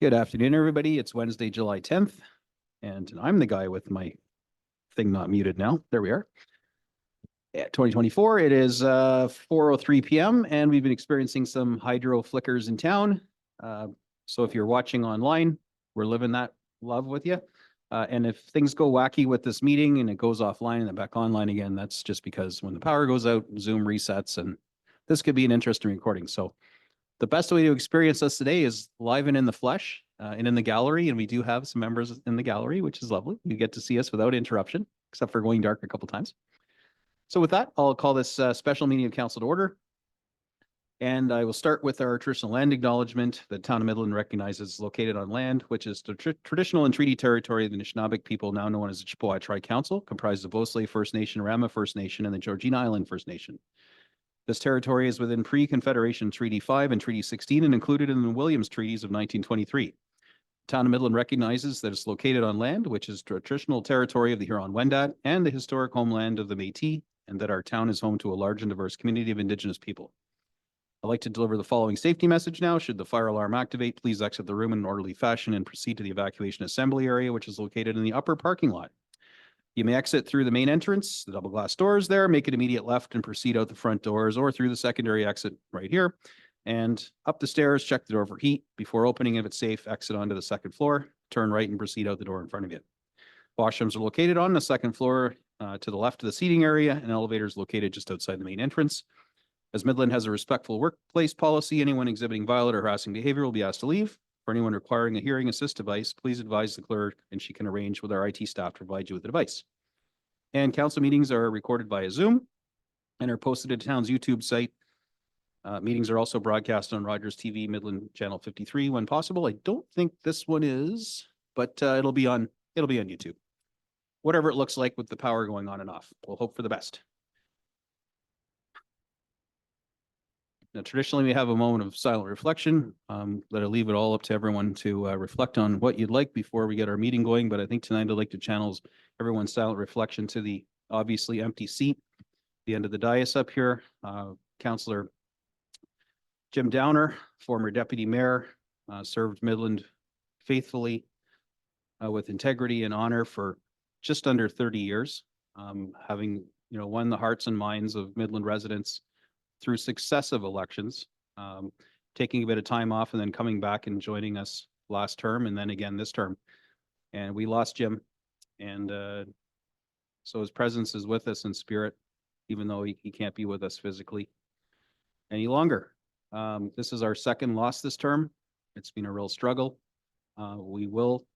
Good afternoon, everybody. It's Wednesday, July 10th, and I'm the guy with my thing not muted now. There we are. Yeah, 2024. It is 4:03 p.m. and we've been experiencing some hydro flickers in town. So if you're watching online, we're living that love with you. And if things go wacky with this meeting and it goes offline and then back online again, that's just because when the power goes out, Zoom resets, and this could be an interesting recording. So the best way to experience us today is live and in the flesh and in the gallery. And we do have some members in the gallery, which is lovely. You get to see us without interruption, except for going dark a couple times. So with that, I'll call this special meeting of council to order. And I will start with our traditional land acknowledgement. The town of Midland recognizes located on land, which is the traditional and treaty territory of the Anishinaabe people, now known as the Chippewa Tri-Council, comprised of Vosley First Nation, Rama First Nation, and the Georgina Island First Nation. This territory is within pre-Confederation Treaty 5 and Treaty 16 and included in the Williams Treaties of 1923. Town of Midland recognizes that it's located on land which is traditional territory of the Huron-Wendat and the historic homeland of the Métis, and that our town is home to a large and diverse community of Indigenous people. I'd like to deliver the following safety message now. Should the fire alarm activate, please exit the room in an orderly fashion and proceed to the evacuation assembly area, which is located in the upper parking lot. You may exit through the main entrance, the double glass doors there, make an immediate left and proceed out the front doors or through the secondary exit right here. And up the stairs, check the door for heat. Before opening, if it's safe, exit onto the second floor, turn right and proceed out the door in front of you. Washrooms are located on the second floor to the left of the seating area, and elevators located just outside the main entrance. As Midland has a respectful workplace policy, anyone exhibiting violent or harassing behavior will be asked to leave. For anyone requiring a hearing assist device, please advise the clerk and she can arrange with our IT staff to provide you with the device. And council meetings are recorded via Zoom and are posted to town's YouTube site. Meetings are also broadcast on Rogers TV, Midland Channel 53 when possible. I don't think this one is, but it'll be on YouTube. Whatever it looks like with the power going on and off. We'll hope for the best. Now, traditionally, we have a moment of silent reflection. That I leave it all up to everyone to reflect on what you'd like before we get our meeting going. But I think tonight I'd like to channel everyone's silent reflection to the obviously empty seat, the end of the dais up here. Councillor Jim Downer, former deputy mayor, served Midland faithfully with integrity and honor for just under 30 years, having won the hearts and minds of Midland residents through successive elections, taking a bit of time off and then coming back and joining us last term and then again this term. And we lost Jim. And so his presence is with us in spirit, even though he can't be with us physically any longer. This is our second loss this term. It's been a real struggle. We will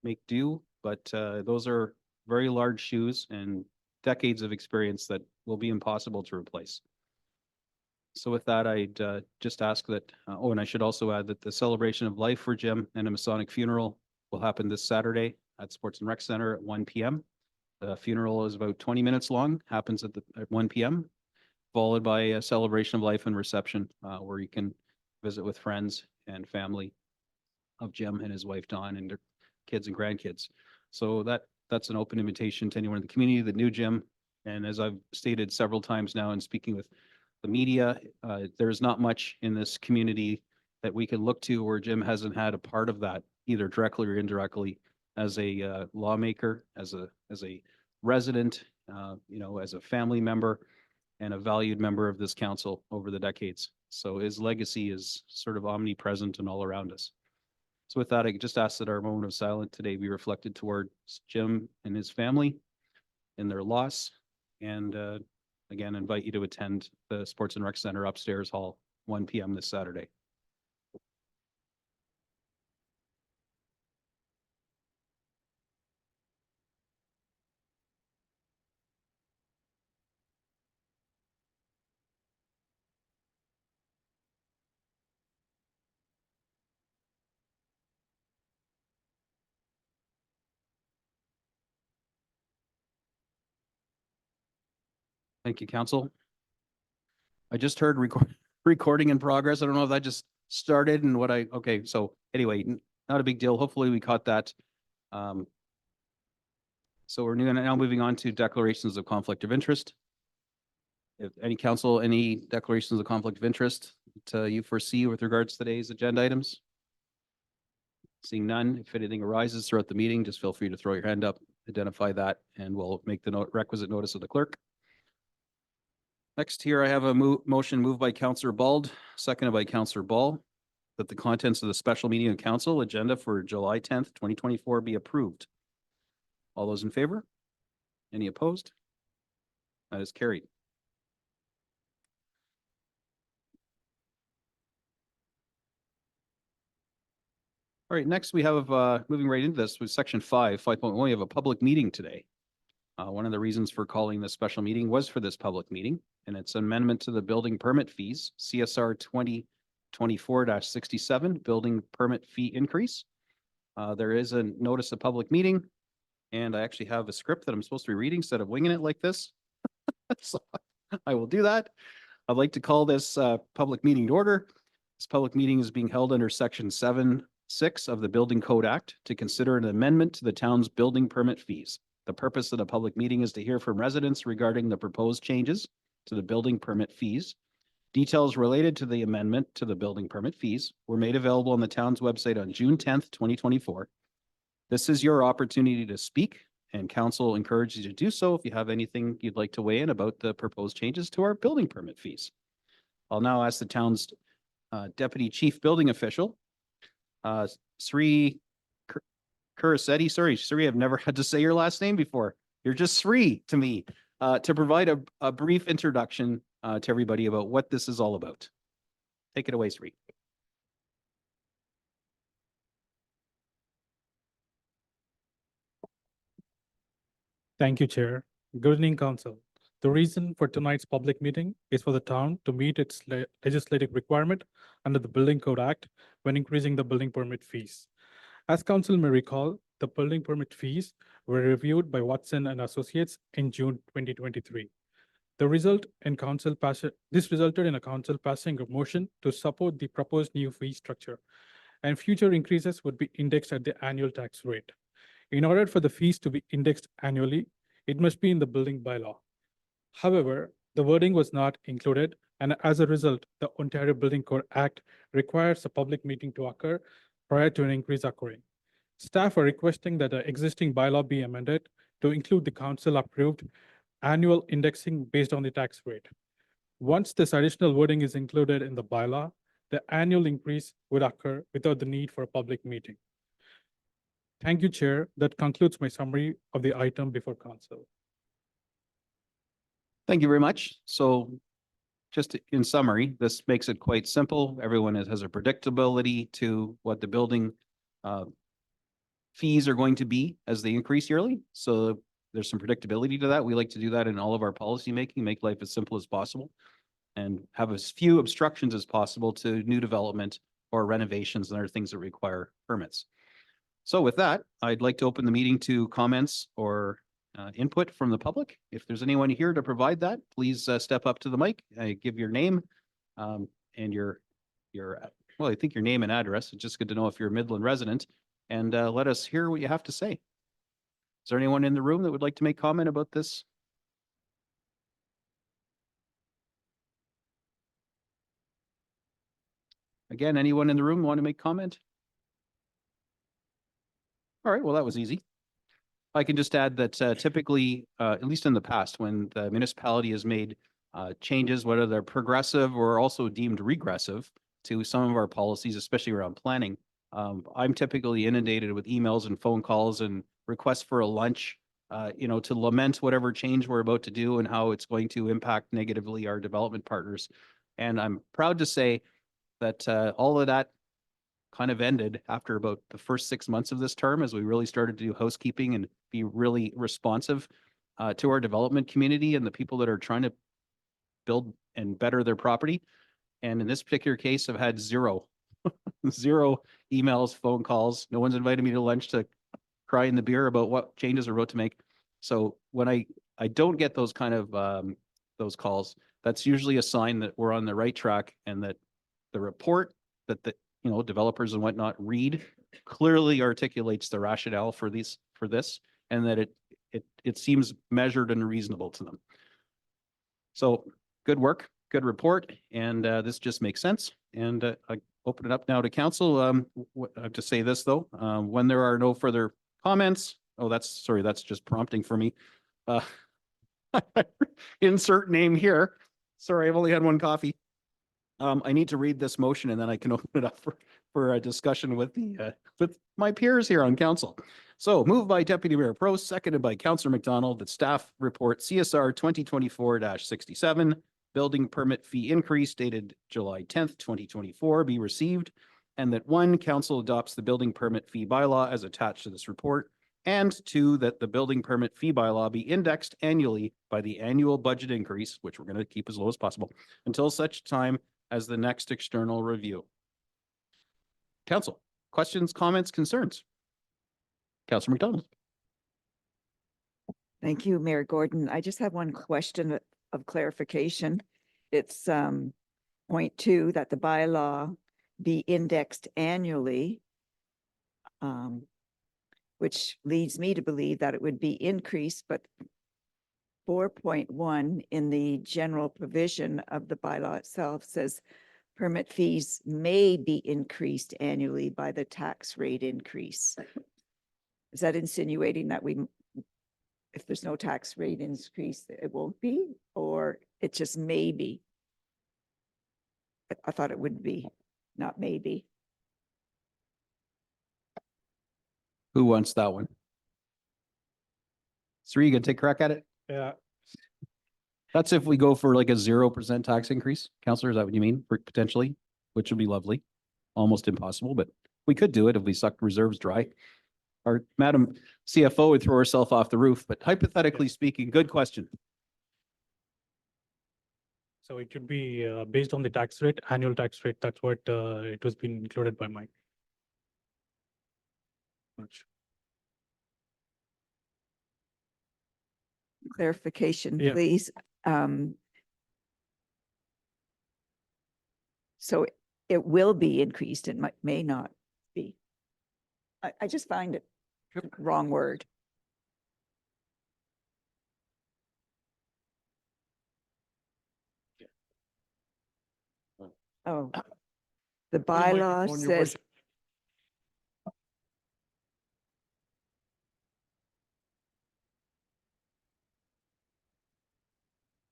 make do, but those are very large shoes and decades of experience that will be impossible to replace. So with that, I'd just ask that, and I should also add that the celebration of life for Jim and a Masonic funeral will happen this Saturday at Sports and Rec Center at 1 p.m. The funeral is about 20 minutes long, happens at 1 p.m., followed by a celebration of life and reception where you can visit with friends and family of Jim and his wife, Dawn, and their kids and grandkids. So that's an open invitation to anyone in the community that knew Jim. And as I've stated several times now in speaking with the media, there's not much in this community that we can look to where Jim hasn't had a part of that, either directly or indirectly, as a lawmaker, as a resident, as a family member, and a valued member of this council over the decades. So his legacy is sort of omnipresent and all around us. So with that, I just ask that our moment of silence today be reflected towards Jim and his family in their loss, and again, invite you to attend the Sports and Rec Center upstairs hall, 1 p.m. this Saturday. Thank you, Council. I just heard recording in progress. I don't know if that just started and okay. So anyway, not a big deal. Hopefully we caught that. So we're now moving on to declarations of conflict of interest. If any council, any declarations of conflict of interest you foresee with regards to today's agenda items? Seeing none, if anything arises throughout the meeting, just feel free to throw your hand up, identify that, and we'll make the requisite notice of the clerk. Next here, I have a motion moved by Councillor Bald, seconded by Councillor Ball, that the contents of the special meeting of council agenda for July 10th, 2024 be approved. All those in favor? Any opposed? That is carried. All right, next we have, moving right into this with section 5.1, we have a public meeting today. One of the reasons for calling this special meeting was for this public meeting, and it's an amendment to the building permit fees, CSR 2024-67, building permit fee increase. There is a notice of public meeting, and I actually have a script that I'm supposed to be reading instead of winging it like this. So I will do that. I'd like to call this public meeting to order. This public meeting is being held under section 7.6 of the Building Code Act to consider an amendment to the town's building permit fees. The purpose of the public meeting is to hear from residents regarding the proposed changes to the building permit fees. Details related to the amendment to the building permit fees were made available on the town's website on June 10th, 2024. This is your opportunity to speak, and council encourages you to do so if you have anything you'd like to weigh in about the proposed changes to our building permit fees. I'll now ask the town's Deputy Chief Building Official, Sri Kurisetti, sorry, Sri, I've never had to say your last name before. You're just Sri to me, to provide a brief introduction to everybody about what this is all about. Take it away, Sri. Thank you, Chair. Good evening, Council. The reason for tonight's public meeting is for the town to meet its legislative requirement under the Building Code Act when increasing the building permit fees. As Council may recall, the building permit fees were reviewed by Watson and Associates in June 2023. This resulted in a council passing a motion to support the proposed new fee structure, and future increases would be indexed at the annual tax rate. In order for the fees to be indexed annually, it must be in the building bylaw. However, the wording was not included, and as a result, the Ontario Building Code Act requires a public meeting to occur prior to an increase occurring. Staff are requesting that the existing bylaw be amended to include the council-approved annual indexing based on the tax rate. Once this additional wording is included in the bylaw, the annual increase would occur without the need for a public meeting. Thank you, Chair. That concludes my summary of the item before Council. Thank you very much. So just in summary, this makes it quite simple. Everyone has a predictability to what the building fees are going to be as they increase yearly. So there's some predictability to that. We like to do that in all of our policy making, make life as simple as possible and have as few obstructions as possible to new development or renovations and other things that require permits. So with that, I'd like to open the meeting to comments or input from the public. If there's anyone here to provide that, please step up to the mic, give your name and well, I think your name and address. It's just good to know if you're a Midland resident, and let us hear what you have to say. Is there anyone in the room that would like to make comment about this? Again, anyone in the room want to make comment? All right, well, that was easy. I can just add that typically, at least in the past, when the municipality has made changes, whether they're progressive or also deemed regressive to some of our policies, especially around planning, I'm typically inundated with emails and phone calls and requests for a lunch, to lament whatever change we're about to do and how it's going to impact negatively our development partners. And I'm proud to say that all of that kind of ended after about the first 6 months of this term, as we really started to do housekeeping and be really responsive to our development community and the people that are trying to build and better their property. And in this particular case, I've had zero emails, phone calls. No one's invited me to lunch to cry in the beer about what changes we're about to make. So when I don't get those kind of those calls, that's usually a sign that we're on the right track and that the report that the developers and whatnot read clearly articulates the rationale for this, and that it seems measured and reasonable to them. So good work, good report, and this just makes sense. And open it up now to council. I have to say this, though, when there are no further comments, that's just prompting for me. Uh, Insert name here. Sorry, I've only had one coffee. I need to read this motion and then I can open it up for a discussion with with my peers here on council. So moved by Deputy Mayor Prost, seconded by Councillor McDonald, that staff report CSR 2024-67 building permit fee increase dated July 10th, 2024 be received, and that 1, council adopts the building permit fee bylaw as attached to this report, and 2, that the building permit fee bylaw be indexed annually by the annual budget increase, which we're going to keep as low as possible, until such time as the next external review. Council, questions, comments, concerns? Councillor McDonald. Thank you, Mayor Gordon. I just have one question of clarification. It's point 2, that the bylaw be indexed annually, which leads me to believe that it would be increased, but 4.1 in the general provision of the bylaw itself says permit fees may be increased annually by the tax rate increase. Is that insinuating that if there's no tax rate increase, it won't be, or it just may be? I thought it would be, not maybe. Who wants that one? Sri, you gonna take a crack at it? Yeah, That's if we go for like a 0% tax increase. Counselor, is that what you mean? Potentially, which would be lovely. Almost impossible, but we could do it if we sucked reserves dry. Our Madam CFO would throw herself off the roof, but hypothetically speaking, good question. so it should be based on the tax rate, annual tax rate. That's what it was being included by Mike. Much. Clarification, Yeah. please. So it will be increased, it may not be. I just find it wrong word. Oh, the bylaw says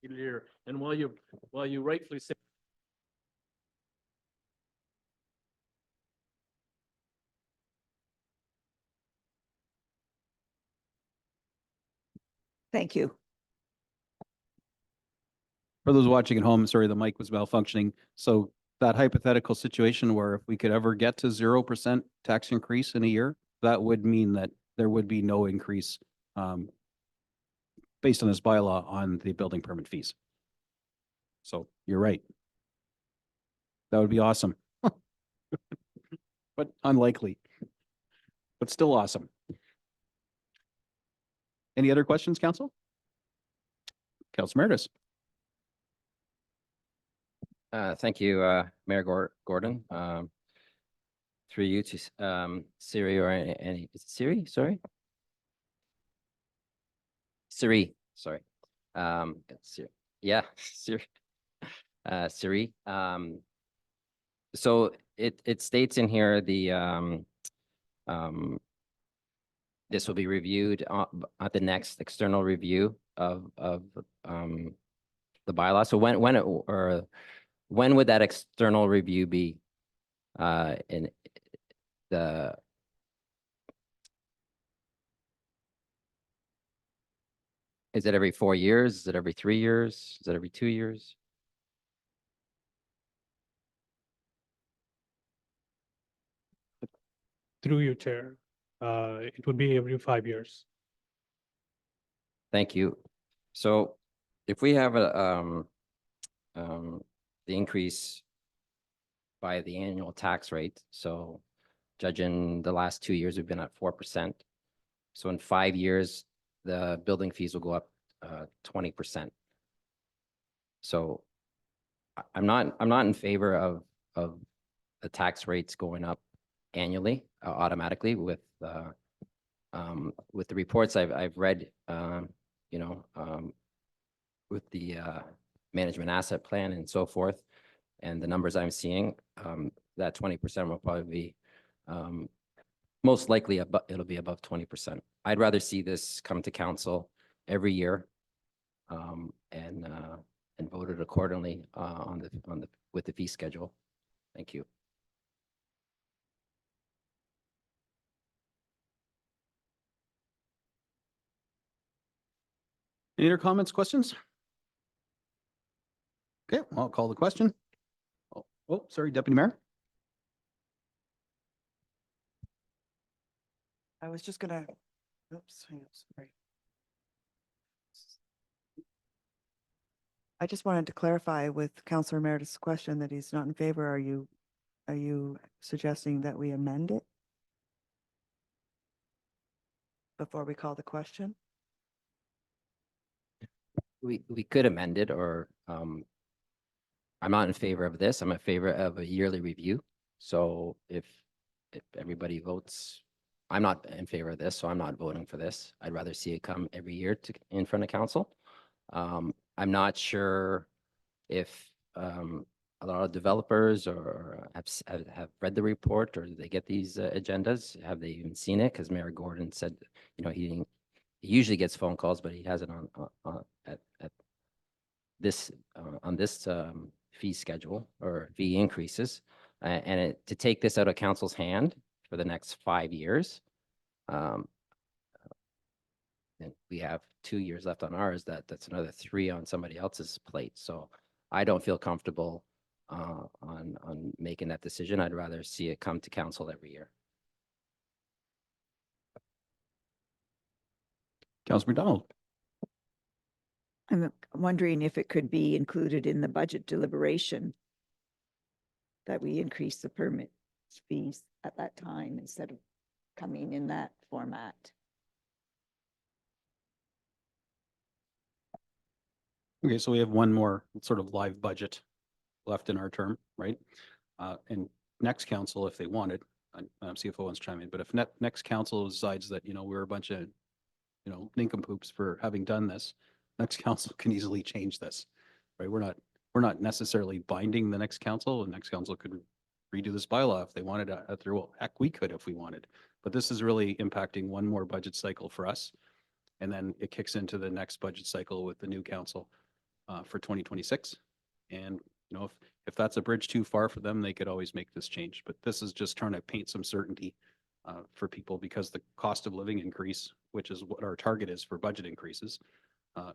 Here, and while you rightfully say. thank you. For those watching at home, sorry, the mic was malfunctioning. So that hypothetical situation where if we could ever get to 0% tax increase in a year, that would mean that there would be no increase based on this bylaw on the building permit fees. So you're right. That would be awesome. But unlikely. But still awesome. Any other questions, council? Councilor Meredith. Thank you, Mayor Gordon. Through you to Siri or any is it Siri? Sorry. Siri, sorry. Siri. Yeah, Siri. Siri. So it states in here this will be reviewed at the next external review of the bylaw. So when would that external review be? In the Is it every 4 years? Is it every 3 years? Is it every 2 years? Through your chair, it would be every 5 years. Thank you. So if we have the increase by the annual tax rate, so judging the last 2 years, we've been at 4%. So in 5 years, the building fees will go up 20%. So I'm not in favor of the tax rates going up annually automatically with the reports I've read, with the management asset plan and so forth, and the numbers I'm seeing, that 20% will probably be, most likely it'll be above 20%. I'd rather see this come to council every year, and voted accordingly, with the fee schedule. Thank you. Any other comments, questions? Okay, I'll call the question. Oh, sorry, Deputy Mayor. I was just gonna, oops, hang on, sorry. I just wanted to clarify with Councillor Meredith's question that he's not in favor. Are you suggesting that we amend it before we call the question? We could amend it, or, I'm not in favor of this. I'm in favor of a yearly review. So if everybody votes, I'm not in favor of this, so I'm not voting for this. I'd rather see it come every year in front of council. I'm not sure if, a lot of developers or have read the report, or do they get these agendas? Have they even seen it? Because Mayor Gordon said, he usually gets phone calls, but he hasn't at this on this fee schedule or fee increases, and to take this out of council's hand for the next 5 years. And we have 2 years left on ours. That's another 3 on somebody else's plate. So I don't feel comfortable on making that decision. I'd rather see it come to council every year. Councilor McDonald. I'm wondering if it could be included in the budget deliberation that we increase the permit fees at that time instead of coming in that format. Okay, so we have one more sort of live budget left in our term, right? And next council, if they wanted, CFO wants to chime in, but if next council decides that, we're a bunch of, nincompoops for having done this, next council can easily change this, right? We're not necessarily binding the next council. The next council could redo this bylaw if they wanted to. Well, heck, we could if we wanted. But this is really impacting one more budget cycle for us. And then it kicks into the next budget cycle with the new council for 2026. And, if that's a bridge too far for them, they could always make this change. But this is just trying to paint some certainty for people, because the cost of living increase, which is what our target is for budget increases,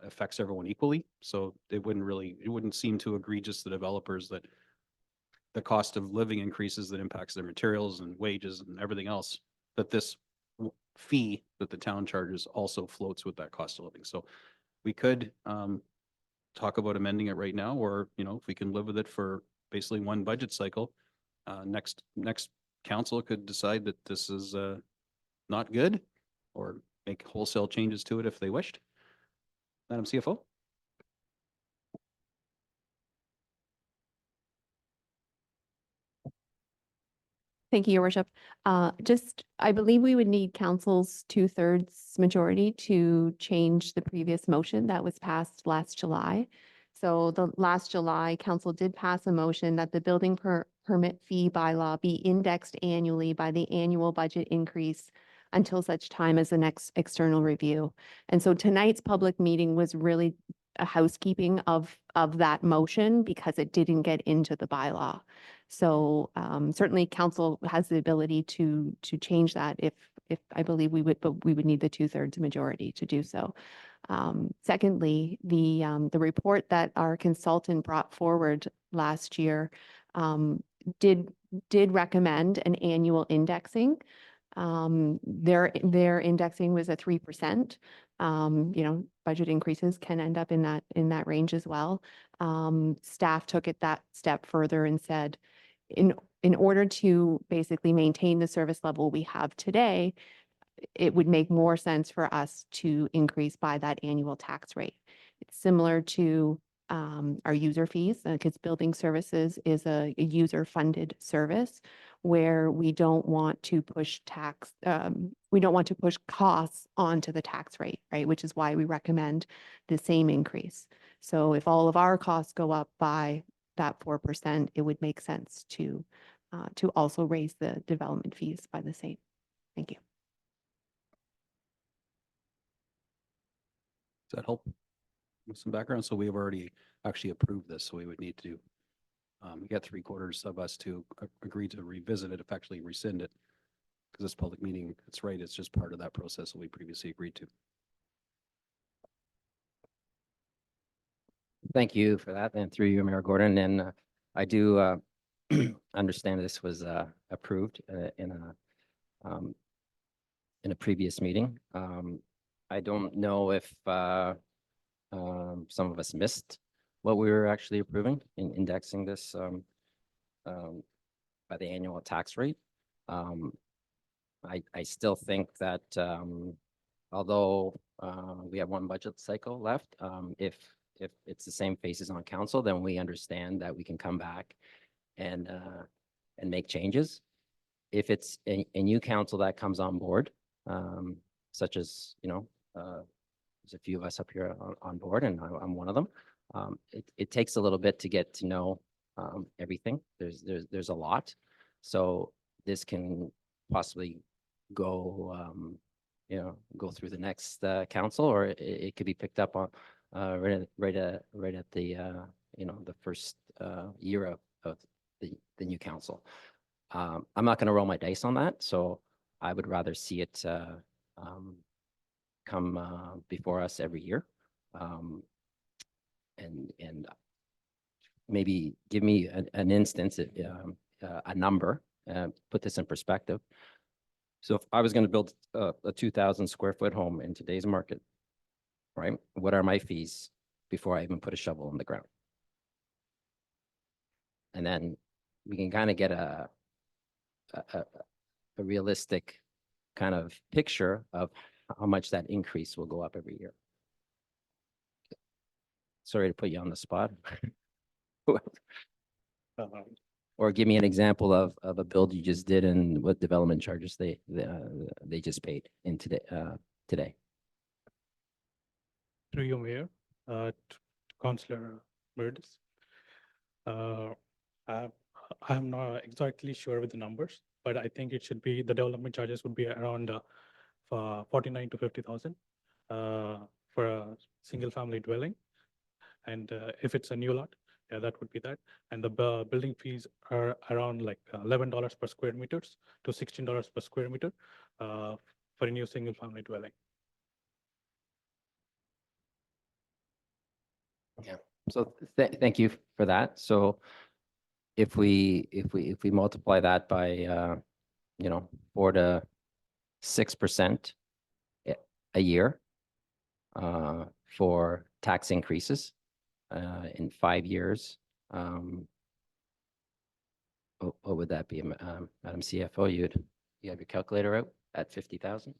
affects everyone equally. So it wouldn't seem too egregious to developers that the cost of living increases that impacts their materials and wages and everything else, that this fee that the town charges also floats with that cost of living. So we could talk about amending it right now, or, if we can live with it for basically one budget cycle, next council could decide that this is not good, or make wholesale changes to it if they wished. Madam CFO. Thank you, Your Worship. I believe we would need council's 2/3 majority to change the previous motion that was passed last July. So the last July, council did pass a motion that the building permit fee bylaw be indexed annually by the annual budget increase until such time as the next external review. And so tonight's public meeting was really a housekeeping of that motion because it didn't get into the bylaw. So certainly council has the ability to change that if I believe we would, but we would need the 2/3 majority to do so. Secondly, the report that our consultant brought forward last year did recommend an annual indexing. Their indexing was a 3%. Budget increases can end up in that range as well. Staff took it that step further and said, in order to basically maintain the service level we have today, it would make more sense for us to increase by that annual tax rate. It's similar to our user fees, because building services is a user-funded service where we don't want to push costs onto the tax rate, right? Which is why we recommend the same increase. So if all of our costs go up by that 4%, it would make sense to to also raise the development fees by the same. Thank you. Does that help with some background? So we've already actually approved this, so we would need to get 3/4 of us to agree to revisit it, effectively rescind it. Because this public meeting, it's right, it's just part of that process that we previously agreed to. Thank you for that, and through you, Mayor Gordon, and I do understand this was approved in a previous meeting. I don't know if some of us missed what we were actually approving in indexing this by the annual tax rate. I still think that although we have one budget cycle left, if it's the same faces on council, then we understand that we can come back and make changes. If it's a new council that comes on board, such as, there's a few of us up here on board, and I'm one of them. It takes a little bit to get to know everything. There's a lot. So this can possibly go, go through the next council, or it could be picked up on right at the, the first year of the new council. I'm not going to roll my dice on that, so I would rather see it come before us every year, and maybe give me an instance, a number, put this in perspective. So if I was going to build a 2,000 square foot home in today's market, right? What are my fees before I even put a shovel in the ground? And then we can kind of get a realistic kind of picture of how much that increase will go up every year. Sorry to put you on the spot. Or give me an example of a build you just did and what development charges they just paid in today. Through you, Mayor, to Councillor Meredith. I'm not exactly sure with the numbers, but I think it should be, the development charges would be around 49 to 50,000 for a single family dwelling. And if it's a new lot, yeah, that would be that. And the building fees are around like $11 per square meters to $16 per square meter for a new single family dwelling. Yeah. So thank you for that. So if we multiply that by 4 to 6% a year for tax increases in 5 years, what would that be, Madam CFO? You have your calculator out at 50,000?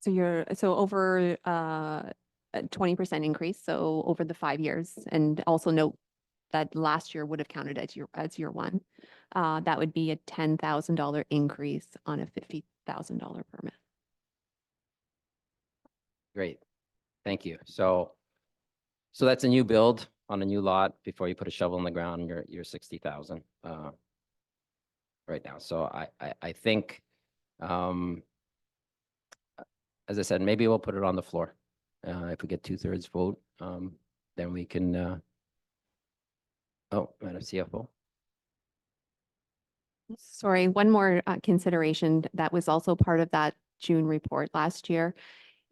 So over a 20% increase, so over the 5 years, and also note that last year would have counted as year one. That would be a $10,000 increase on a $50,000 permit. Great, thank you. So that's a new build on a new lot before you put a shovel in the ground. You're 60,000 right now. So I think, as I said, maybe we'll put it on the floor. If we get 2/3 vote, then we can. Oh, Madam CFO. Sorry, one more consideration that was also part of that June report last year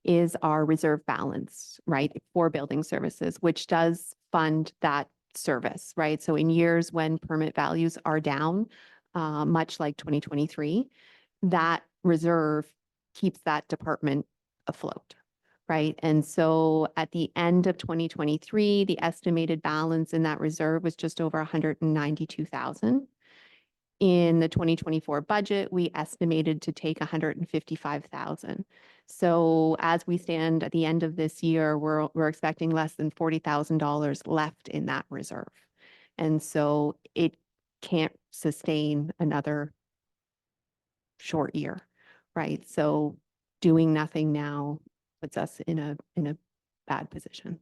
is our reserve balance, right, for building services, which does fund that service, right? So in years when permit values are down, much like 2023, that reserve keeps that department afloat, right? And so at the end of 2023, the estimated balance in that reserve was just over 192,000. In the 2024 budget, we estimated to take 155,000. So as we stand at the end of this year, we're expecting less than $40,000 left in that reserve. And so it can't sustain another short year, right? So doing nothing now puts us in a bad position.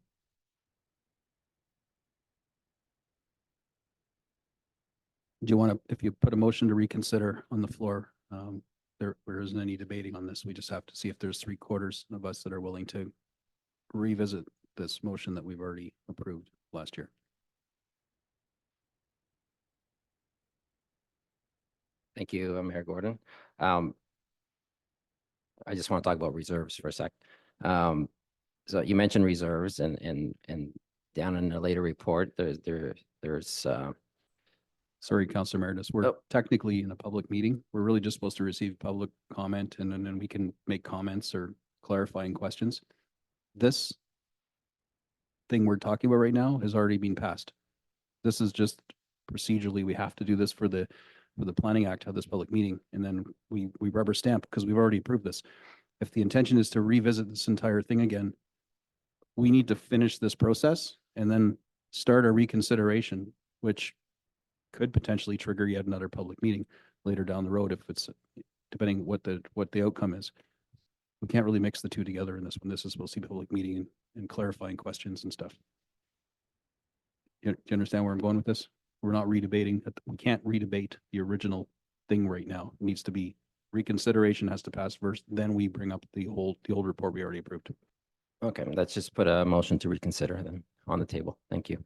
Do you want to, if you put a motion to reconsider on the floor, there isn't any debating on this. We just have to see if there's 3/4 of us that are willing to revisit this motion that we've already approved last year. Thank you, Mayor Gordon. I just want to talk about reserves for a sec. So you mentioned reserves and down in the later report, there's Sorry, Councilor Meredith, we're Oh. technically in a public meeting. We're really just supposed to receive public comment and then we can make comments or clarifying questions. This thing we're talking about right now has already been passed. This is just procedurally, we have to do this for the Planning Act, have this public meeting, and then we rubber stamp because we've already approved this. If the intention is to revisit this entire thing again, we need to finish this process and then start a reconsideration, which could potentially trigger yet another public meeting later down the road if it's, depending what the outcome is. We can't really mix the two together in this one. This is supposed to be a public meeting and clarifying questions and stuff. Do you understand where I'm going with this? We're not redebating. We can't redebate the original thing right now. It needs to be reconsideration has to pass first, then we bring up the old report we already approved. okay. Let's just put a motion to reconsider then on the table. Thank you.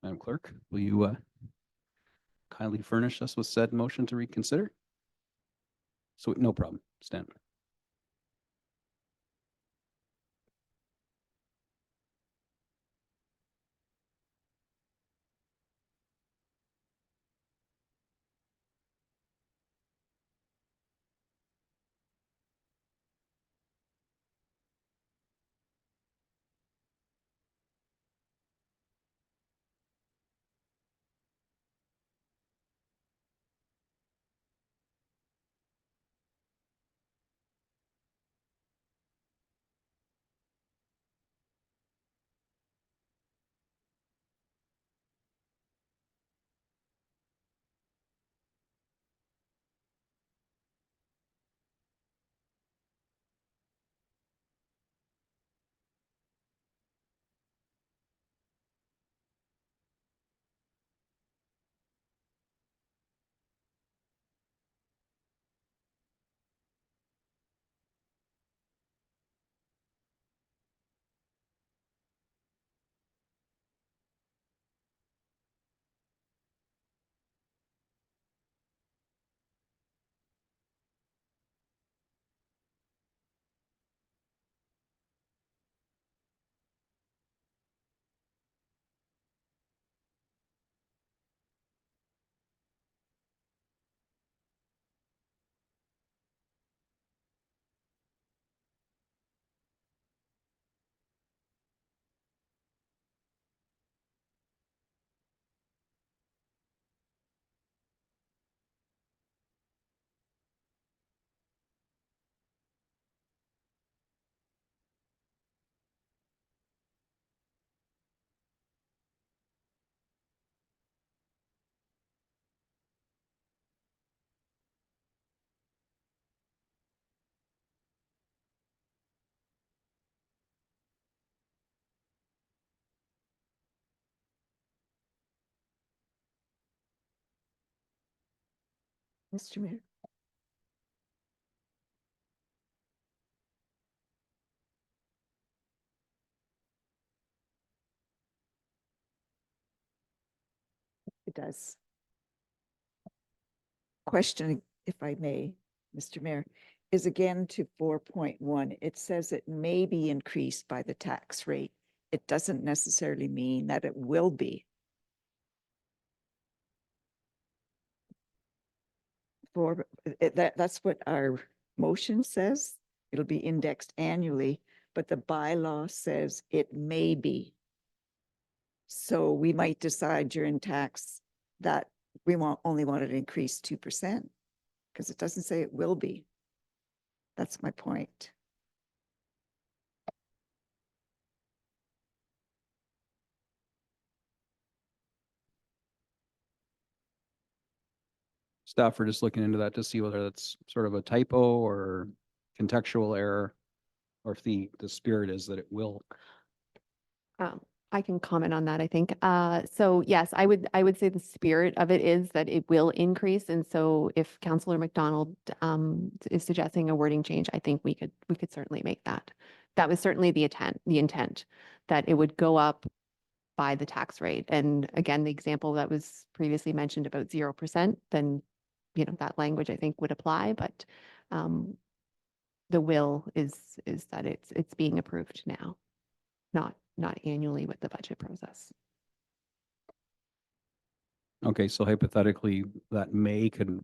Madam Clerk, will you kindly furnish us with said motion to reconsider? So no problem, Stan. Mr. Mayor. It does. Question, if I may, Mr. Mayor, is again to 4.1. It says it may be increased by the tax rate. It doesn't necessarily mean that it will be. That's what our motion says. It'll be indexed annually, but the bylaw says it may be. So we might decide during tax that we only want it to increase 2%, because it doesn't say it will be. That's my point. Staff are just looking into that to see whether that's sort of a typo or contextual error, or if the spirit is that it will. I can comment on that, I think. So yes, I would say the spirit of it is that it will increase. And so if Councillor McDonald is suggesting a wording change, I think we could certainly make that. That was certainly the intent that it would go up by the tax rate. And again, the example that was previously mentioned about 0%, then, you know, that language I think would apply, but the will is that it's being approved now, not annually with the budget process. Okay, so hypothetically, that may could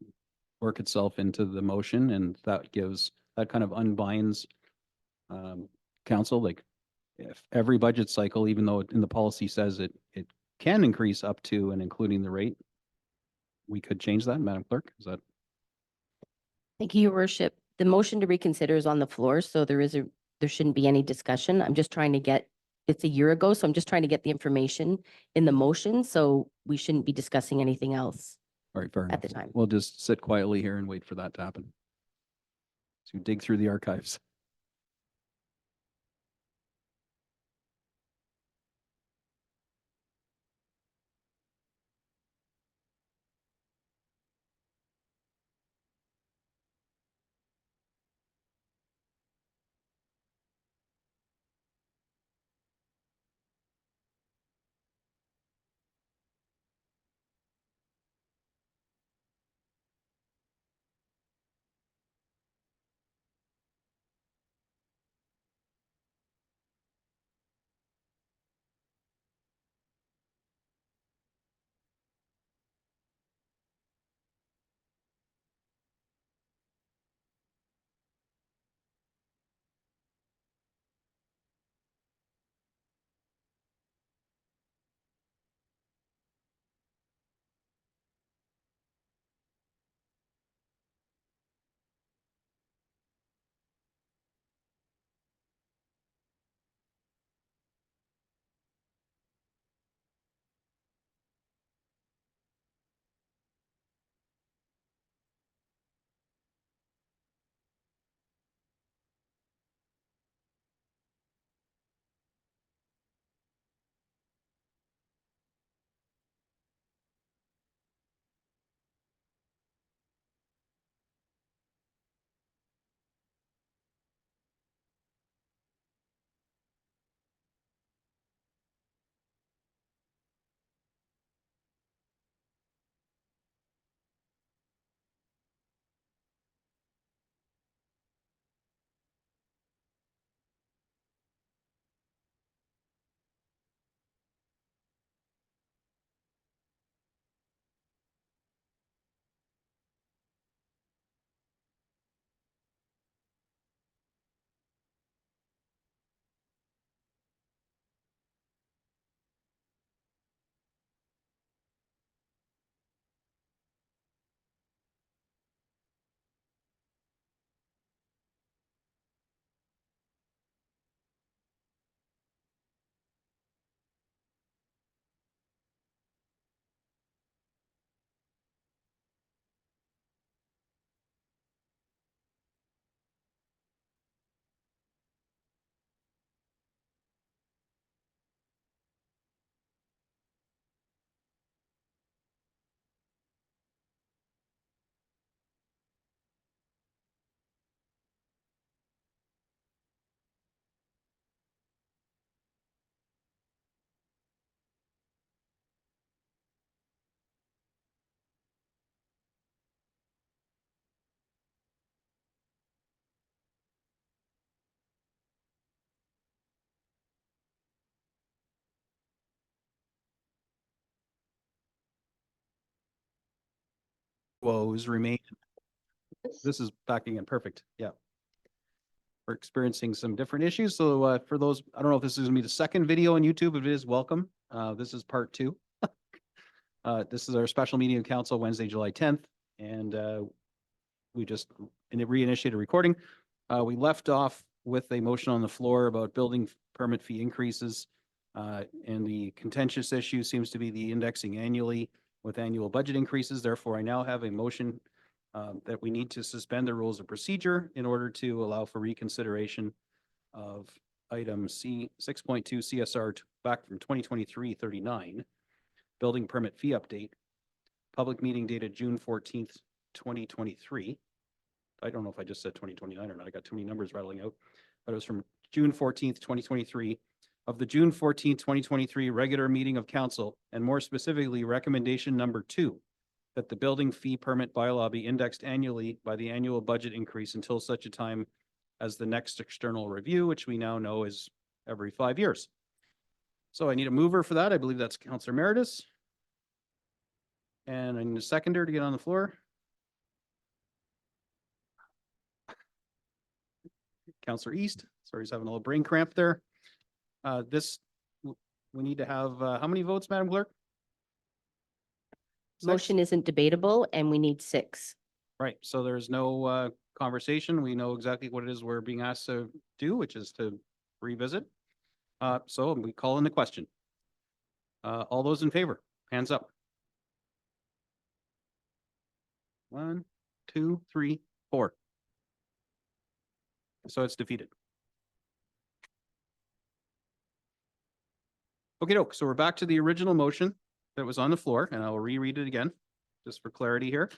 work itself into the motion, and that kind of unbinds council, like if every budget cycle, even though in the policy says it can increase up to and including the rate, we could change that, Madam Clerk, is that? Thank you, Your Worship. The motion to reconsider is on the floor, so there shouldn't be any discussion. I'm just trying to get, it's a year ago, so I'm just trying to get the information in the motion, so we shouldn't be discussing anything else. All right, fair enough. At the time. We'll just sit quietly here and wait for that to happen. To dig through the archives. Woes remain. This is backing in perfect. Yeah. We're experiencing some different issues. So for those, I don't know if this is gonna be the second video on YouTube. If it is, welcome. This is part 2. This is our special meeting of council Wednesday, July 10th. And we just reinitiated recording. We left off with a motion on the floor about building permit fee increases. And the contentious issue seems to be the indexing annually. with annual budget increases. Therefore, I now have a motion that we need to suspend the rules of procedure in order to allow for reconsideration of item C 6.2 CSR back from 2023-39, building permit fee update, public meeting dated June 14th, 2023. I don't know if I just said 2029 or not. I got too many numbers rattling out, but it was from June 14th, 2023, of the June 14th, 2023 regular meeting of council, and more specifically, recommendation number 2, that the building fee permit bylaw be indexed annually by the annual budget increase until such a time as the next external review, which we now know is every 5 years. So I need a mover for that. I believe that's Councillor Meredith. And I need a seconder to get on the floor. Councillor East, sorry, he's having a little brain cramp there. We need to have, how many votes, Madam Clerk? 6? Motion isn't debatable and we need 6. Right, so there's no conversation. We know exactly what it is we're being asked to do, which is to revisit. So we call in the question. All those in favor, hands up. 1, 2, 3, 4. So it's defeated. Okay, doke. So we're back to the original motion that was on the floor, and I will reread it again, just for clarity here.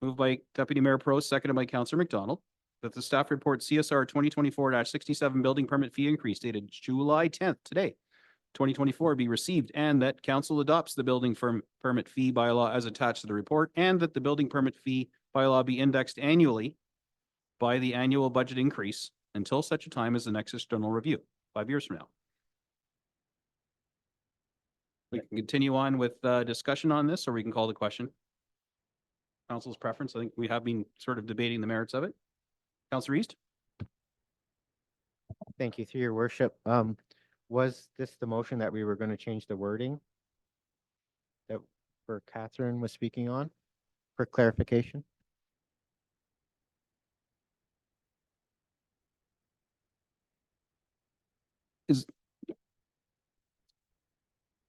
Moved by Deputy Mayor Pro, seconded by Councillor McDonald, that the staff report CSR 2024-67 building permit fee increase dated July 10th, today, 2024 be received, and that council adopts the building permit fee bylaw as attached to the report, and that the building permit fee bylaw be indexed annually by the annual budget increase until such a time as the next external review, 5 years from now. We can continue on with discussion on this, or we can call the question. Council's preference. I think we have been sort of debating the merits of it. Councillor East? Thank you, through your worship. Was this the motion that we were going to change the wording that for Catherine was speaking on for clarification?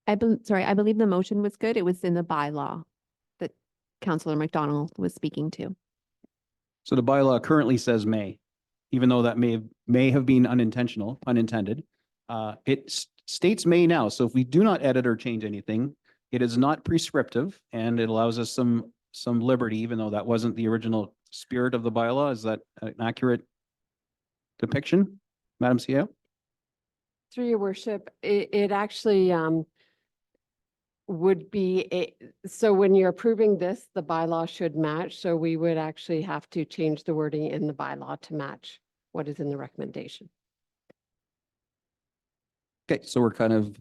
I believe the motion was good. It was in the bylaw that Councillor McDonald was speaking to. So the bylaw currently says may, even though that may have been unintended. It states may now. So if we do not edit or change anything, it is not prescriptive and it allows us some liberty, even though that wasn't the original spirit of the bylaw. Is that an accurate depiction, Madam CEO? Through your worship, it actually would be, so when you're approving this, the bylaw should match. So we would actually have to change the wording in the bylaw to match what is in the recommendation. Okay, so we're kind of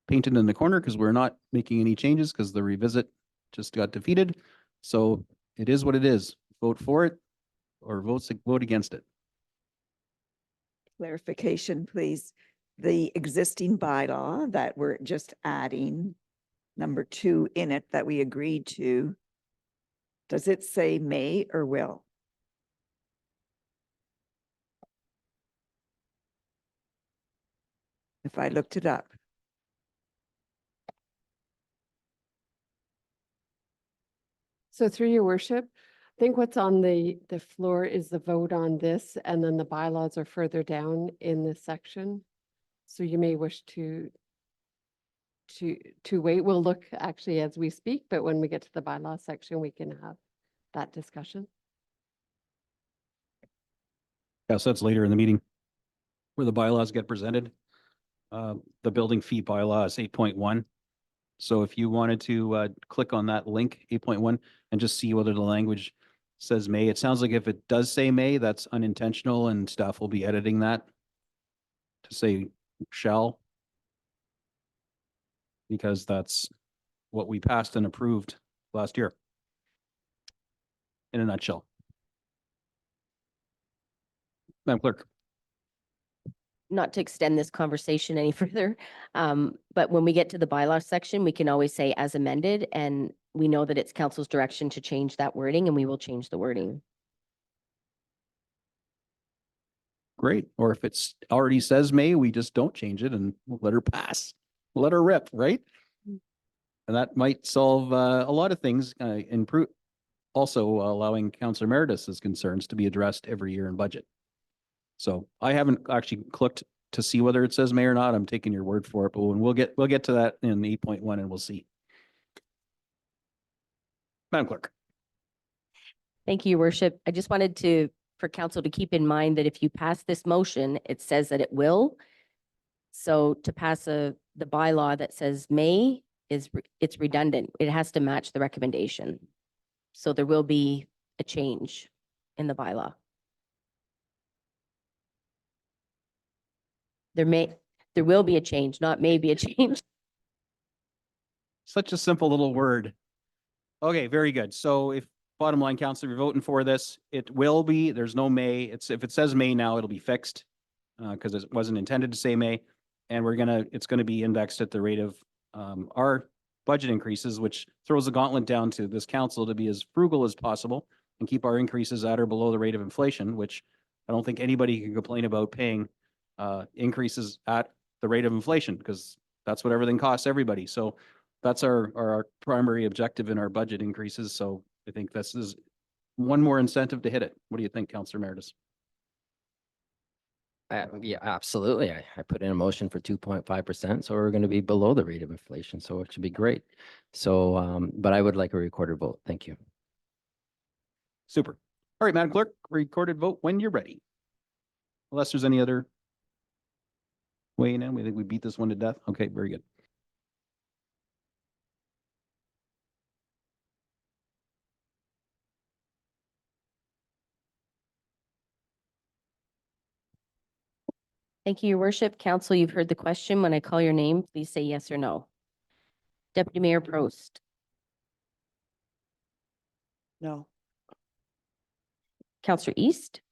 painted in the corner because we're not making any changes because the revisit just got defeated. So it is what it is. Vote for it or vote against it. Clarification, please. The existing bylaw that we're just adding number 2 in it that we agreed to, does it say may or will? If I looked it up. So through your worship, I think what's on the floor is the vote on this, and then the bylaws are further down in this section. So you may wish to wait. We'll look actually as we speak, but when we get to the bylaw section, we can have that discussion. Yeah, so that's later in the meeting where the bylaws get presented. The building fee bylaw is 8.1. So if you wanted to click on that link, 8.1, and just see whether the language says may, it sounds like if it does say may, that's unintentional and staff will be editing that to say shall, because that's what we passed and approved last year in a nutshell. Madam Clerk. Not to extend this conversation any further, but when we get to the bylaw section, we can always say as amended, and we know that it's council's direction to change that wording, and we will change the wording. Great. Or if it's already says may, we just don't change it and let her pass. Let her rip, right? And that might solve a lot of things, improve, also allowing Councillor Meredith's concerns to be addressed every year in budget. So I haven't actually clicked to see whether it says may or not. I'm taking your word for it, but we'll get to that in 8.1 and we'll see. Madam Clerk. Thank you, Your Worship. I just wanted for council to keep in mind that if you pass this motion, it says that it will. So to pass the bylaw that says may it's redundant. It has to match the recommendation. So there will be a change in the bylaw. There will be a change, not maybe a change. Such a simple little word. Okay, very good. So if bottom line, council, you're voting for this, it will be, there's no may. If it says may now, it'll be fixed because it wasn't intended to say may. And it's gonna be indexed at the rate of our budget increases, which throws the gauntlet down to this council to be as frugal as possible and keep our increases at or below the rate of inflation, which I don't think anybody can complain about paying increases at the rate of inflation because that's what everything costs everybody. So that's our primary objective in our budget increases. So I think this is one more incentive to hit it. What do you think, Councillor Meredith? Yeah, absolutely. I put in a motion for 2.5%, so we're going to be below the rate of inflation, so it should be great. So, but I would like a recorded vote. Thank you. Super. All right, Madam Clerk, recorded vote when you're ready. Unless there's any other weighing in, we think we beat this one to death. Okay, very good. Thank you, Your Worship. Council, you've heard the question. When I call your name, please say yes or no. Deputy Mayor Prost, No. Councillor East,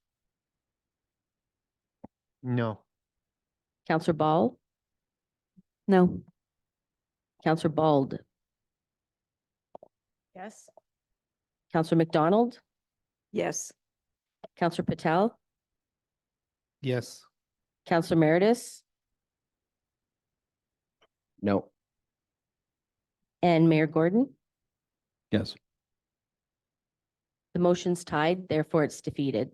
No. Councillor Ball, No. Councillor Bald, Yes. Councillor McDonald, Yes. Councillor Patel, Yes. Councillor Meredith, No. and Mayor Gordon. Yes. The motion's tied, therefore it's defeated.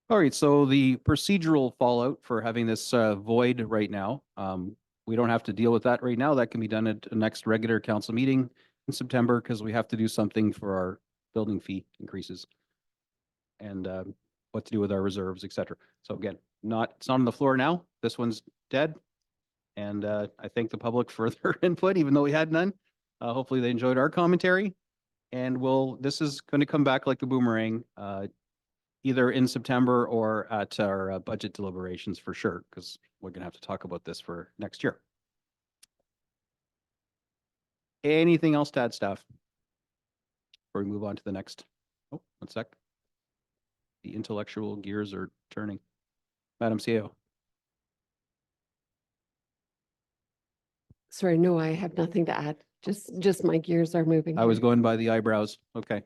All right, so the procedural fallout for having this void right now, we don't have to deal with that right now. That can be done at the next regular council meeting in September because we have to do something for our building fee increases and what to do with our reserves, et cetera. So again, it's not on the floor now. This one's dead. And I thank the public for their input, even though we had none. Hopefully they enjoyed our commentary. And this is going to come back like a boomerang, either in September or at our budget deliberations for sure, because we're going to have to talk about this for next year. Anything else to add, staff? Before we move on to the next. Oh, 1 sec. The intellectual gears are turning. Madam CEO. Sorry, no, I have nothing to add. Just my gears are moving. I was here. going by the eyebrows. Okay.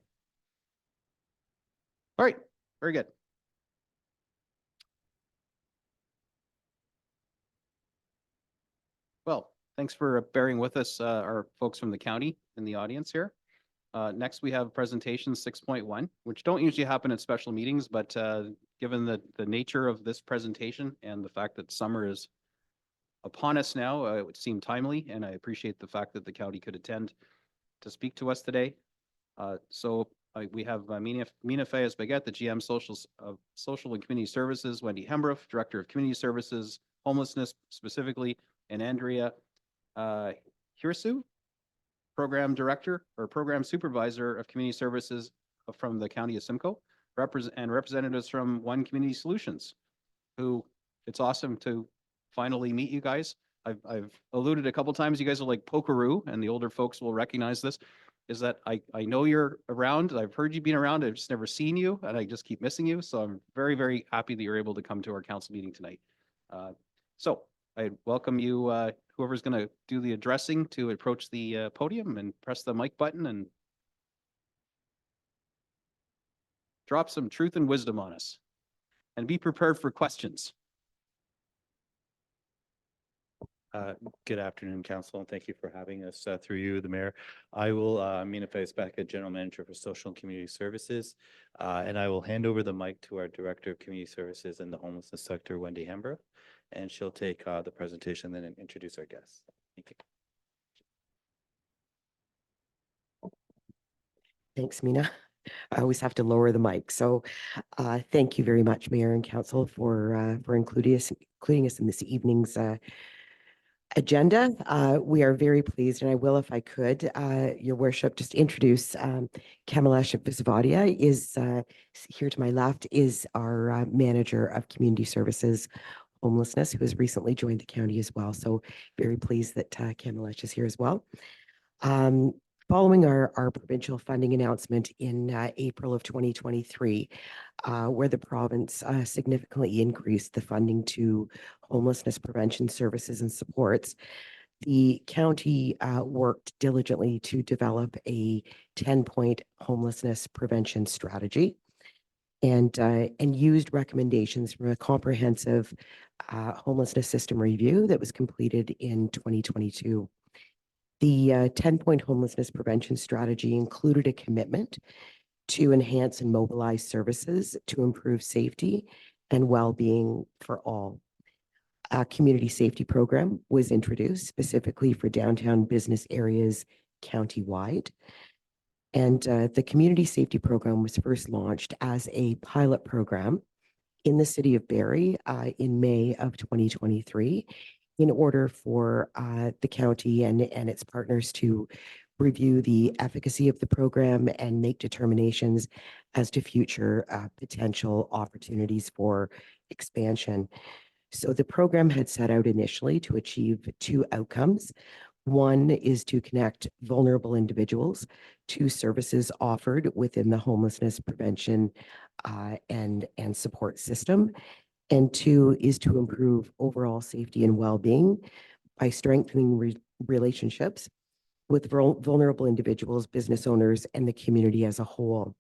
All right. Very good. Well, thanks for bearing with us, our folks from the county in the audience here. Next, we have presentation 6.1, which don't usually happen at special meetings, but given the nature of this presentation and the fact that summer is upon us now, it would seem timely, and I appreciate the fact that the county could attend to speak to us today. We have Mina Fayez-Baguette, the GM Social and Community Services, Wendy Hembrough, Director of Community Services, Homelessness specifically, and Andrea Hirsu, Program Director or Program Supervisor of Community Services from the County of Simcoe, and representatives from One Community Solutions, who it's awesome to finally meet you guys. I've alluded a couple times, you guys are like Pokeroo, and the older folks will recognize this, is that I know you're around. I've heard you being around. I've just never seen you, and I just keep missing you. So I'm very, very happy that you're able to come to our council meeting tonight. So I welcome you, whoever's going to do the addressing, to approach the podium and press the mic button and drop some truth and wisdom on us. And be prepared for questions. Good afternoon, council, and thank you for having us through you, the mayor. I will, Mina Becker, General Manager for Social and Community Services, and I will hand over the mic to our Director of Community Services in the homelessness sector, Wendy Hembrough, and she'll take the presentation then and introduce our guests. Thank you. Thanks, Mina. I always have to lower the mic. So thank you very much, Mayor and Council, for including us in this evening's agenda. We are very pleased, and I will, if I could, Your Worship, just introduce Kamalesh Visavadia is here to my left, is our Manager of Community Services Homelessness, who has recently joined the county as well. So very pleased that Kamalesh is here as well. Following our provincial funding announcement in April of 2023, where the province significantly increased the funding to homelessness prevention services and supports, the county worked diligently to develop a 10-point homelessness prevention strategy and used recommendations from a comprehensive homelessness system review that was completed in 2022. The 10-point homelessness prevention strategy included a commitment to enhance and mobilize services to improve safety and well-being for all. A community safety program was introduced specifically for downtown business areas countywide. And the community safety program was first launched as a pilot program in the city of Barrie in May of 2023, in order for the county and its partners to review the efficacy of the program and make determinations as to future potential opportunities for expansion. So the program had set out initially to achieve two outcomes. One is to connect vulnerable individuals to services offered within the homelessness prevention and support system. And two is to improve overall safety and well-being by strengthening relationships with vulnerable individuals, business owners, and the community as a whole.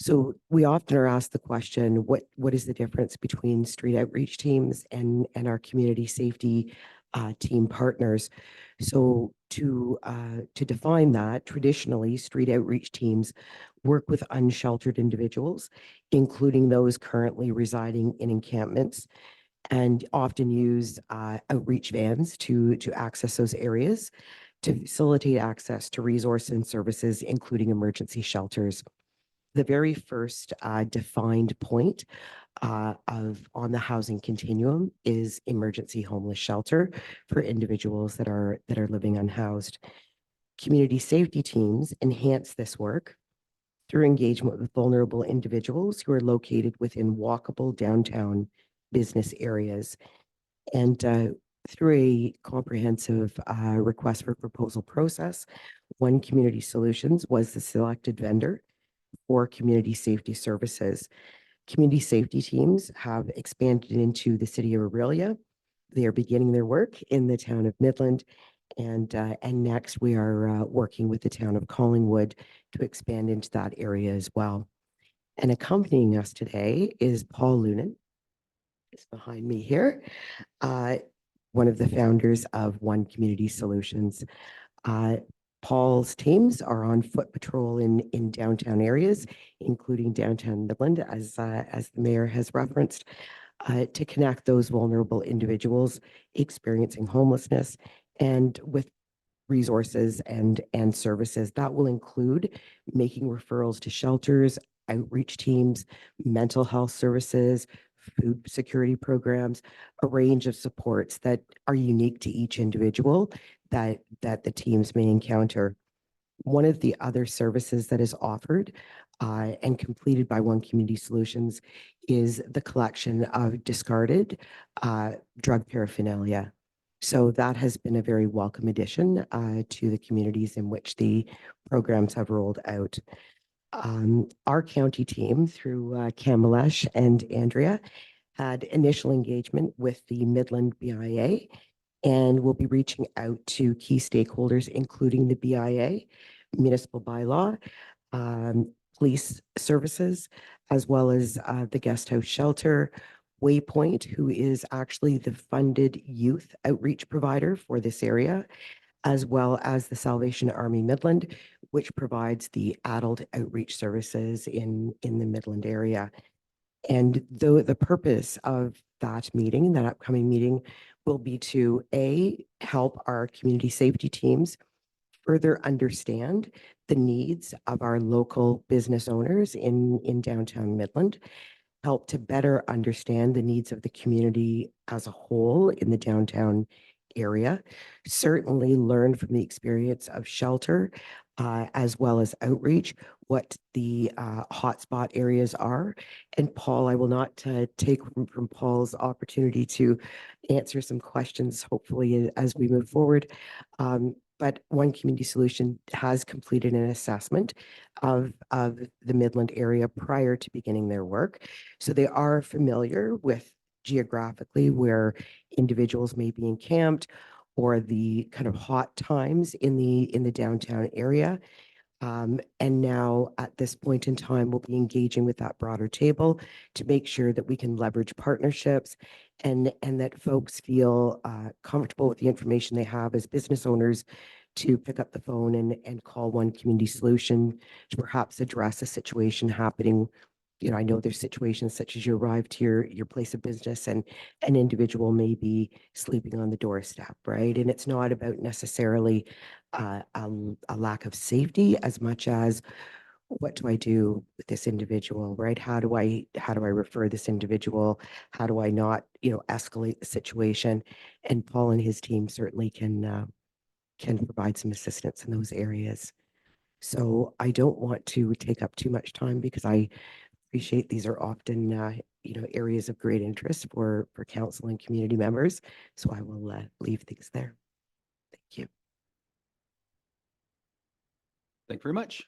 So we often are asked the question, what is the difference between street outreach teams and our community safety team partners? So to define that, traditionally, street outreach teams work with unsheltered individuals, including those currently residing in encampments, and often use outreach vans to access those areas to facilitate access to resources and services, including emergency shelters. The very first defined point on the housing continuum is emergency homeless shelter for individuals that are living unhoused. Community safety teams enhance this work through engagement with vulnerable individuals who are located within walkable downtown business areas. And through a comprehensive request for proposal process, One Community Solutions was the selected vendor for community safety services. Community safety teams have expanded into the city of Aurelia. They are beginning their work in the town of Midland. And next we are working with the town of Collingwood to expand into that area as well. And accompanying us today is Paul Lunan, is behind me here, one of the founders of One Community Solutions. Paul's teams are on foot patrol in downtown areas, including downtown Midland, as the mayor has referenced, to connect those vulnerable individuals experiencing homelessness and with resources and services. That will include making referrals to shelters, outreach teams, mental health services, food security programs, a range of supports that are unique to each individual that the teams may encounter. One of the other services that is offered and completed by One Community Solutions is the collection of discarded drug paraphernalia. So that has been a very welcome addition to the communities in which the programs have rolled out. Our county team, through Kamalesh and Andrea, had initial engagement with the Midland BIA and will be reaching out to key stakeholders, including the BIA, municipal bylaw, police services, as well as the guest house shelter, Waypoint, who is actually the funded youth outreach provider for this area, as well as the Salvation Army Midland, which provides the adult outreach services in the Midland area. And the purpose of that meeting, that upcoming meeting, will be to help our community safety teams further understand the needs of our local business owners in downtown Midland, help to better understand the needs of the community as a whole in the downtown area, certainly learn from the experience of shelter, as well as outreach, what the hotspot areas are. And Paul, I will not take from Paul's opportunity to answer some questions, hopefully, as we move forward. But One Community Solution has completed an assessment of the Midland area prior to beginning their work. So they are familiar with geographically where individuals may be encamped or the kind of hot times in the downtown area. And now at this point in time, we'll be engaging with that broader table to make sure that we can leverage partnerships and that folks feel comfortable with the information they have as business owners to pick up the phone and call One Community Solution to perhaps address a situation happening. You know, I know there's situations such as you arrive to your place of business and an individual may be sleeping on the doorstep, right? And it's not about necessarily a lack of safety as much as what do I do with this individual, right? How do I refer this individual? How do I not, escalate the situation? And Paul and his team certainly can provide some assistance in those areas. So I don't want to take up too much time because I appreciate these are often, areas of great interest for council and community members. So I will leave things there. Thank you. Thank you very much.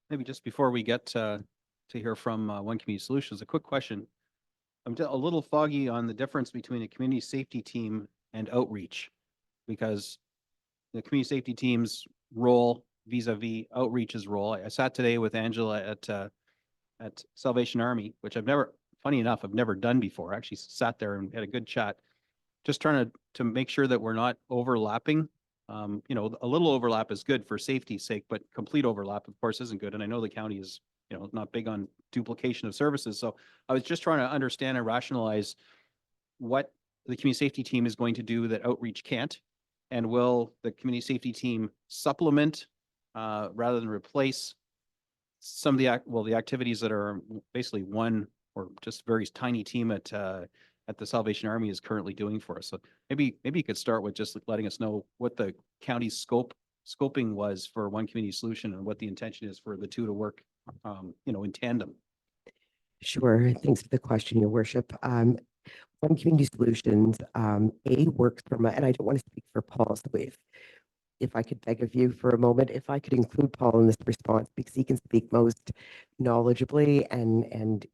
Maybe just before we get to hear from One Community Solutions, a quick question. I'm a little foggy on the difference between a community safety team and outreach, because the community safety team's role vis-a-vis outreach's role. I sat today with Angela at Salvation Army, which funny enough, I've never done before. I actually sat there and had a good chat, just trying to make sure that we're not overlapping. A little overlap is good for safety's sake, but complete overlap, of course, isn't good. And I know the county is, not big on duplication of services. So I was just trying to understand and rationalize what the community safety team is going to do that outreach can't. And will the community safety team supplement rather than replace some of the activities that are basically one or just very tiny team at the Salvation Army is currently doing for us. So maybe you could start with just letting us know what the county's scoping was for One Community Solution and what the intention is for the two to work, in tandem. Sure. Thanks for the question, Your Worship. One Community Solutions, works from, and I don't want to speak for Paul, so if I could beg of you for a moment, if I could include Paul in this response, because he can speak most knowledgeably and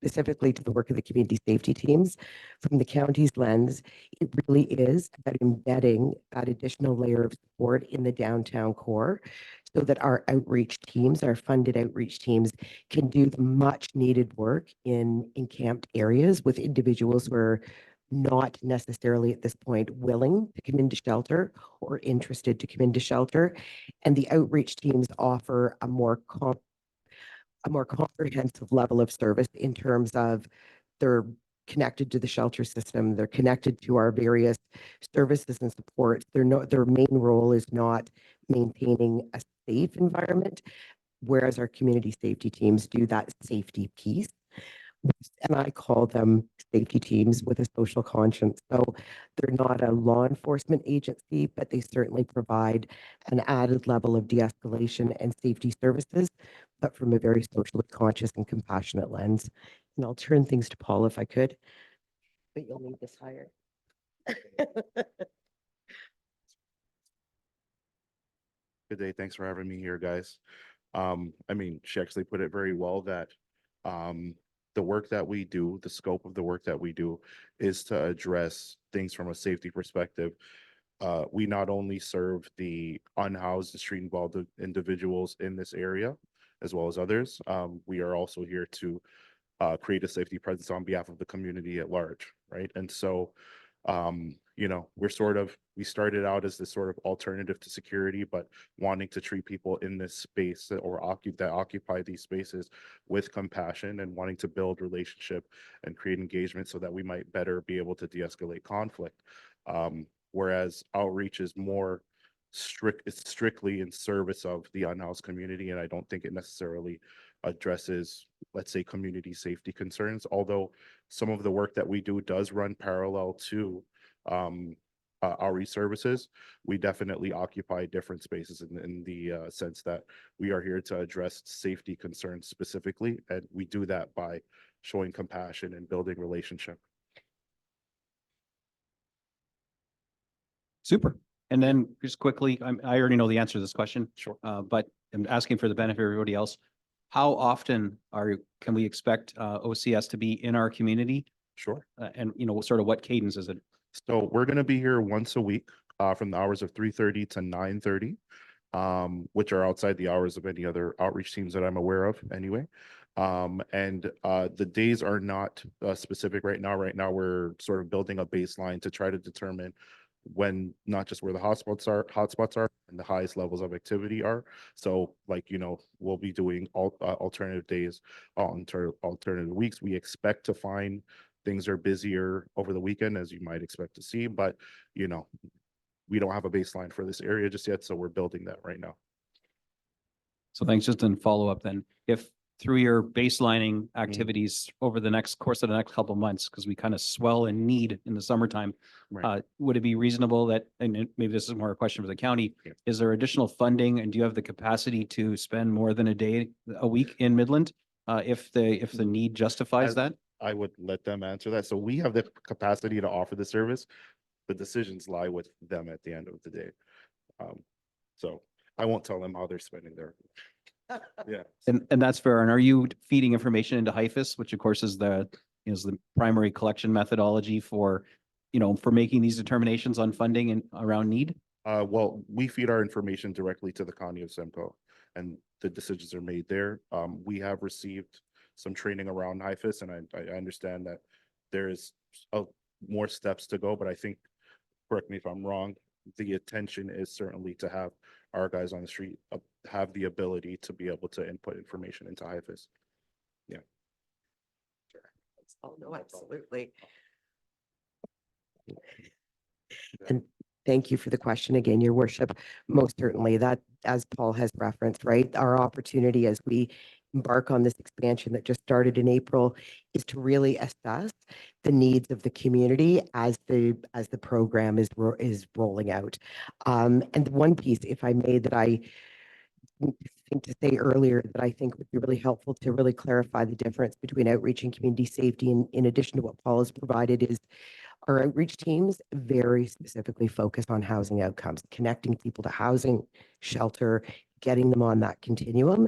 specifically to the work of the community safety teams. From the county's lens, it really is about embedding that additional layer of support in the downtown core so that our outreach teams, our funded outreach teams, can do the much needed work in encamped areas with individuals who are not necessarily at this point willing to come into shelter or interested to come into shelter. And the outreach teams offer a more comprehensive level of service in terms of they're connected to the shelter system, they're connected to our various services and supports. Their main role is not maintaining a safe environment, whereas our community safety teams do that safety piece. And I call them safety teams with a social conscience. So they're not a law enforcement agency, but they certainly provide an added level of de-escalation and safety services, but from a very socially conscious and compassionate lens. And I'll turn things to Paul if I could, but you'll need this higher. Good day. Thanks for having me here, guys. She actually put it very well that the work that we do, the scope of the work that we do is to address things from a safety perspective. We not only serve the unhoused, the street involved individuals in this area, as well as others. We are also here to create a safety presence on behalf of the community at large, right? And so, you know, we started out as this sort of alternative to security, but wanting to treat people in this space that occupy these spaces with compassion and wanting to build relationship and create engagement so that we might better be able to de-escalate conflict. Whereas outreach is more it's strictly in service of the unhoused community, and I don't think it necessarily addresses, let's say, community safety concerns, although some of the work that we do does run parallel to outreach services. We definitely occupy different spaces in the sense that we are here to address safety concerns specifically, and we do that by showing compassion and building relationship. Super. And then just quickly, I already know the answer to this question. Sure. But I'm asking for the benefit of everybody else. How often can we expect OCS to be in our community? Sure. And, you know, sort of what cadence is it? So we're going to be here once a week from the hours of 3:30 to 9:30, which are outside the hours of any other outreach teams that I'm aware of anyway. And the days are not specific right now. Right now, we're sort of building a baseline to try to determine when, not just where the hotspots are and the highest levels of activity are. So like, you know, we'll be doing alternative days, alternative weeks. We expect to find things are busier over the weekend, as you might expect to see, but you know, we don't have a baseline for this area just yet, so we're building that right now. So thanks. Just in follow up then, if through your baselining activities over the course of the next couple of months, because we kind of swell in need in the summertime, Right. would it be reasonable that, and maybe this is more a question for the county, Yeah. is there additional funding and do you have the capacity to spend more than a week in Midland? If the need justifies As- that? I would let them answer that. So we have the capacity to offer the service. The decisions lie with them at the end of the day. So I won't tell them how they're spending their. Yeah. And that's fair. And are you feeding information into HIFIS, which of course is the primary collection methodology for, you know, for making these determinations on funding and around need? Well, we feed our information directly to the County of Simcoe, and the decisions are made there. We have received some training around HIFIS, and I understand that there is more steps to go, but I think, correct me if I'm wrong, the intention is certainly to have our guys on the street have the ability to be able to input information into HIFIS. Yeah. Oh, no, absolutely. And thank you for the question again, Your Worship. Most certainly that, as Paul has referenced, right, our opportunity as we embark on this expansion that just started in April is to really assess the needs of the community as the program is rolling out. And one piece, if I may, that I think to say earlier that I think would be really helpful to really clarify the difference between outreach and community safety, and in addition to what Paul has provided, is our outreach teams very specifically focus on housing outcomes, connecting people to housing, shelter, getting them on that continuum.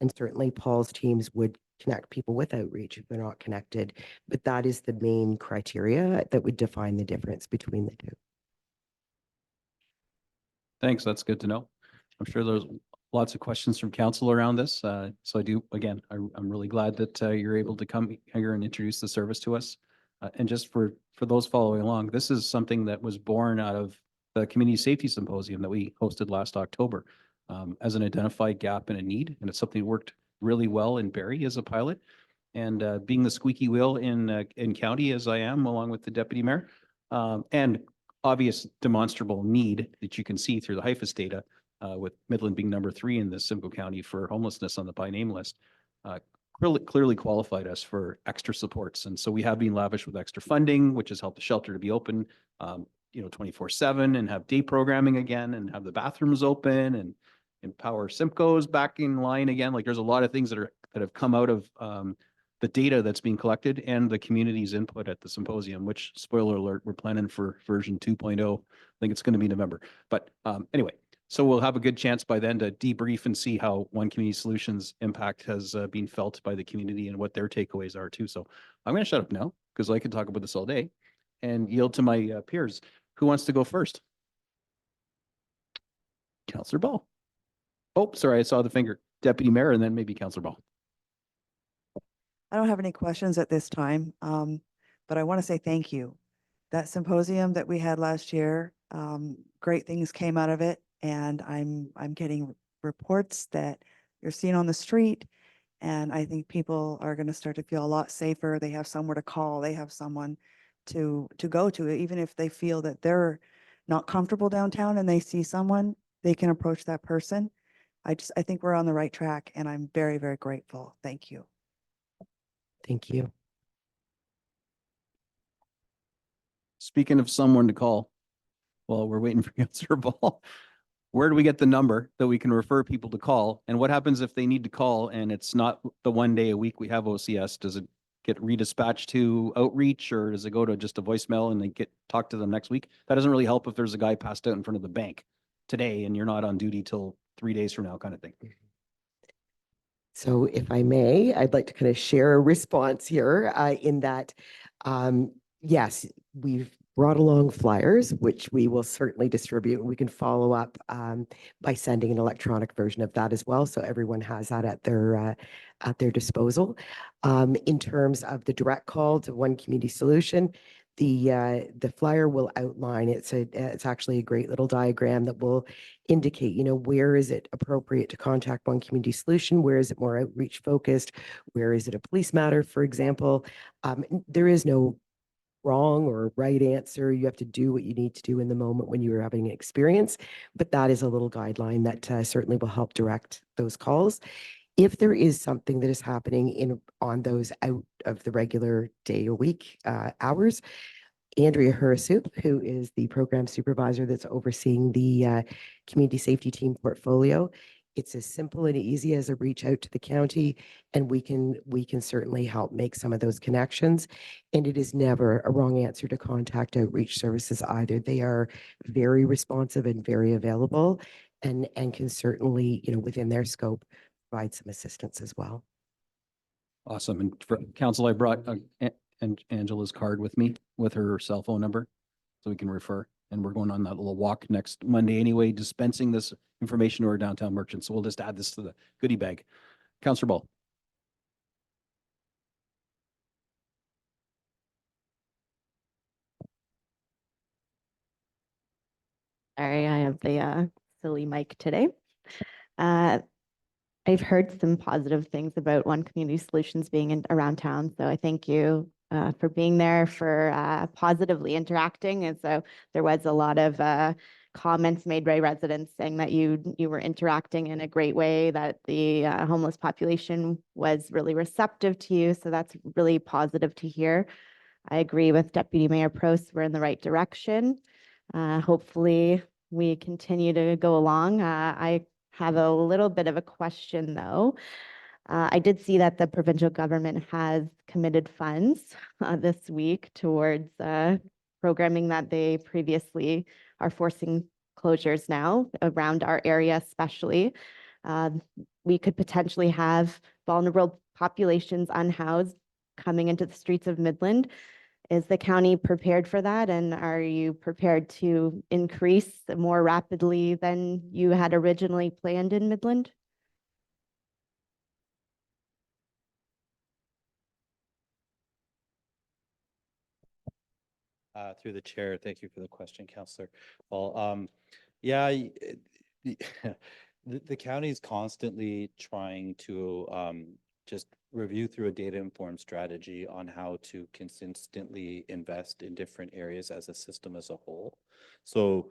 And certainly Paul's teams would connect people with outreach if they're not connected. But that is the main criteria that would define the difference between the two. Thanks. That's good to know. I'm sure there's lots of questions from council around this. So I do, again, I'm really glad that you're able to come here and introduce the service to us. And just for those following along, this is something that was born out of the Community Safety Symposium that we hosted last October as an identified gap and a need. And it's something that worked really well in Barrie as a pilot. And being the squeaky wheel in county as I am, along with the deputy mayor, and obvious demonstrable need that you can see through the HIFIS data, with Midland being number 3 in the Simcoe County for homelessness on the by name list, clearly qualified us for extra supports. And so we have been lavish with extra funding, which has helped the shelter to be open, 24/7 and have day programming again and have the bathrooms open and empower Simcoe's back in line again. Like there's a lot of things that have come out of the data that's being collected and the community's input at the symposium, which, spoiler alert, we're planning for version 2.0. I think it's going to be November. But anyway, So we'll have a good chance by then to debrief and see how One Community Solutions impact has been felt by the community and what their takeaways are too. So I'm going to shut up now because I could talk about this all day and yield to my peers. Who wants to go first? Councillor Ball. Oh, sorry, I saw the finger. Deputy Mayor and then maybe Councillor Ball. I don't have any questions at this time, but I want to say thank you. That symposium that we had last year, great things came out of it, and I'm getting reports that you're seeing on the street, and I think people are going to start to feel a lot safer. They have somewhere to call. They have someone to go to, even if they feel that they're not comfortable downtown and they see someone, they can approach that person. I think we're on the right track, and I'm very, very grateful. Thank you. Thank you. Speaking of someone to call, while we're waiting for Councillor Ball, where do we get the number that we can refer people to call? And what happens if they need to call and it's not the 1 day a week we have OCS? Does it get redispatched to outreach, or does it go to just a voicemail and they get talked to them next week? That doesn't really help if there's a guy passed out in front of the bank today and you're not on duty till 3 days from now, kind of thing. So if I may, I'd like to kind of share a response here in that, yes, we've brought along flyers, which we will certainly distribute. We can follow up by sending an electronic version of that as well. So everyone has that at their disposal. In terms of the direct call to One Community Solution, the flyer will outline, it's actually a great little diagram that will indicate, where is it appropriate to contact One Community Solution? Where is it more outreach focused? Where is it a police matter, for example? There is no wrong or right answer. You have to do what you need to do in the moment when you are having an experience, but that is a little guideline that certainly will help direct those calls. If there is something that is happening on those out of the regular day or week hours, Andrea Hurasup, who is the program supervisor that's overseeing the community safety team portfolio, it's as simple and easy as a reach out to the county, and we can certainly help make some of those connections. And it is never a wrong answer to contact outreach services either. They are very responsive and very available, and can certainly, within their scope, provide some assistance as well. Awesome. And for council, I brought Angela's card with me with her cell phone number so we can refer. And we're going on that little walk next Monday anyway, dispensing this information to our downtown merchants. So we'll just add this to the goodie bag. Councillor Ball. Sorry, I have the silly mic today. I've heard some positive things about One Community Solutions being around town, so I thank you for being there, for positively interacting. And so there was a lot of comments made by residents saying that you were interacting in a great way, that the homeless population was really receptive to you. So that's really positive to hear. I agree with Deputy Mayor Prost. We're in the right direction. Hopefully we continue to go along. I have a little bit of a question though. I did see that the provincial government has committed funds this week towards programming that they previously are forcing closures now around our area especially. We could potentially have vulnerable populations unhoused coming into the streets of Midland. Is the county prepared for that? And are you prepared to increase more rapidly than you had originally planned in Midland? Through the chair, thank you for the question, Councillor. Well, yeah, the county is constantly trying to just review through a data-informed strategy on how to consistently invest in different areas as a system as a whole. So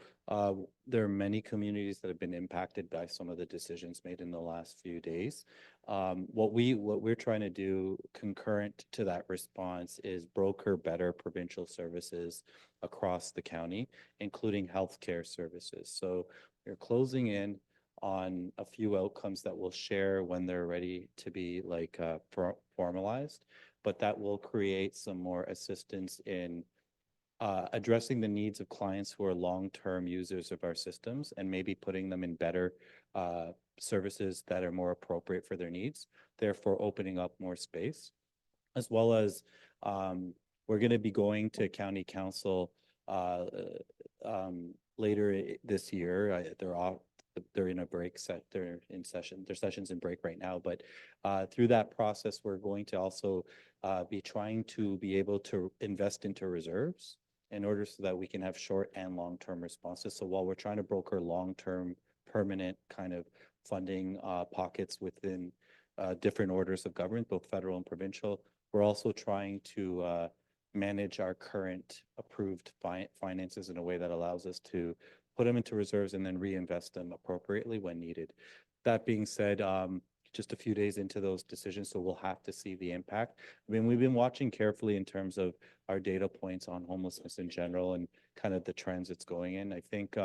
there are many communities that have been impacted by some of the decisions made in the last few days. What we're trying to do concurrent to that response is broker better provincial services across the county, including healthcare services. So we're closing in on a few outcomes that we'll share when they're ready to be formalized, but that will create some more assistance in addressing the needs of clients who are long-term users of our systems and maybe putting them in better services that are more appropriate for their needs, therefore opening up more space, as well as we're going to be going to county council later this year. They're in a break set. They're in session. Their session's in break right now. But through that process, we're going to also be trying to be able to invest into reserves in order so that we can have short and long-term responses. So while we're trying to broker long-term, permanent kind of funding pockets within different orders of government, both federal and provincial, we're also trying to manage our current approved finances in a way that allows us to put them into reserves and then reinvest them appropriately when needed. That being said, just a few days into those decisions, so we'll have to see the impact. I mean, we've been watching carefully in terms of our data points on homelessness in general and kind of the trends it's going in. I think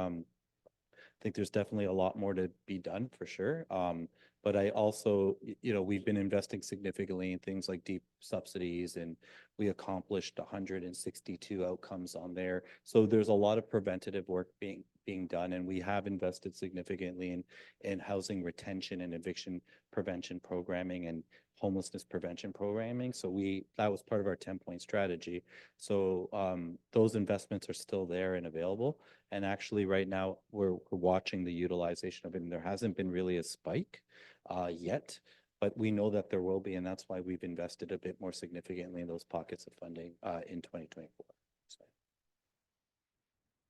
there's definitely a lot more to be done for sure. But I also, we've been investing significantly in things like deep subsidies, and we accomplished 162 outcomes on there. So there's a lot of preventative work being done, and we have invested significantly in housing retention and eviction prevention programming and homelessness prevention programming. So that was part of our 10-point strategy. So those investments are still there and available. And actually right now we're watching the utilization of it, and there hasn't been really a spike yet, but we know that there will be, and that's why we've invested a bit more significantly in those pockets of funding in 2024. So.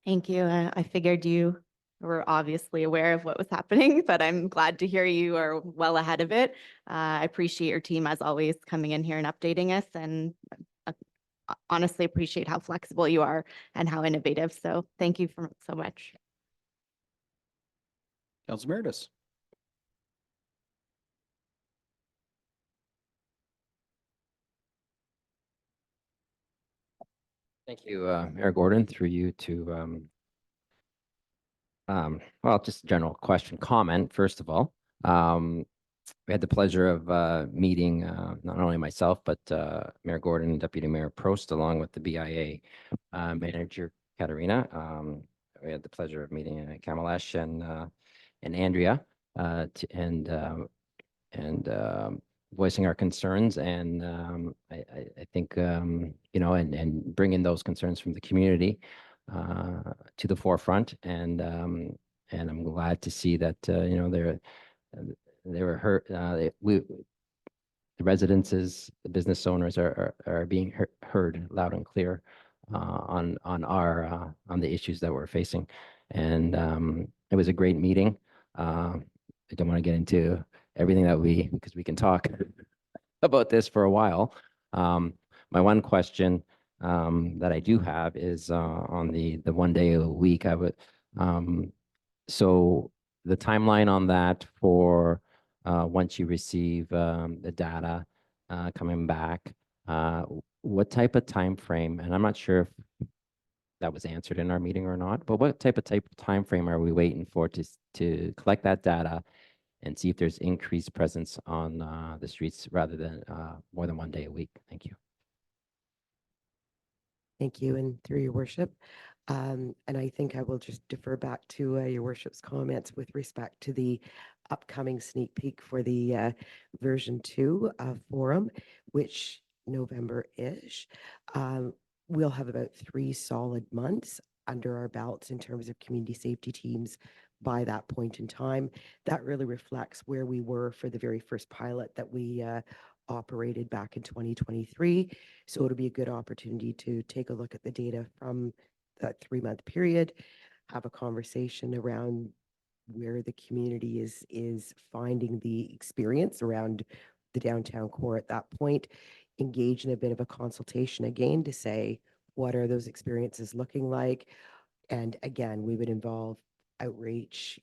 Thank you. I figured you were obviously aware of what was happening, but I'm glad to hear you are well ahead of it. I appreciate your team, as always, coming in here and updating us, and honestly appreciate how flexible you are and how innovative. So thank you so much. Council Meredith. Thank you, Mayor Gordon, through you to, well, just a general question, comment, first of all. We had the pleasure of meeting not only myself, but Mayor Gordon and Deputy Mayor Prost, along with the BIA manager, Katerina. We had the pleasure of meeting Kamalesh and Andrea and voicing our concerns, and I think and bringing those concerns from the community to the forefront, and I'm glad to see that they were heard. The residences, the business owners are being heard loud and clear on the issues that we're facing, and it was a great meeting. I don't want to get into everything because we can talk about this for a while. My one question that I do have is on the 1 day a week. So the timeline on that for once you receive the data coming back, what type of time frame? And I'm not sure if that was answered in our meeting or not, but what type of time frame are we waiting for to collect that data and see if there's increased presence on the streets rather than more than 1 day a week? Thank you. Thank you, and through your worship. And I think I will just defer back to your worship's comments with respect to the upcoming sneak peek for the version 2 forum, which November-ish. We'll have about 3 solid months under our belts in terms of community safety teams by that point in time. That really reflects where we were for the very first pilot that we operated back in 2023. So it'll be a good opportunity to take a look at the data from that 3-month period, have a conversation around where the community is finding the experience around the downtown core at that point, engage in a bit of a consultation again to say, what are those experiences looking like? And again, we would involve outreach,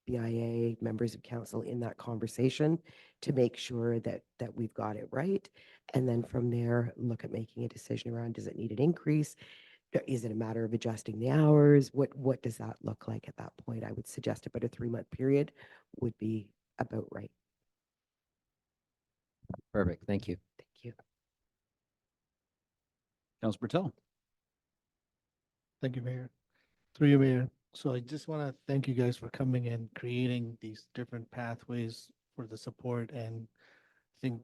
BIA, members of council in that conversation to make sure that we've got it right. And then from there, look at making a decision around, does it need an increase? Is it a matter of adjusting the hours? What does that look like at that point? I would suggest about a 3-month period would be about right. Perfect. Thank you. Thank you. Councilor Bertel. Thank you, Mayor. Through you, Mayor. So I just want to thank you guys for coming and creating these different pathways for the support, and I think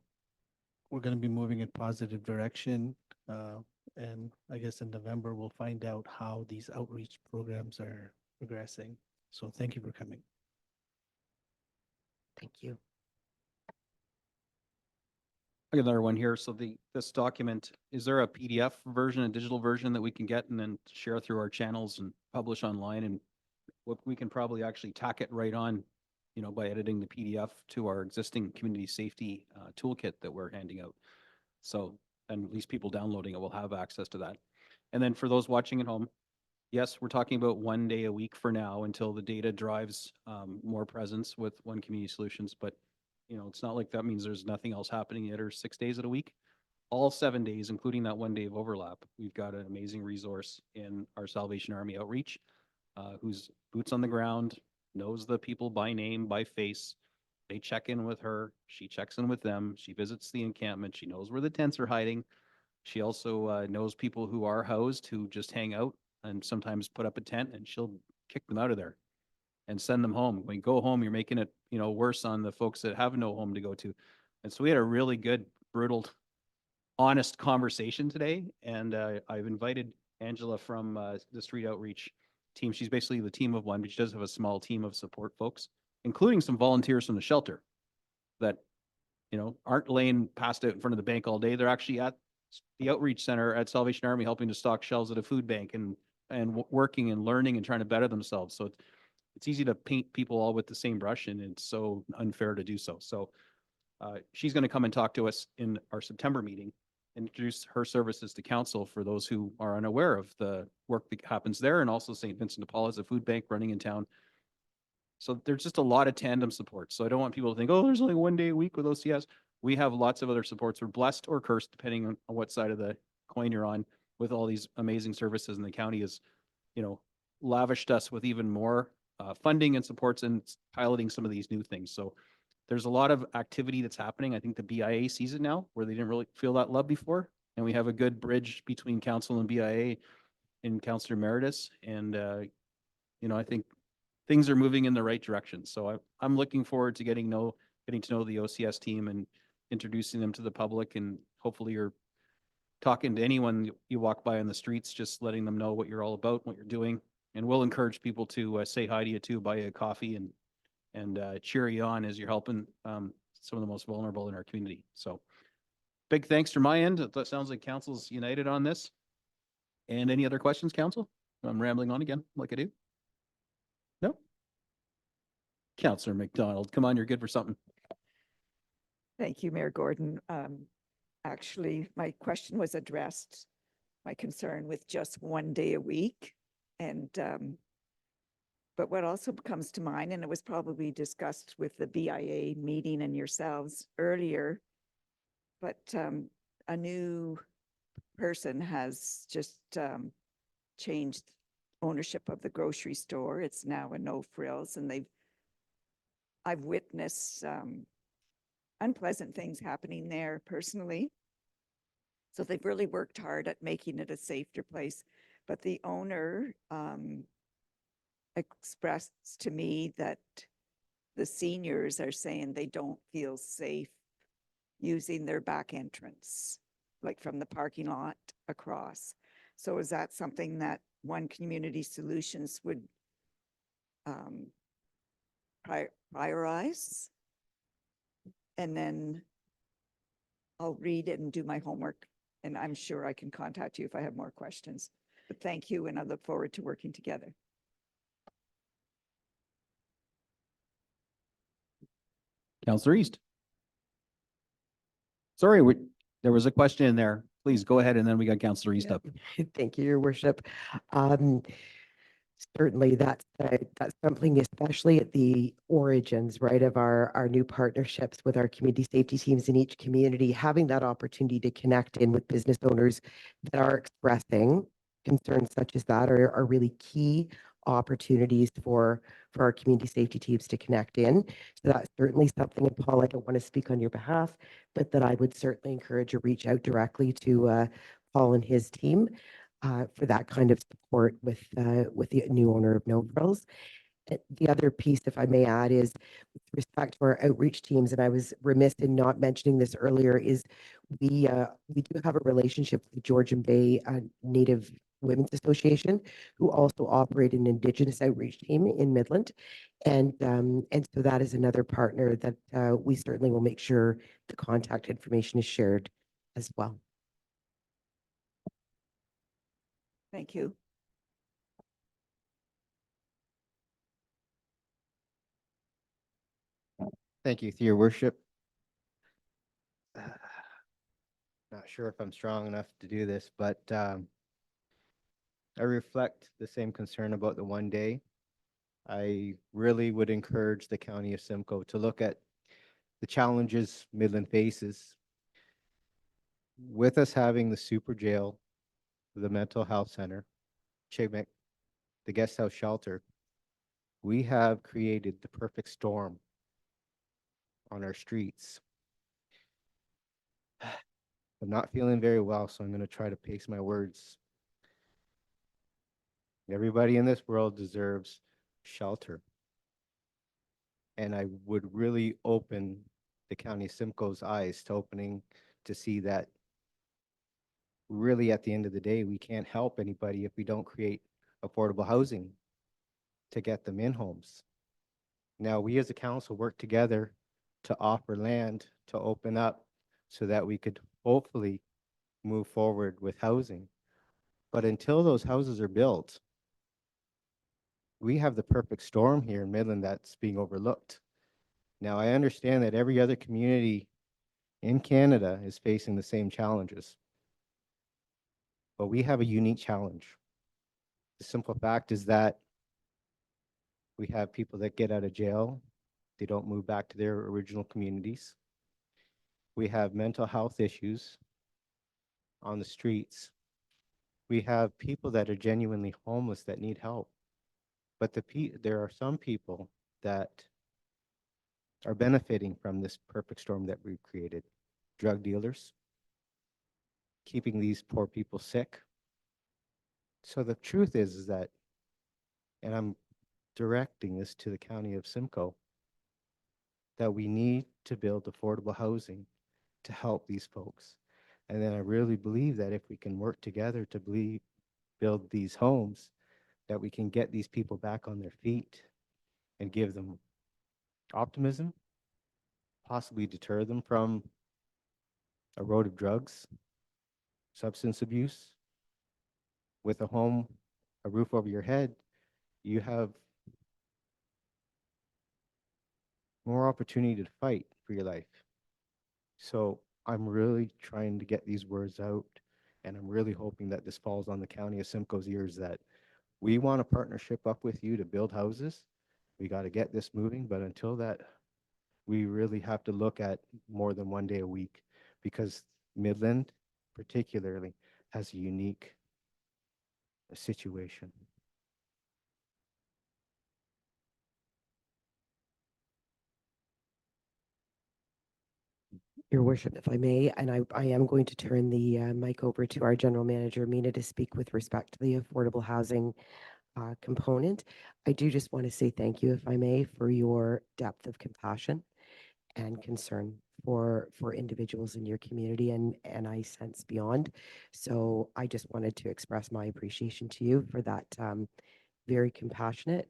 we're going to be moving in positive direction. And I guess in November, we'll find out how these outreach programs are progressing. So thank you for coming. Thank you. I got another one here. So this document, is there a PDF version, a digital version that we can get and then share through our channels and publish online? And what we can probably actually tack it right on, by editing the PDF to our existing community safety toolkit that we're handing out. So then at least people downloading it will have access to that. And then for those watching at home, yes, we're talking about 1 day a week for now until the data drives more presence with One Community Solutions. But it's not like that means there's nothing else happening yet or 6 days of the week. All 7 days, including that 1 day of overlap, we've got an amazing resource in our Salvation Army outreach, who's boots on the ground, knows the people by name, by face. They check in with her. She checks in with them. She visits the encampment. She knows where the tents are hiding. She also knows people who are housed, who just hang out and sometimes put up a tent, and she'll kick them out of there and send them home. When you go home, you're making it, worse on the folks that have no home to go to. And so we had a really good, brutal, honest conversation today. And I've invited Angela from the street outreach team. She's basically the team of one, but she does have a small team of support folks, including some volunteers from the shelter that, aren't laying passed out in front of the bank all day. They're actually at the outreach center at Salvation Army helping to stock shelves at a food bank and working and learning and trying to better themselves. So it's easy to paint people all with the same brush, and it's so unfair to do so. So she's going to come and talk to us in our September meeting and introduce her services to council for those who are unaware of the work that happens there, and also St. Vincent de Paul is a food bank running in town. So there's just a lot of tandem support. So I don't want people to think, oh, there's only 1 day a week with OCS. We have lots of other supports. We're blessed or cursed, depending on what side of the coin you're on, with all these amazing services. And the county has, lavished us with even more funding and supports and piloting some of these new things. So there's a lot of activity that's happening. I think the BIA sees it now, where they didn't really feel that love before. And we have a good bridge between council and BIA in Councillor Emeritus. And, I think things are moving in the right direction. So I'm looking forward to getting to know the OCS team and introducing them to the public. And hopefully you're talking to anyone you walk by on the streets, just letting them know what you're all about, what you're doing. And we'll encourage people to say hi to you too, buy you a coffee and cheer you on as you're helping some of the most vulnerable in our community. So big thanks from my end. That sounds like council's united on this. And any other questions, council? I'm rambling on again, like I do. No? Councillor McDonald, come on, you're good for something. Thank you, Mayor Gordon. Actually, my question was addressed, my concern with just 1 day a week. And, but what also comes to mind, and it was probably discussed with the BIA meeting and yourselves earlier, but a new person has just changed ownership of the grocery store. It's now a No Frills, and I've witnessed unpleasant things happening there personally. So they've really worked hard at making it a safer place. But the owner expressed to me that the seniors are saying they don't feel safe using their back entrance, like from the parking lot across. So is that something that One Community Solutions would prioritize? And then I'll read it and do my homework, and I'm sure I can contact you if I have more questions. But thank you, and I look forward to working together. Councillor East. Sorry, there was a question in there. Please go ahead, and then we got Councillor East up. Thank you, Your Worship. Certainly that's something, especially at the origins, right, of our new partnerships with our community safety teams in each community, having that opportunity to connect in with business owners that are expressing concerns such as that are really key opportunities for our community safety teams to connect in. So that's certainly something, and Paul, I don't want to speak on your behalf, but that I would certainly encourage a reach out directly to Paul and his team. for that kind of support with the new owner of No Frills. The other piece, if I may add, is with respect to our outreach teams, and I was remiss in not mentioning this earlier, is we do have a relationship with the Georgian Bay Native Women's Association, who also operate an Indigenous outreach team in Midland. And so that is another partner that we certainly will make sure the contact information is shared as well. Thank you. Thank you, your worship. Not sure if I'm strong enough to do this, but I reflect the same concern about the 1 day. I really would encourage the county of Simcoe to look at the challenges Midland faces. With us having the super jail, the mental health center, Chigmik, the guest house shelter, we have created the perfect storm on our streets. I'm not feeling very well, so I'm going to try to pace my words. Everybody in this world deserves shelter. And I would really open the county of Simcoe's eyes to opening to see that really at the end of the day, we can't help anybody if we don't create affordable housing to get them in homes. Now, we as a council work together to offer land to open up so that we could hopefully move forward with housing. But until those houses are built, we have the perfect storm here in Midland that's being overlooked. Now, I understand that every other community in Canada is facing the same challenges, but we have a unique challenge. The simple fact is that we have people that get out of jail, they don't move back to their original communities. We have mental health issues on the streets. We have people that are genuinely homeless that need help. But there are some people that are benefiting from this perfect storm that we've created. Drug dealers, keeping these poor people sick. So the truth is that, and I'm directing this to the county of Simcoe, that we need to build affordable housing to help these folks. And then I really believe that if we can work together to build these homes, that we can get these people back on their feet and give them optimism, possibly deter them from a road of drugs, substance abuse. With a home, a roof over your head, you have more opportunity to fight for your life. So I'm really trying to get these words out, and I'm really hoping that this falls on the county of Simcoe's ears, that we want a partnership up with you to build houses. We got to get this moving, but until that, we really have to look at more than 1 day a week, because Midland particularly has a unique situation. Your worship, if I may, and I am going to turn the mic over to our general manager, Mina, to speak with respect to the affordable housing component. I do just want to say thank you, if I may, for your depth of compassion and concern for individuals in your community, and I sense beyond. So I just wanted to express my appreciation to you for that very compassionate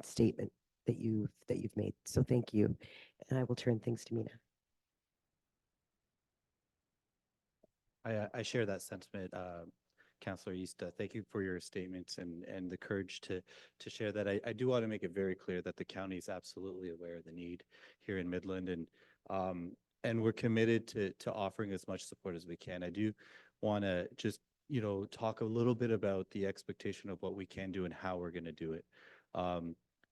statement that you've made. So thank you, and I will turn things to Mina. I share that sentiment, Councillor East. Thank you for your statements and the courage to share that. I do want to make it very clear that the county is absolutely aware of the need here in Midland, and we're committed to offering as much support as we can. I do want to just talk a little bit about the expectation of what we can do and how we're going to do it.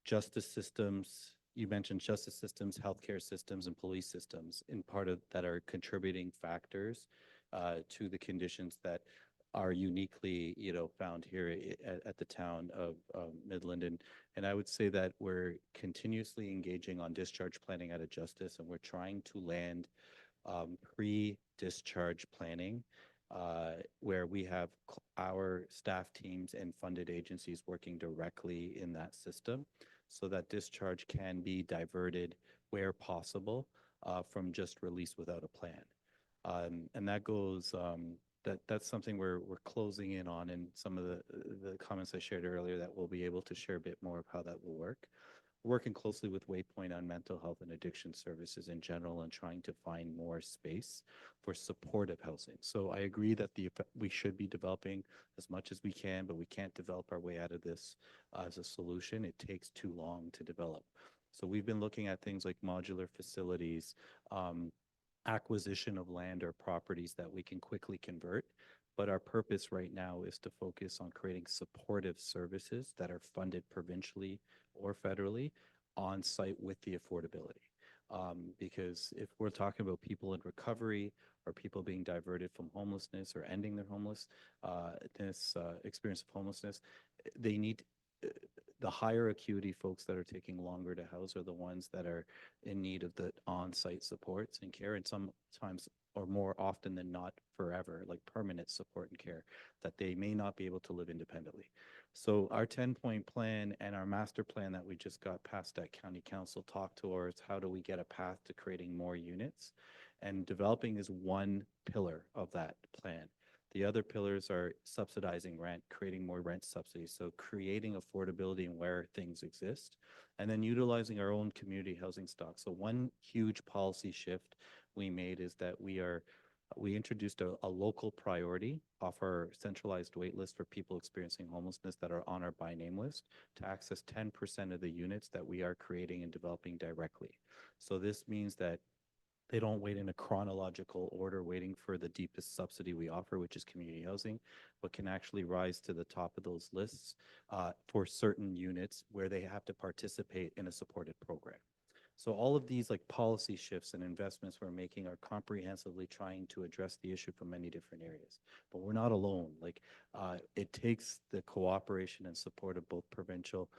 Justice systems. You mentioned justice systems, healthcare systems, and police systems in part of that are contributing factors to the conditions that are uniquely, found here at the town of Midland. And I would say that we're continuously engaging on discharge planning out of justice, and we're trying to land pre-discharge planning where we have our staff teams and funded agencies working directly in that system so that discharge can be diverted where possible from just release without a plan. And that goes, that's something we're closing in on, and some of the comments I shared earlier that we'll be able to share a bit more of how that will work. Working closely with Waypoint on mental health and addiction services in general and trying to find more space for supportive housing. So I agree that we should be developing as much as we can, but we can't develop our way out of this as a solution. It takes too long to develop. So we've been looking at things like modular facilities, acquisition of land or properties that we can quickly convert. But our purpose right now is to focus on creating supportive services that are funded provincially or federally on site with the affordability. Because if we're talking about people in recovery or people being diverted from homelessness or ending their experience of homelessness, they need the higher acuity folks that are taking longer to house are the ones that are in need of the on-site supports and care, and sometimes or more often than not forever, like permanent support and care, that they may not be able to live independently. So our 10-point plan and our master plan that we just got passed at County Council talk towards how do we get a path to creating more units, and developing is one pillar of that plan. The other pillars are subsidizing rent, creating more rent subsidies, so creating affordability in where things exist, and then utilizing our own community housing stock. So one huge policy shift we made is that we introduced a local priority off our centralized wait list for people experiencing homelessness that are on our by name list to access 10% of the units that we are creating and developing directly. So this means that they don't wait in a chronological order waiting for the deepest subsidy we offer, which is community housing, but can actually rise to the top of those lists for certain units where they have to participate in a supported program. So all of these like policy shifts and investments we're making are comprehensively trying to address the issue from many different areas. But we're not alone. Like it takes the cooperation and support of both provincial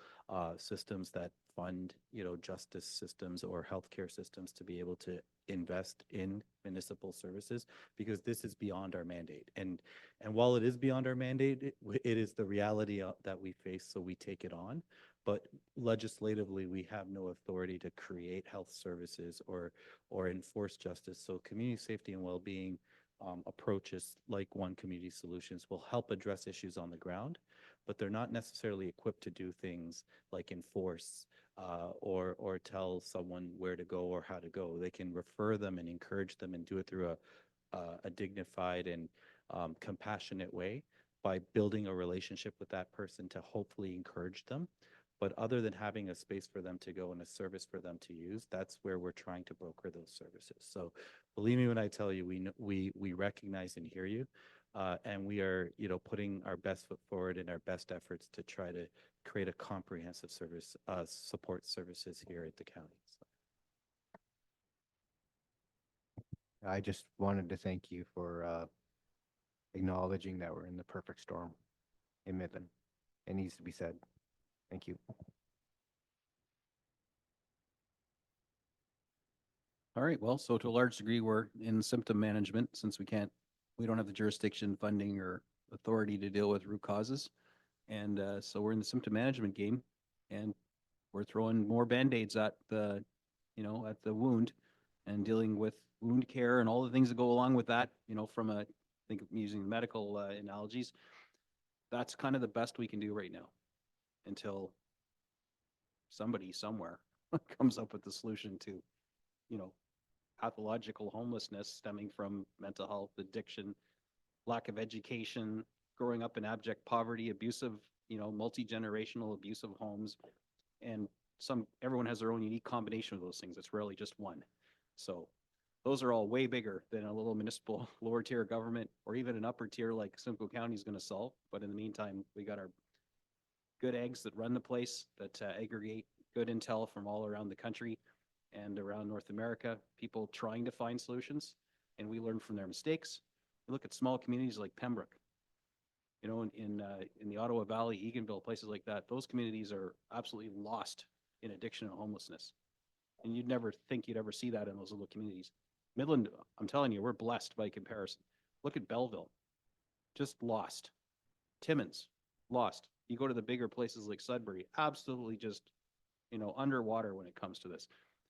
systems that fund, justice systems or healthcare systems to be able to invest in municipal services, because this is beyond our mandate. And while it is beyond our mandate, it is the reality that we face, so we take it on. But legislatively, we have no authority to create health services or enforce justice. So community safety and well-being approaches like One Community Solutions will help address issues on the ground, but they're not necessarily equipped to do things like enforce or tell someone where to go or how to go. They can refer them and encourage them and do it through a dignified and compassionate way by building a relationship with that person to hopefully encourage them. But other than having a space for them to go and a service for them to use, that's where we're trying to broker those services. So believe me when I tell you, we recognize and hear you. And we are, putting our best foot forward in our best efforts to try to create a comprehensive service, support services here at the county. So. I just wanted to thank you for acknowledging that we're in the perfect storm in Midland. It needs to be said. Thank you. All right, well, so to a large degree, we're in symptom management since we don't have the jurisdiction, funding, or authority to deal with root causes. And so we're in the symptom management game, and we're throwing more Band-Aids at the wound and dealing with wound care and all the things that go along with that, from I think using medical analogies. That's kind of the best we can do right now until somebody somewhere comes up with the solution to, pathological homelessness stemming from mental health, addiction, lack of education, growing up in abject poverty, abusive, multi-generational abusive homes. And everyone has their own unique combination of those things. It's rarely just one. So those are all way bigger than a little municipal lower tier government or even an upper tier like Simcoe County is going to solve. But in the meantime, we got our good eggs that run the place, that aggregate good intel from all around the country and around North America, people trying to find solutions, and we learn from their mistakes. We look at small communities like Pembroke, in the Ottawa Valley, Eganville, places like that. Those communities are absolutely lost in addiction and homelessness. And you'd never think you'd ever see that in those little communities. Midland, I'm telling you, we're blessed by comparison. Look at Belleville. just lost. Timmins, lost. You go to the bigger places like Sudbury, absolutely just, underwater when it comes to this.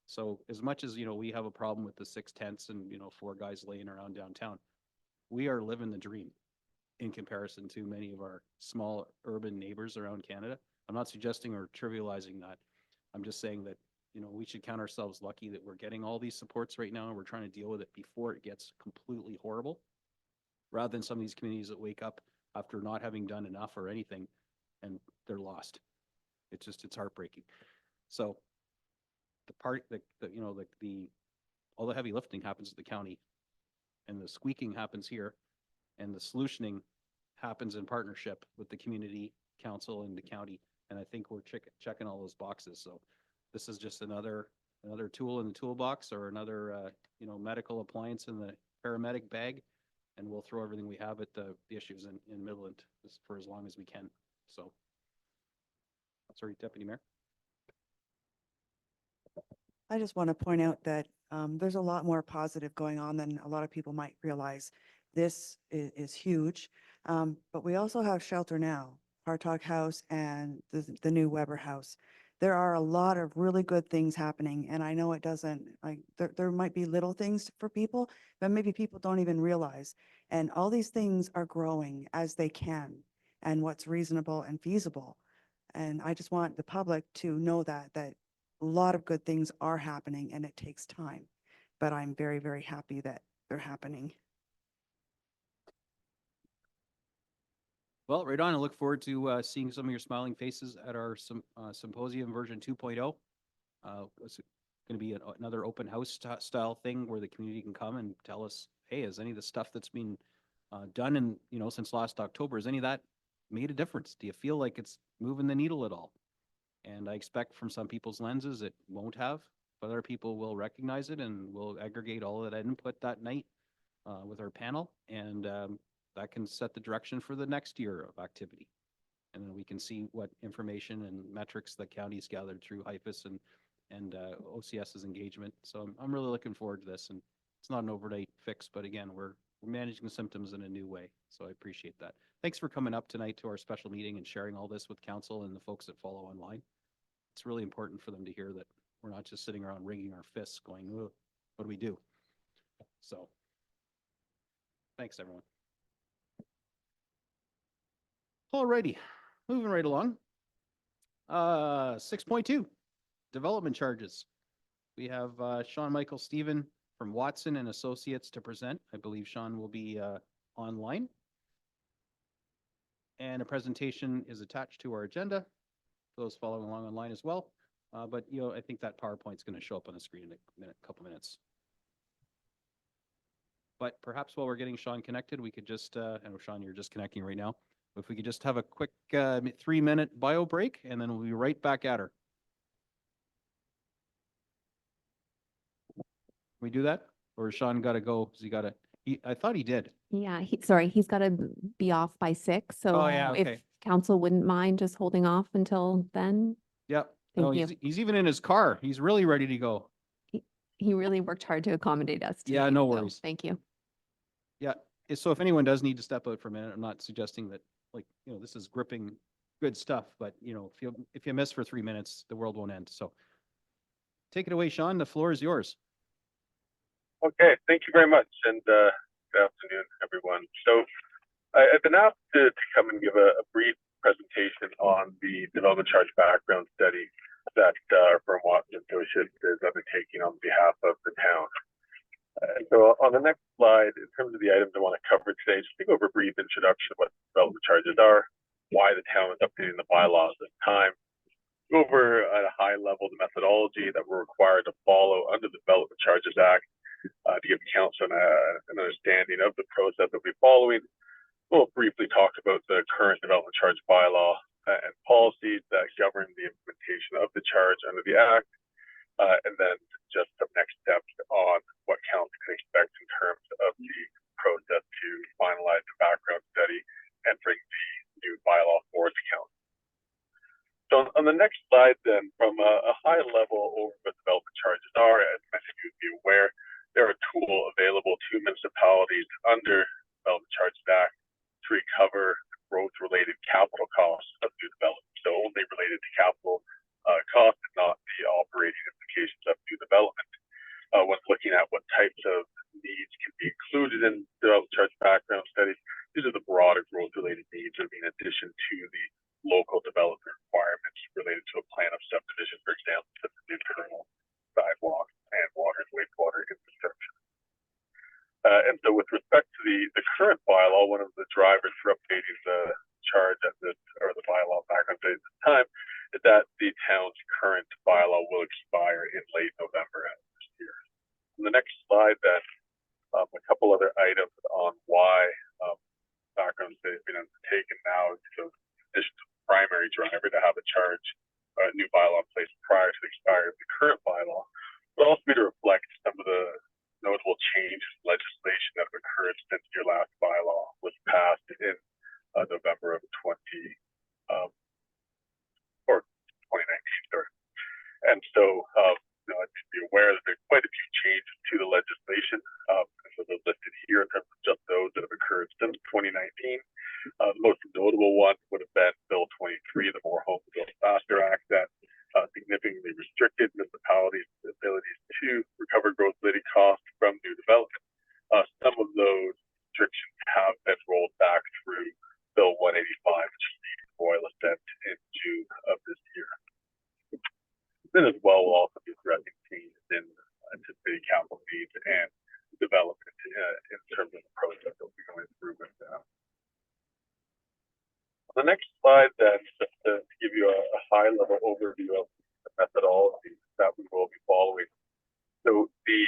So as much as, we have a problem with the 6 tents and, 4 guys laying around downtown, we are living the dream in comparison to many of our small urban neighbors around Canada. I'm not suggesting or trivializing that. I'm just saying that, we should count ourselves lucky that we're getting all these supports right now and we're trying to deal with it before it gets completely horrible, rather than some of these communities that wake up after not having done enough or anything and they're lost. It's heartbreaking. So the part that, all the heavy lifting happens at the county and the squeaking happens here and the solutioning happens in partnership with the community council and the county. And I think we're checking all those boxes. So this is just another tool in the toolbox or another, medical appliance in the paramedic bag. And we'll throw everything we have at the issues in Midland for as long as we can. So, sorry, Deputy Mayor. I just want to point out that there's a lot more positive going on than a lot of people might realize. This is huge, but we also have Shelter Now, Hartog House, and the new Weber House. There are a lot of really good things happening, and I know it doesn't, like, there might be little things for people, but maybe people don't even realize. And all these things are growing as they can, and what's reasonable and feasible. And I just want the public to know that a lot of good things are happening and it takes time, but I'm very, very happy that they're happening. Well, right on. I look forward to seeing some of your smiling faces at our symposium version 2.0. It's going to be another open house style thing where the community can come and tell us, hey, is any of the stuff that's been done in, since last October, has any of that made a difference? Do you feel like it's moving the needle at all? And I expect from some people's lenses it won't have, but other people will recognize it and will aggregate all of that input that night with our panel. And that can set the direction for the next year of activity. And then we can see what information and metrics the county's gathered through HIFIS and OCS's engagement. So I'm really looking forward to this. And it's not an overnight fix, but again, we're managing the symptoms in a new way. So I appreciate that. Thanks for coming up tonight to our special meeting and sharing all this with council and the folks that follow online. It's really important for them to hear that we're not just sitting around wringing our fists going, oh, what do we do? So thanks, everyone. Alrighty, moving right along. 6.2, development charges. We have Sean Michael Stephen from Watson and Associates to present. I believe Sean will be online. And a presentation is attached to our agenda. Those following along online as well. But I think that PowerPoint's going to show up on the screen in a couple minutes. But perhaps while we're getting Sean connected, we could just, I know Sean, you're just connecting right now. If we could just have a quick 3-minute bio break, and then we'll be right back at her. Can we do that? Or has Sean got to go? Has he got to? I thought he did. Yeah, he's got to be off by 6. So Oh, yeah, if okay. council wouldn't mind just holding off until then. Yep. Thank No, you. he's even in his car. He's really ready to go. He really worked hard to accommodate us. Yeah, tonight, no so worries. Thank you. Yeah. So if anyone does need to step out for a minute, I'm not suggesting that, this is gripping good stuff, but if you miss for 3 minutes, the world won't end. So take it away, Sean. The floor is yours. Okay, thank you very much, and good afternoon, everyone. So I've been asked to come and give a brief presentation on the development charge background study that our firm Watson Associates is undertaking on behalf of the town. So on the next slide, in terms of the items I want to cover today, just to go over a brief introduction of what development charges are, why the town is updating the bylaws this time, go over at a high level the methodology that we're required to follow under the Development Charges Act to give council an understanding of the process that we're following. We'll briefly talk about the current development charge bylaw and policies that govern the implementation of the charge under the Act, and then just some next steps on what council can expect in terms of the process to finalize the background study and bring the new bylaw forward to council. So on the next slide, then, from a high level over what development charges are, as I think you'd be aware, they're a tool available to municipalities under Development Charges Act to to recover growth-related capital costs of new development. So only related to capital costs, not the operating implications of new development. When looking at what types of needs can be included in development charge background studies, these are the broader growth-related needs that in addition to the local development requirements related to a plan of subdivision, for example, such as internal sidewalks and water and wastewater infrastructure. And so with respect to the current bylaw, one of the drivers for updating the charge at this, or the bylaw background study at this time, is that the town's current bylaw will expire in late November of this year. On the next slide, then, a couple other items on why background study has been undertaken now. So in addition to the primary driver to have a charge, new bylaw in place prior to the expiry of the current bylaw, but also be to reflect some of the notable changes in legislation that have occurred since your last bylaw was passed in November of 2019. Sorry. And so, I'd be aware that there's quite a few changes to the legislation. So they're listed here in terms of just those that have occurred since 2019. The most notable one would have been Bill 23, the More Homes Built Faster Act, that significantly restricted municipalities' abilities to recover growth-related costs from new development. Some of those restrictions have been rolled back through Bill 185, which Steve Boyle sent in June of this year. Then as well, we'll also be addressing changes in anticipated capital needs and development in terms of the process that we'll be going through with them. On the next slide, then, just to give you a high-level overview of the methodology that we will be following. So the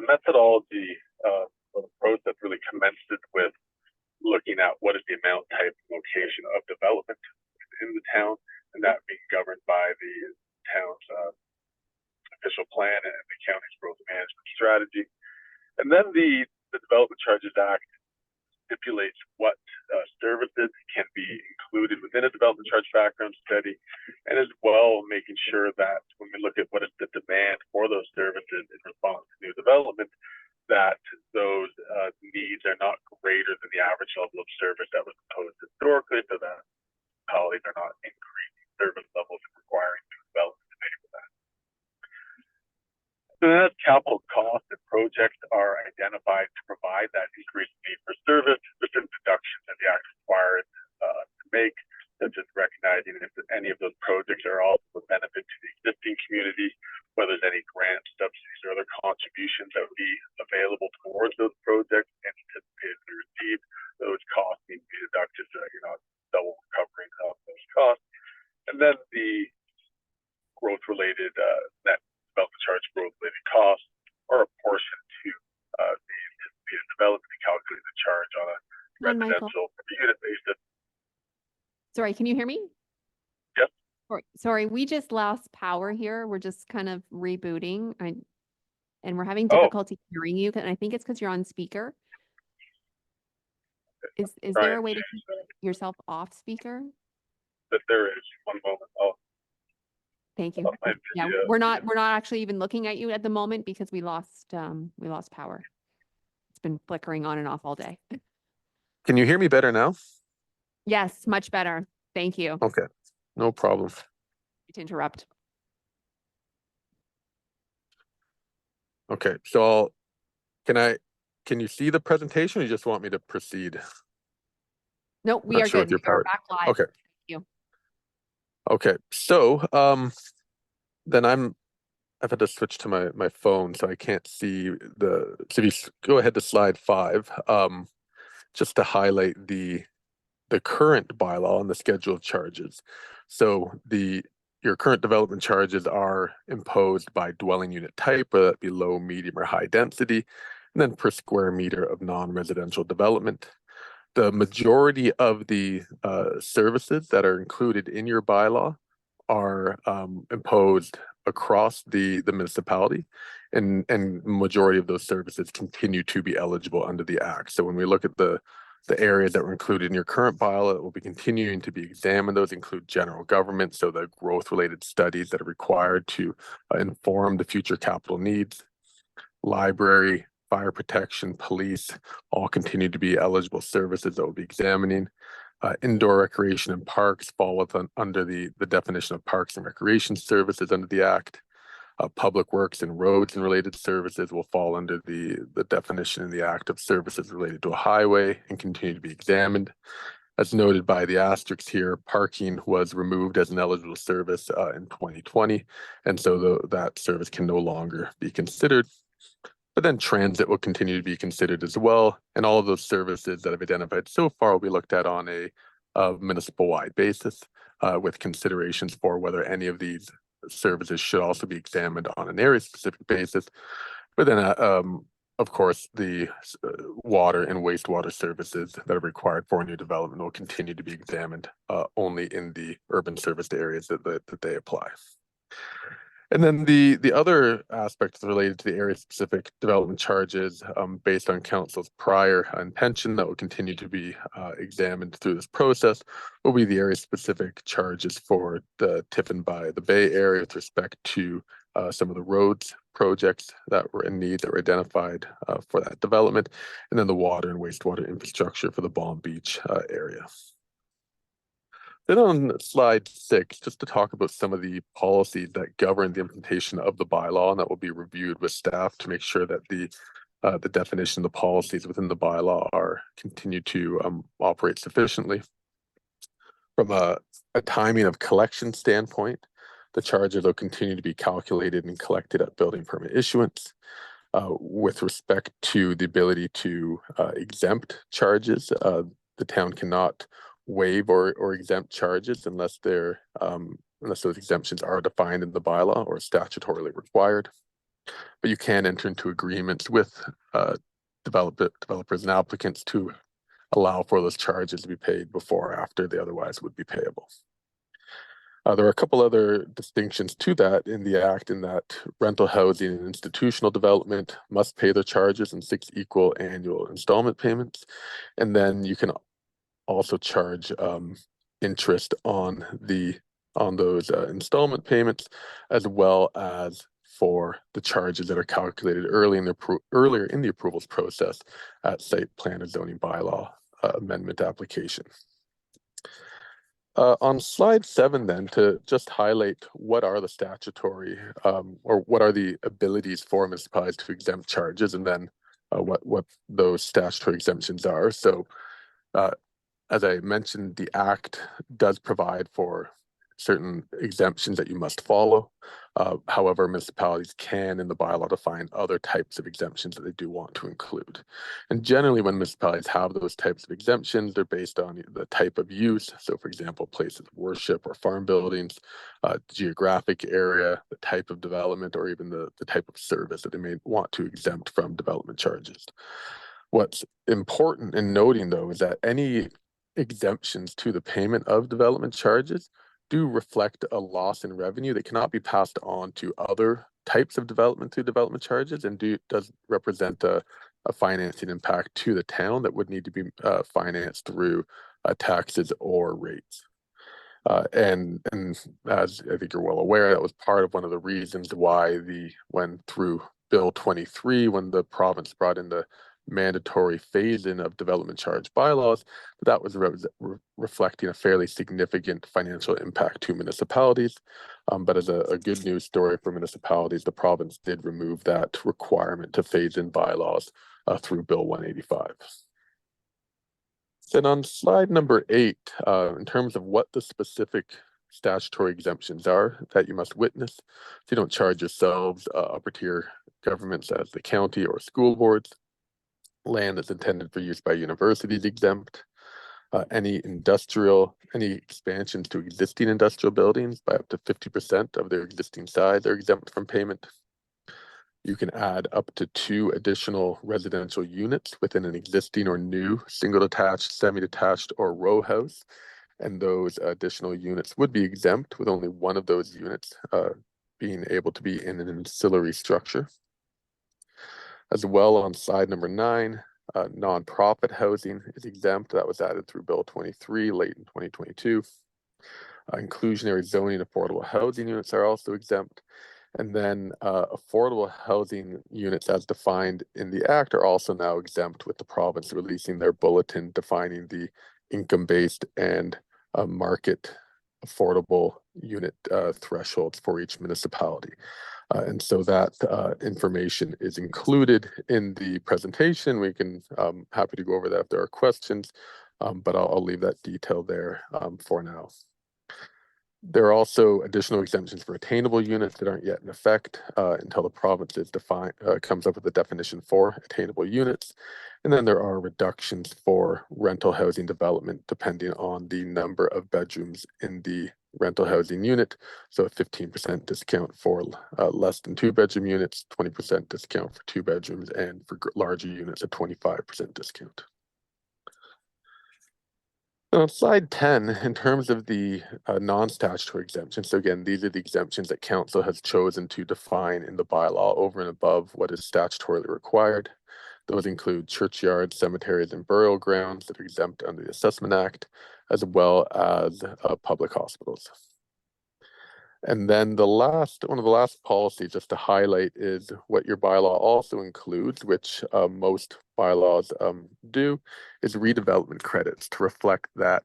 methodology for the process really commences with looking at what is the amount, type, and location of development in the town, and that being governed by the town's official plan and the county's growth management strategy. And then the Development Charges Act stipulates what services can be included within a development charge background study, and as well making sure that when we look at what is the demand for those services in response to new development, that those needs are not greater than the average level of service that was imposed historically, so that municipalities are not increasing service levels and requiring new development to pay for that. So as capital costs and projects are identified to provide that increased need for service, specific deductions that the act requires to make, such as recognizing if any of those projects are also a benefit to the existing community, whether there's any grants, subsidies, or other contributions that would be available towards those projects and anticipated to receive, those costs need to be deducted so that you're not double recovering of those costs. And then the growth-related net development charge growth-related costs are apportioned to the anticipated development to calculate the charge on a residential per unit basis. Sorry, can you hear me? Yep. Sorry, we just lost power here. We're just kind of rebooting and we're having Oh. difficulty hearing you. And I think it's because you're on speaker. Is there a way to keep yourself off speaper? But there is. One moment. Thank you. Yeah, we're not actually even looking at you at the moment because we lost power. It's been flickering on and off all day. Can you hear me better now? Yes, much better. Thank you. Okay, no problem. To interrupt. Okay, so can you see the presentation or you just want me to proceed? No, we Not are sure with good. your We are power. back live. Okay. Thank you. Okay, so then I've had to switch to my phone, so I can't see so if you go ahead to slide 5, just to highlight the current bylaw and the schedule of charges. So your current development charges are imposed by dwelling unit type, whether that be low, medium, or high density, and then per square meter of non-residential development. The majority of the services that are included in your bylaw are imposed across the municipality, and majority of those services continue to be eligible under the Act. So when we look at the areas that were included in your current bylaw that will be continuing to be examined, those include general government, so the growth-related studies that are required to inform the future capital needs, library, fire protection, police, all continue to be eligible services that we'll be examining. Indoor recreation and parks fall under the definition of parks and recreation services under the Act. Public works and roads and related services will fall under the definition in the Act of services related to a highway and continue to be examined. As noted by the asterisks here, parking was removed as an eligible service in 2020, and so that service can no longer be considered. But then transit will continue to be considered as well, and all of those services that I've identified so far will be looked at on a municipal-wide basis with considerations for whether any of these services should also be examined on an area-specific basis. But then, of course, the water and wastewater services that are required for new development will continue to be examined only in the urban service areas that they apply. And then the other aspects related to the area-specific development charges based on council's prior intention that will continue to be examined through this process will be the area-specific charges for the Tiffin by the Bay area with respect to some of the roads projects that were in need that were identified for that development, and then the water and wastewater infrastructure for the Balm Beach area. Then on slide 6, just to talk about some of the policies that govern the implementation of the bylaw, and that will be reviewed with staff to make sure that the definition, the policies within the bylaw are continue to operate sufficiently. From a timing of collection standpoint, the charges will continue to be calculated and collected at building permit issuance. With respect to the ability to exempt charges, the town cannot waive or exempt charges unless unless those exemptions are defined in the bylaw or statutorily required. But you can enter into agreements with developers and applicants to allow for those charges to be paid before or after they otherwise would be payable. There are a couple other distinctions to that in the Act, in that rental housing and institutional development must pay their charges in 6 equal annual installment payments. And then you can also charge interest on those installment payments, as well as for the charges that are calculated earlier in the approvals process at site plan and zoning bylaw amendment application. On slide 7, then, to just highlight what are the statutory or what are the abilities for municipalities to exempt charges, and then what those statutory exemptions are. So as I mentioned, the Act does provide for certain exemptions that you must follow. However, municipalities can, in the bylaw, define other types of exemptions that they do want to include. And generally, when municipalities have those types of exemptions, they're based on the type of use. So, for example, places of worship or farm buildings, geographic area, the type of development, or even the type of service that they may want to exempt from development charges. What's important in noting, though, is that any exemptions to the payment of development charges do reflect a loss in revenue that cannot be passed on to other types of development through development charges, and does represent a financing impact to the town that would need to be financed through taxes or rates. And as I think you're well aware, that was part of one of the reasons why when through Bill 23, when the province brought in the mandatory phase-in of development charge bylaws, that was reflecting a fairly significant financial impact to municipalities. But as a good news story for municipalities, the province did remove that requirement to phase in bylaws through Bill 185. Then on slide number 8, in terms of what the specific statutory exemptions are that you must witness, so you don't charge yourselves, upper tier governments as the county or school boards. Land that's intended for use by universities exempt. Any expansions to existing industrial buildings by up to 50% of their existing size are exempt from payment. You can add up to 2 additional residential units within an existing or new single detached, semi-detached, or row house, and those additional units would be exempt, with only one of those units being able to be in an ancillary structure. As well, on slide number 9, nonprofit housing is exempt. That was added through Bill 23 late in 2022. Inclusionary zoning affordable housing units are also exempt. And then affordable housing units as defined in the Act are also now exempt, with the province releasing their bulletin defining the income-based and market affordable unit thresholds for each municipality. And so that information is included in the presentation. We can happy to go over that if there are questions, but I'll leave that detail there for now. There are also additional exemptions for attainable units that aren't yet in effect until the province is comes up with a definition for attainable units. And then there are reductions for rental housing development depending on the number of bedrooms in the rental housing unit. So a 15% discount for less than 2-bedroom units, 20% discount for 2 bedrooms, and for larger units, a 25% discount. On slide 10, in terms of the non-statutory exemptions, so again, these are the exemptions that council has chosen to define in the bylaw over and above what is statutorily required. Those include churchyards, cemeteries, and burial grounds that are exempt under the Assessment Act, as well as public hospitals. And then one of the last policies just to highlight is what your bylaw also includes, which most bylaws do, is redevelopment credits to reflect that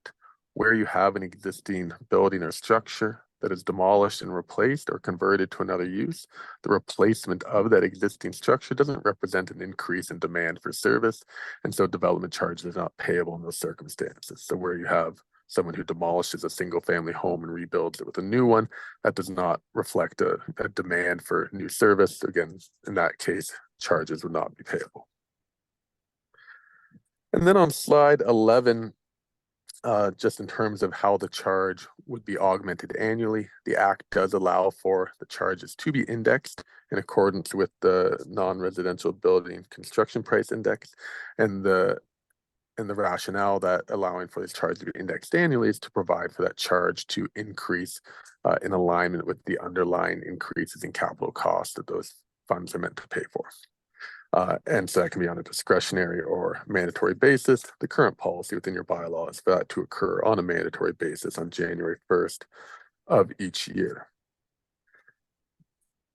where you have an existing building or structure that is demolished and replaced or converted to another use, the replacement of that existing structure doesn't represent an increase in demand for service, and so development charges are not payable in those circumstances. So where you have someone who demolishes a single family home and rebuilds it with a new one, that does not reflect a demand for new service. Again, in that case, charges would not be payable. And then on slide 11, just in terms of how the charge would be augmented annually, the Act does allow for the charges to be indexed in accordance with the non-residential building construction price index, and the rationale that allowing for this charge to be indexed annually is to provide for that charge to increase in alignment with the underlying increases in capital costs that those funds are meant to pay for. And so that can be on a discretionary or mandatory basis. The current policy within your bylaw is for that to occur on a mandatory basis on January 1st of each year.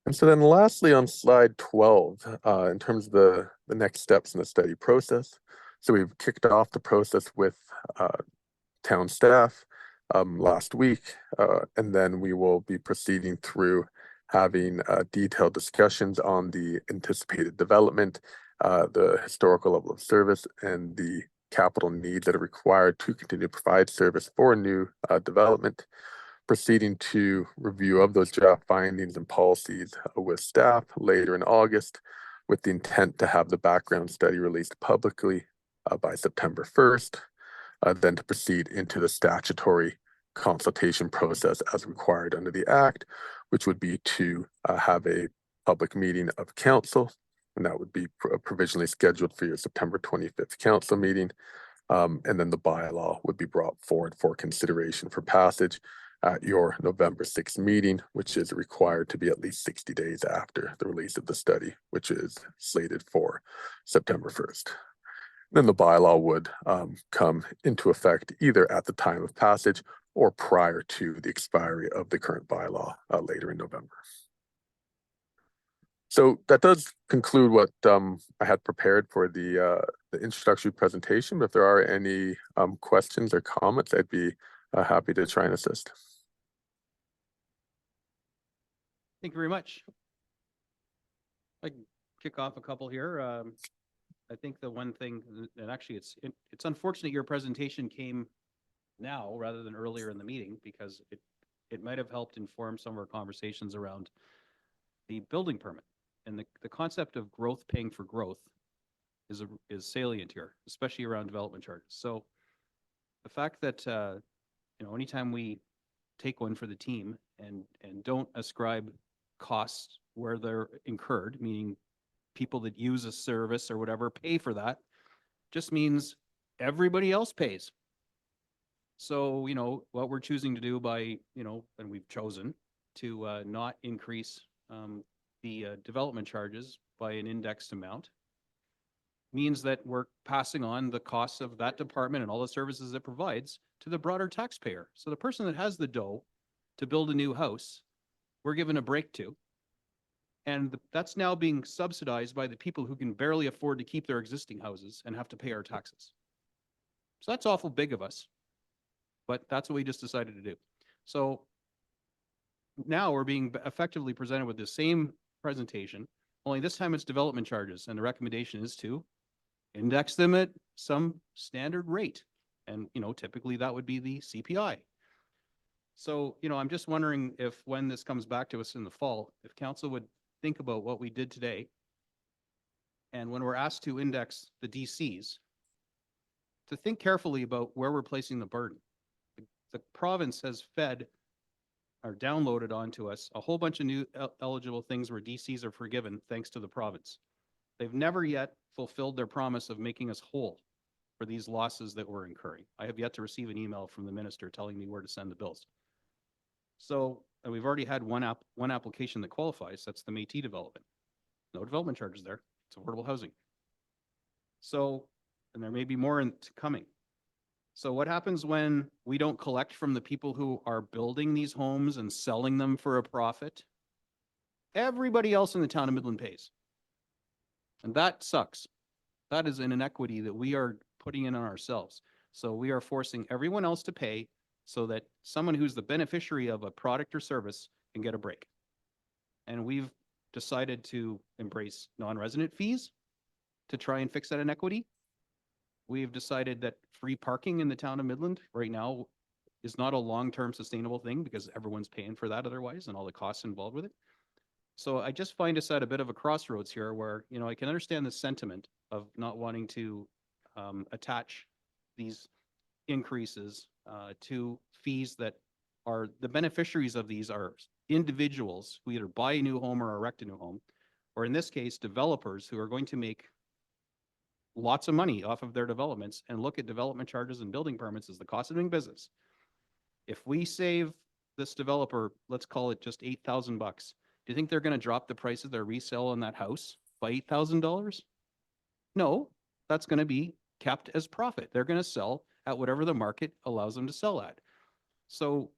And so then lastly on slide 12, in terms of the next steps in the study process. So we've kicked off the process with town staff last week, and then we will be proceeding through having detailed discussions on the anticipated development, the historical level of service, and the capital needs that are required to continue to provide service for new development. Proceeding to review of those draft findings and policies with staff later in August, with the intent to have the background study released publicly by September 1st, then to proceed into the statutory consultation process as required under the Act, which would be to have a public meeting of council, and that would be provisionally scheduled for your September 25th council meeting. And then the bylaw would be brought forward for consideration for passage at your November 6th meeting, which is required to be at least 60 days after the release of the study, which is slated for September 1st. Then the bylaw would come into effect either at the time of passage or prior to the expiry of the current bylaw later in November. So that does conclude what I had prepared for the introductory presentation. But if there are any questions or comments, I'd be happy to try and assist. Thank you very much. I can kick off a couple here. I think the one thing, and actually it's unfortunate your presentation came now rather than earlier in the meeting, because it might have helped inform some of our conversations around the building permit, and the concept of growth paying for growth is salient here, especially around development charges. So the fact that anytime we take one for the team and don't ascribe costs where they're incurred, meaning people that use a service or whatever pay for that, just means everybody else pays. So, what we're choosing to do by, and we've chosen to not increase the development charges by an indexed amount, means that we're passing on the costs of that department and all the services it provides to the broader taxpayer. So the person that has the dough to build a new house, we're given a break to, And that's now being subsidized by the people who can barely afford to keep their existing houses and have to pay our taxes. So that's awful big of us. But that's what we just decided to do. So now we're being effectively presented with the same presentation, only this time it's development charges. And the recommendation is to index them at some standard rate. And, typically that would be the CPI. So, I'm just wondering if when this comes back to us in the fall, if council would think about what we did today. And when we're asked to index the DCs, to think carefully about where we're placing the burden. The province has fed or downloaded onto us a whole bunch of new eligible things where DCs are forgiven thanks to the province. They've never yet fulfilled their promise of making us whole for these losses that we're incurring. I have yet to receive an email from the minister telling me where to send the bills. So, and we've already had one application that qualifies. That's the Métis development. No development charges there. It's affordable housing. So, and there may be more coming. So what happens when we don't collect from the people who are building these homes and selling them for a profit? Everybody else in the town of Midland pays. And that sucks. That is an inequity that we are putting in on ourselves. So we are forcing everyone else to pay so that someone who's the beneficiary of a product or service can get a break. And we've decided to embrace non-resident fees to try and fix that inequity. We've decided that free parking in the town of Midland right now is not a long-term sustainable thing because everyone's paying for that otherwise and all the costs involved with it. So I just find us at a bit of a crossroads here where, I can understand the sentiment of not wanting to attach these increases to fees that are the beneficiaries of these are individuals who either buy a new home or erect a new home, or in this case, developers who are going to make lots of money off of their developments and look at development charges and building permits as the cost of doing business. If we save this developer, let's call it just $8,000, do you think they're going to drop the price of their resale on that house by $8,000? No, that's going to be kept as profit. They're going to sell at whatever the market allows them to sell at. So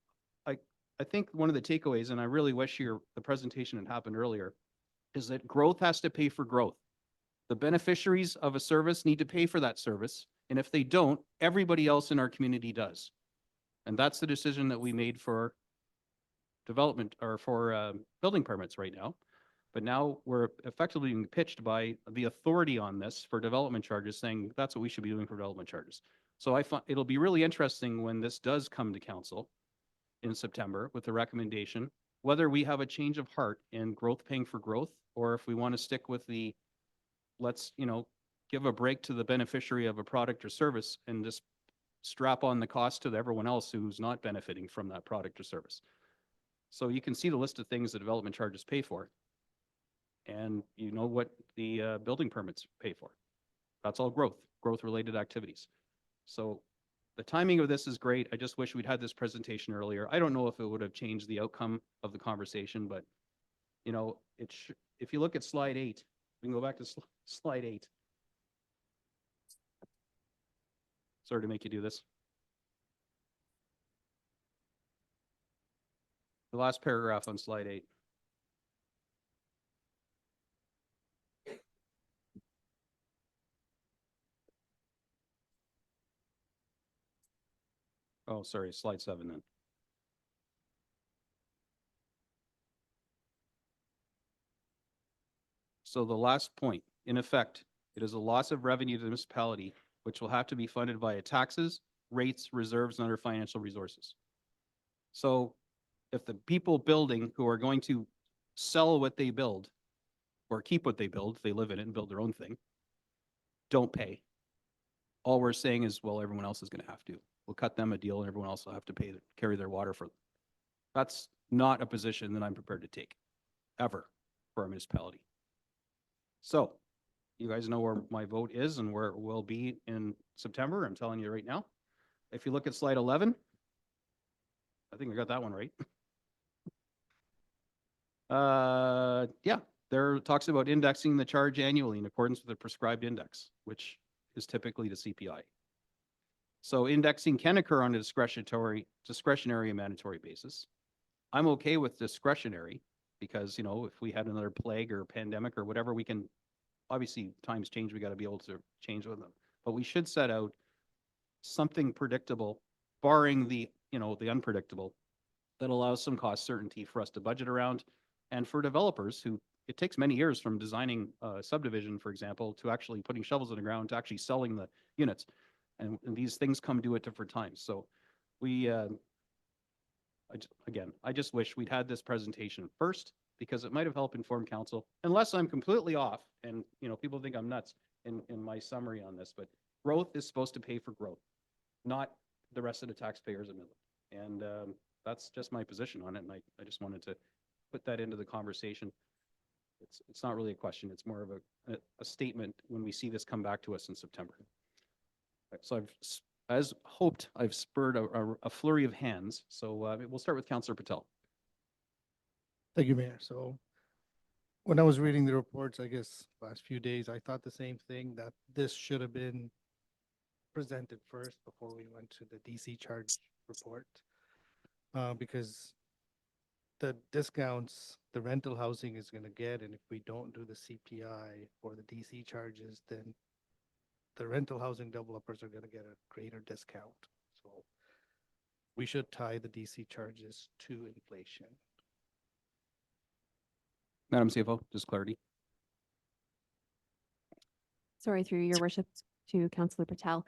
I think one of the takeaways, and I really wish the presentation had happened earlier, is that growth has to pay for growth. The beneficiaries of a service need to pay for that service. And if they don't, everybody else in our community does. And that's the decision that we made for development or for building permits right now. But now we're effectively being pitched by the authority on this for development charges saying that's what we should be doing for development charges. So I find it'll be really interesting when this does come to council in September with the recommendation, whether we have a change of heart in growth paying for growth, or if we want to stick with the let's, give a break to the beneficiary of a product or service and just strap on the cost to everyone else who's not benefiting from that product or service. So you can see the list of things the development charges pay for. And you know what the building permits pay for. That's all growth-related activities. So the timing of this is great. I just wish we'd had this presentation earlier. I don't know if it would have changed the outcome of the conversation, but if you look at slide 8, we can go back to slide 8. Sorry to make you do this. The last paragraph on slide 8. Oh, sorry, slide 7 then. So the last point, in effect, it is a loss of revenue to the municipality, which will have to be funded via taxes, rates, reserves, and other financial resources. So if the people building who are going to sell what they build or keep what they build, they live in it and build their own thing, don't pay. All we're saying is, well, everyone else is going to have to. We'll cut them a deal and everyone else will have to pay to carry their water for them. That's not a position that I'm prepared to take, ever, for our municipality. So you guys know where my vote is and where it will be in September. I'm telling you right now. If you look at slide 11, I think I got that one right. Yeah, there talks about indexing the charge annually in accordance with the prescribed index, which is typically the CPI. So indexing can occur on a discretionary and mandatory basis. I'm okay with discretionary Because, you know, if we had another plague or pandemic or whatever, we can, obviously, times change, we got to be able to change with them. But we should set out something predictable, barring the, you know, the unpredictable, that allows some cost certainty for us to budget around. And for developers who, it takes many years from designing a subdivision, for example, to actually putting shovels in the ground, to actually selling the units. And these things come due at different times. So we, again, I just wish we'd had this presentation first, because it might have helped inform council, unless I'm completely off and, you know, people think I'm nuts in my summary on this, but growth is supposed to pay for growth, not the rest of the taxpayers of Midland. And that's just my position on it. And I just wanted to put that into the conversation. It's not really a question. It's more of a statement when we see this come back to us in September. So I've, as hoped, I've spurred a flurry of hands. So we'll start with Councillor Patel. Thank you, Mayor. So when I was reading the reports, I guess last few days, I thought the same thing, that this should have been presented first before we went to the DC charge report. Because the discounts the rental housing is going to get, and if we don't do the CPI or the DC charges, then the rental housing developers are going to get a greater discount. So we should tie the DC charges to inflation. Madam CFO, just clarity. Sorry, through your worship, to Councillor Patel.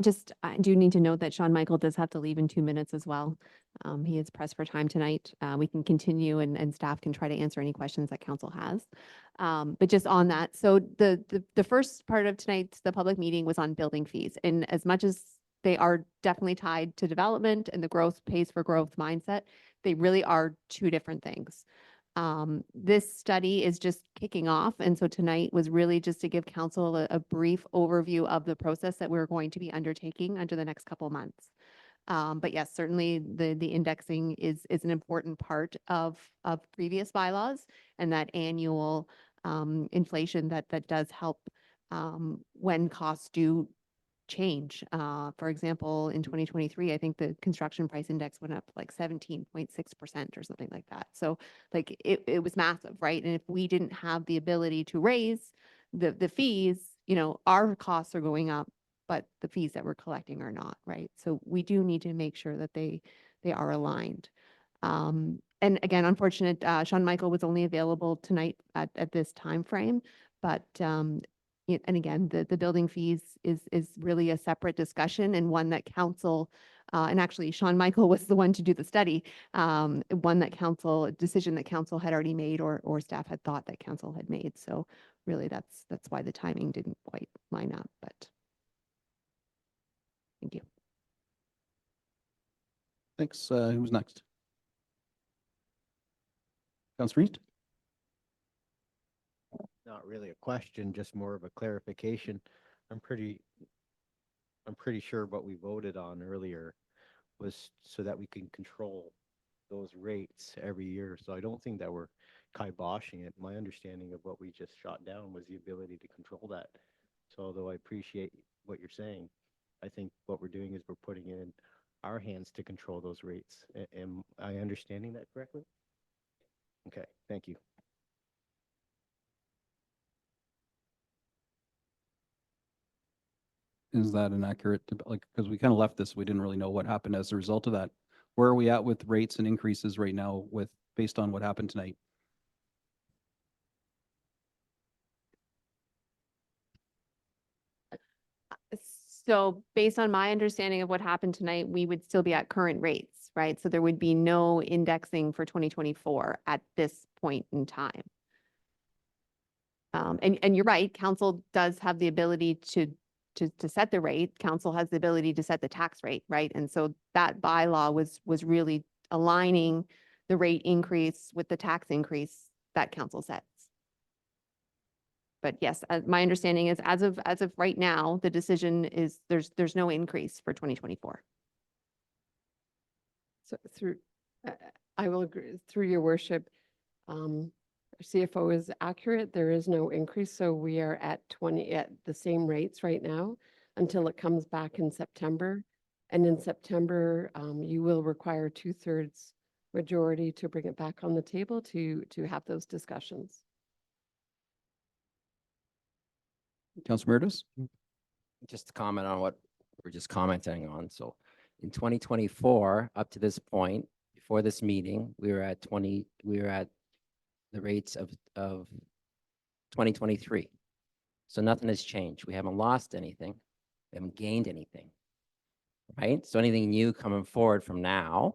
Just, I do need to note that Sean Michael does have to leave in 2 minutes as well. He is pressed for time tonight. We can continue and staff can try to answer any questions that council has. But just on that, so the first part of tonight's, the public meeting was on building fees. And as much as they are definitely tied to development and the growth pays for growth mindset, they really are two different things. This study is just kicking off. And so tonight was really just to give council a brief overview of the process that we're going to be undertaking under the next couple of months. But yes, certainly the indexing is an important part of previous bylaws, and that annual inflation that does help when costs do change. For example, in 2023, I think the construction price index went up like 17.6% or something like that. So like it was massive, right? And if we didn't have the ability to raise the fees, you know, our costs are going up, but the fees that we're collecting are not, right? So we do need to make sure that they are aligned. And again, unfortunate, Sean Michael was only available tonight at this time frame, but and again, the building fees is really a separate discussion, and one that council, and actually Sean Michael was the one to do the study, one that council, a decision that council had already made or staff had thought that council had made. So really that's why the timing didn't quite line up, but thank you. Thanks. Who's next? Councillor Reed? Not really a question, just more of a clarification. I'm pretty sure what we voted on earlier was so that we can control those rates every year. So I don't think that we're kiboshing it. My understanding of what we just shot down was the ability to control that. So although I appreciate what you're saying, I think what we're doing is we're putting it in our hands to control those rates. Am I understanding that correctly? Okay, thank you. Is that an accurate, like, because we kind of left this, we didn't really know what happened as a result of that. Where are we at with rates and increases right now with, based on what happened tonight? So based on my understanding of what happened tonight, we would still be at current rates, right? So there would be no indexing for 2024 at this point in time. And you're right, council does have the ability to set the rate. Council has the ability to set the tax rate, right? And so that bylaw was really aligning the rate increase with the tax increase that council sets. But yes, my understanding is as of right now, the decision is there's no increase for 2024. So through, I will agree, through your worship, our CFO is accurate. There is no increase. So we are at the same rates right now until it comes back in September. And in September, you will require 2/3 majority to bring it back on the table to have those discussions. Councilor Meredith? Just to comment on what we're just commenting on. So in 2024, up to this point, before this meeting, we were at the rates of 2023. So nothing has changed. We haven't lost anything. We haven't gained anything. Right? So anything new coming forward from now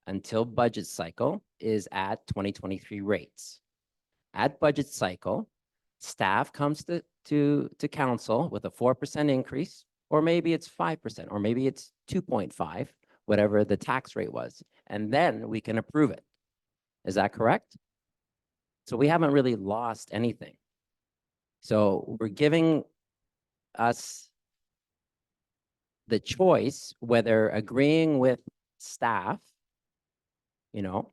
until budget cycle is at 2023 rates. At budget cycle, staff comes to council with a 4% increase, or maybe it's 5%, or maybe it's 2.5, whatever the tax rate was, and then we can approve it. Is that correct? So we haven't really lost anything. So we're giving us the choice whether agreeing with staff, you know,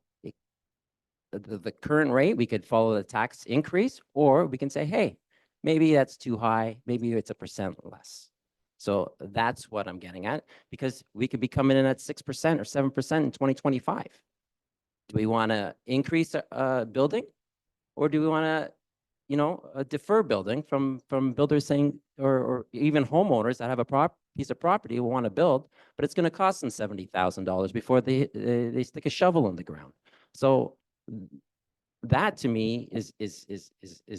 the current rate, we could follow the tax increase, or we can say, hey, maybe that's too high, maybe it's 1% less. So that's what I'm getting at, because we could be coming in at 6% or 7% in 2025. Do we want to increase building, or do we want to, you know, defer building from builders saying, or even homeowners that have a piece of property who want to build, but it's going to cost them $70,000 before they stick a shovel in the ground. So that to me is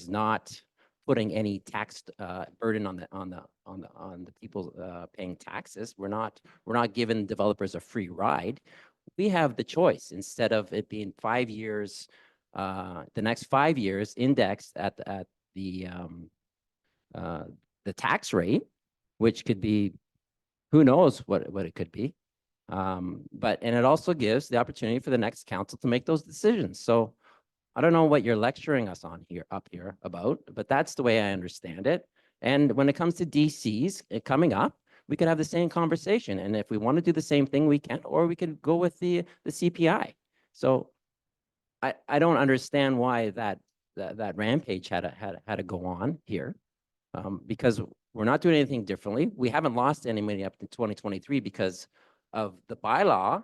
not putting any tax burden on the people paying taxes. We're not giving developers a free ride. We have the choice, instead of it being 5 years, the next 5 years indexed at the tax rate, which could be, who knows what it could be. And it also gives the opportunity for the next council to make those decisions. So I don't know what you're lecturing us on up here about, but that's the way I understand it. And when it comes to DCs coming up, we could have the same conversation. And if we want to do the same thing, we can, or we could go with the CPI. So I don't understand why that rampage had to go on here, because we're not doing anything differently. We haven't lost any money up to 2023 because of the bylaw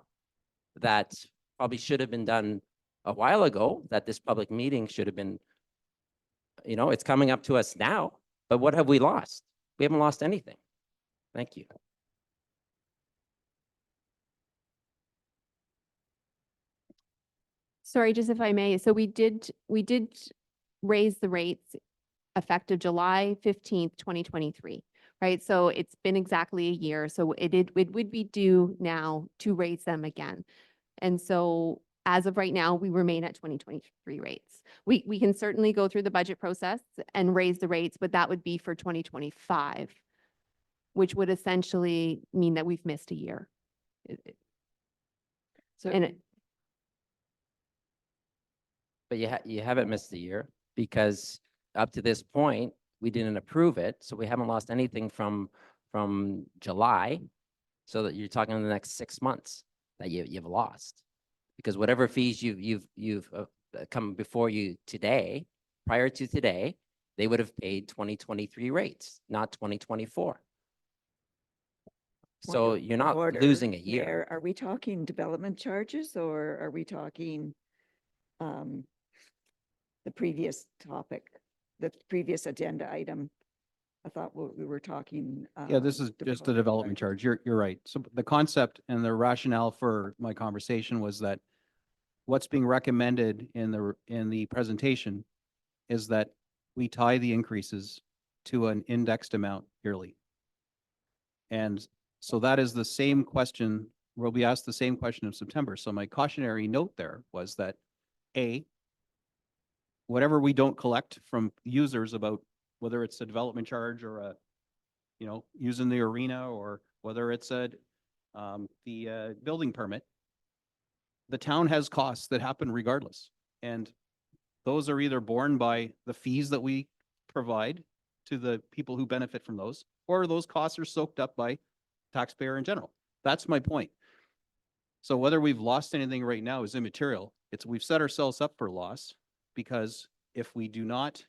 that probably should have been done a while ago, that this public meeting should have been, you know, it's coming up to us now, but what have we lost? We haven't lost anything. Thank you. Sorry, just if I may, so we did raise the rates effective July 15th, 2023, right? So it's been exactly a year. So it would be due now to raise them again. And so as of right now, we remain at 2023 rates. We can certainly go through the budget process and raise the rates, but that would be for 2025, which would essentially mean that we've missed a year. So But you haven't missed a year, because up to this point, we didn't approve it. So we haven't lost anything from July. So that you're talking in the next 6 months that you've lost, because whatever fees you've come before you today, prior to today, they would have paid 2023 rates, not 2024. So Point of you're not order, losing a year. Mayor, are we talking development charges, or are we talking the previous topic, the previous agenda item? I thought we were talking. Yeah, this is just the development charge. You're right. So the concept and the rationale for my conversation was that what's being recommended in the presentation is that we tie the increases to an indexed amount yearly. And so that is the same question, we'll be asked the same question in September. So my cautionary note there was that whatever we don't collect from users about whether it's a development charge or a, you know, using the arena, or whether it's the building permit, the town has costs that happen regardless. And those are either borne by the fees that we provide to the people who benefit from those, or those costs are soaked up by taxpayer in general. That's my point. So whether we've lost anything right now is immaterial. We've set ourselves up for loss, because if we do not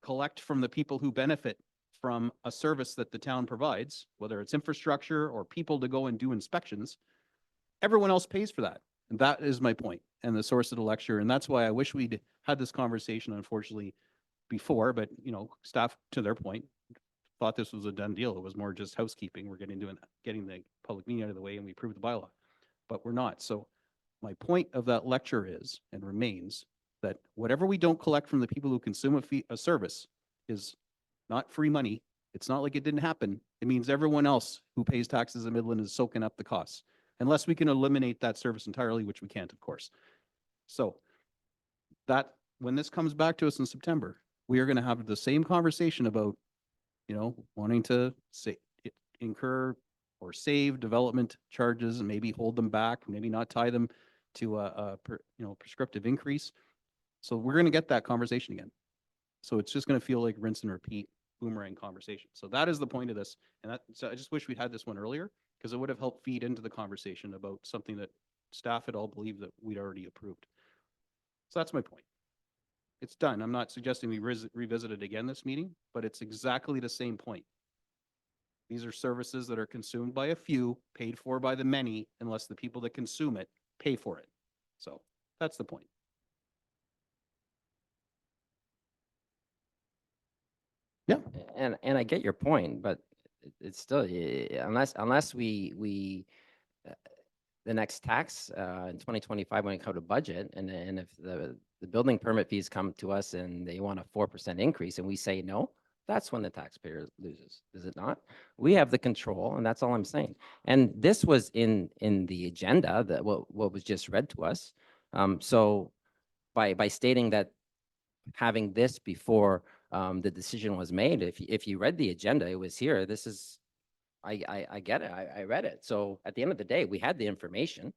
collect from the people who benefit from a service that the town provides, whether it's infrastructure or people to go and do inspections, everyone else pays for that. And that is my point and the source of the lecture. And that's why I wish we'd had this conversation, unfortunately, before, but you know, staff, to their point, thought this was a done deal. It was more just housekeeping. We're getting the public meeting out of the way and we approved the bylaw, but we're not. So my point of that lecture is and remains that whatever we don't collect from the people who consume a service is not free money. It's not like it didn't happen. It means everyone else who pays taxes in Midland is soaking up the costs, unless we can eliminate that service entirely, which we can't, of course. So that when this comes back to us in September, we are going to have the same conversation about, you know, wanting to say incur or save development charges and maybe hold them back, maybe not tie them to a prescriptive increase. So we're going to get that conversation again. So it's just going to feel like rinse and repeat boomerang conversation. So that is the point of this. And so I just wish we'd had this one earlier because it would have helped feed into the conversation about something that staff had all believed that we'd already approved. So that's my point. It's done. I'm not suggesting we revisit it again this meeting, but it's exactly the same point. These are services that are consumed by a few, paid for by the many, unless the people that consume it pay for it. So that's the point. Yeah. And I get your point, but it's still, unless we the next tax in 2025 when it comes to budget, and if the building permit fees come to us and they want a 4% increase and we say no, that's when the taxpayer loses, is it not? We have the control, and that's all I'm saying. And this was in the agenda, that what was just read to us. So by stating that having this before the decision was made, if you read the agenda, it was here. This is, I get it. I read it. So at the end of the day, we had the information.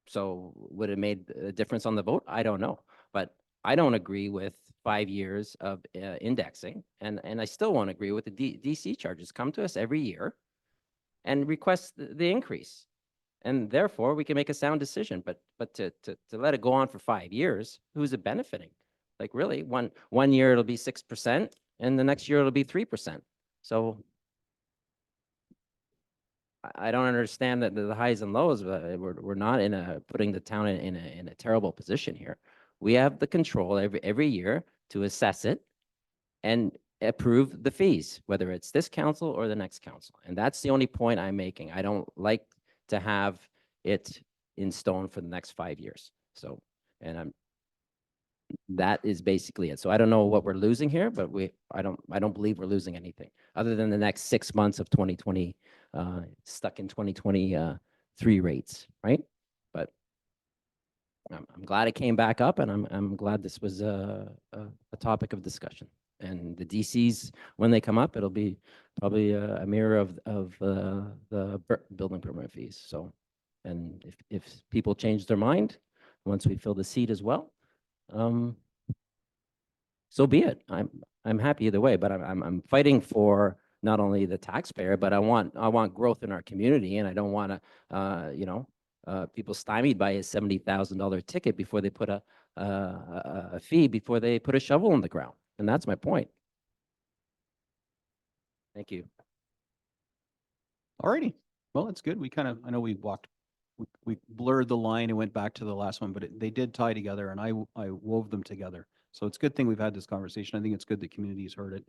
So would it made a difference on the vote? I don't know. But I don't agree with 5 years of indexing. And I still won't agree with the DC charges. Come to us every year and request the increase. And therefore, we can make a sound decision. But to let it go on for 5 years, who's it benefiting? Like really, one year it'll be 6%, and the next year it'll be 3%. So I don't understand that the highs and lows. We're not putting the town in a terrible position here. We have the control every year to assess it and approve the fees, whether it's this council or the next council. And that's the only point I'm making. I don't like to have it in stone for the next 5 years. So, and that is basically it. So I don't know what we're losing here, but I don't believe we're losing anything other than the next 6 months of 2020, stuck in 2023 rates, right? But I'm glad it came back up, and I'm glad this was a topic of discussion. And the DCs, when they come up, it'll be probably a mirror of the building permit fees. So, and if people change their mind once we fill the seat as well, so be it. I'm happy either way, but I'm fighting for not only the taxpayer, but I want growth in our community, and I don't want to people stymied by a $70,000 ticket before they put a fee before they put a shovel in the ground, and that's my point. Thank you. All righty. Well, it's good. I know we blurred the line and went back to the last one, but they did tie together, and I wove them together. So it's a good thing we've had this conversation. I think it's good the community's heard it,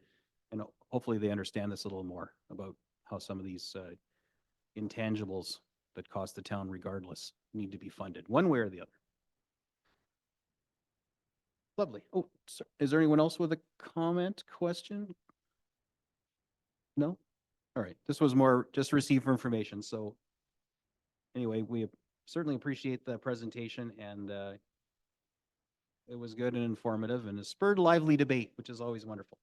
and hopefully they understand this a little more about how some of these intangibles that cost the town regardless need to be funded one way or the other. Lovely. Oh, is there anyone else with a comment, question? No? All right. This was more just received for information. So anyway, we certainly appreciate the presentation, and it was good and informative, and it spurred lively debate, which is always wonderful.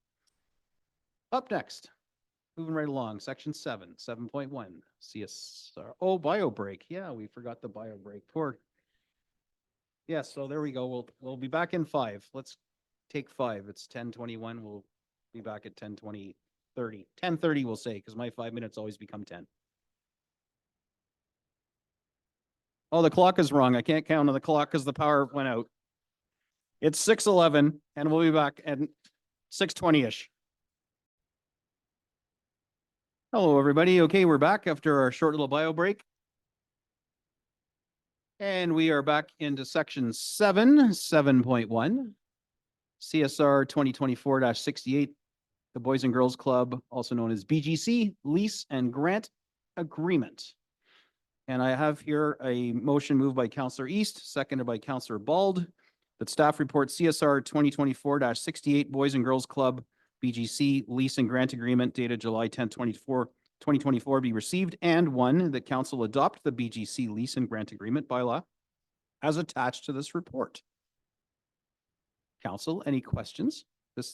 Up next, moving right along, section 7.1, CSR. Oh, bio break. Yeah, we forgot the bio break. Poor. Yes, so there we go. We'll be back in 5. Let's take 5. It's 10:21. We'll be back at 10:20, 30. 10:30 we'll say, because my 5 minutes always become 10. Oh, the clock is wrong. I can't count on the clock because the power went out. It's 6:11, and we'll be back at 6:20-ish. Hello, everybody. Okay, we're back after our short little bio break. And we are back into section 7.1. CSR 2024-68, the Boys and Girls Club, also known as BGC, lease and grant agreement. And I have here a motion moved by Councillor East, seconded by Councillor Bald, that staff report CSR 2024-68 Boys and Girls Club BGC lease and grant agreement dated July 10th, 2024 be received, and one, that council adopt the BGC lease and grant agreement bylaw as attached to this report. Council, any questions?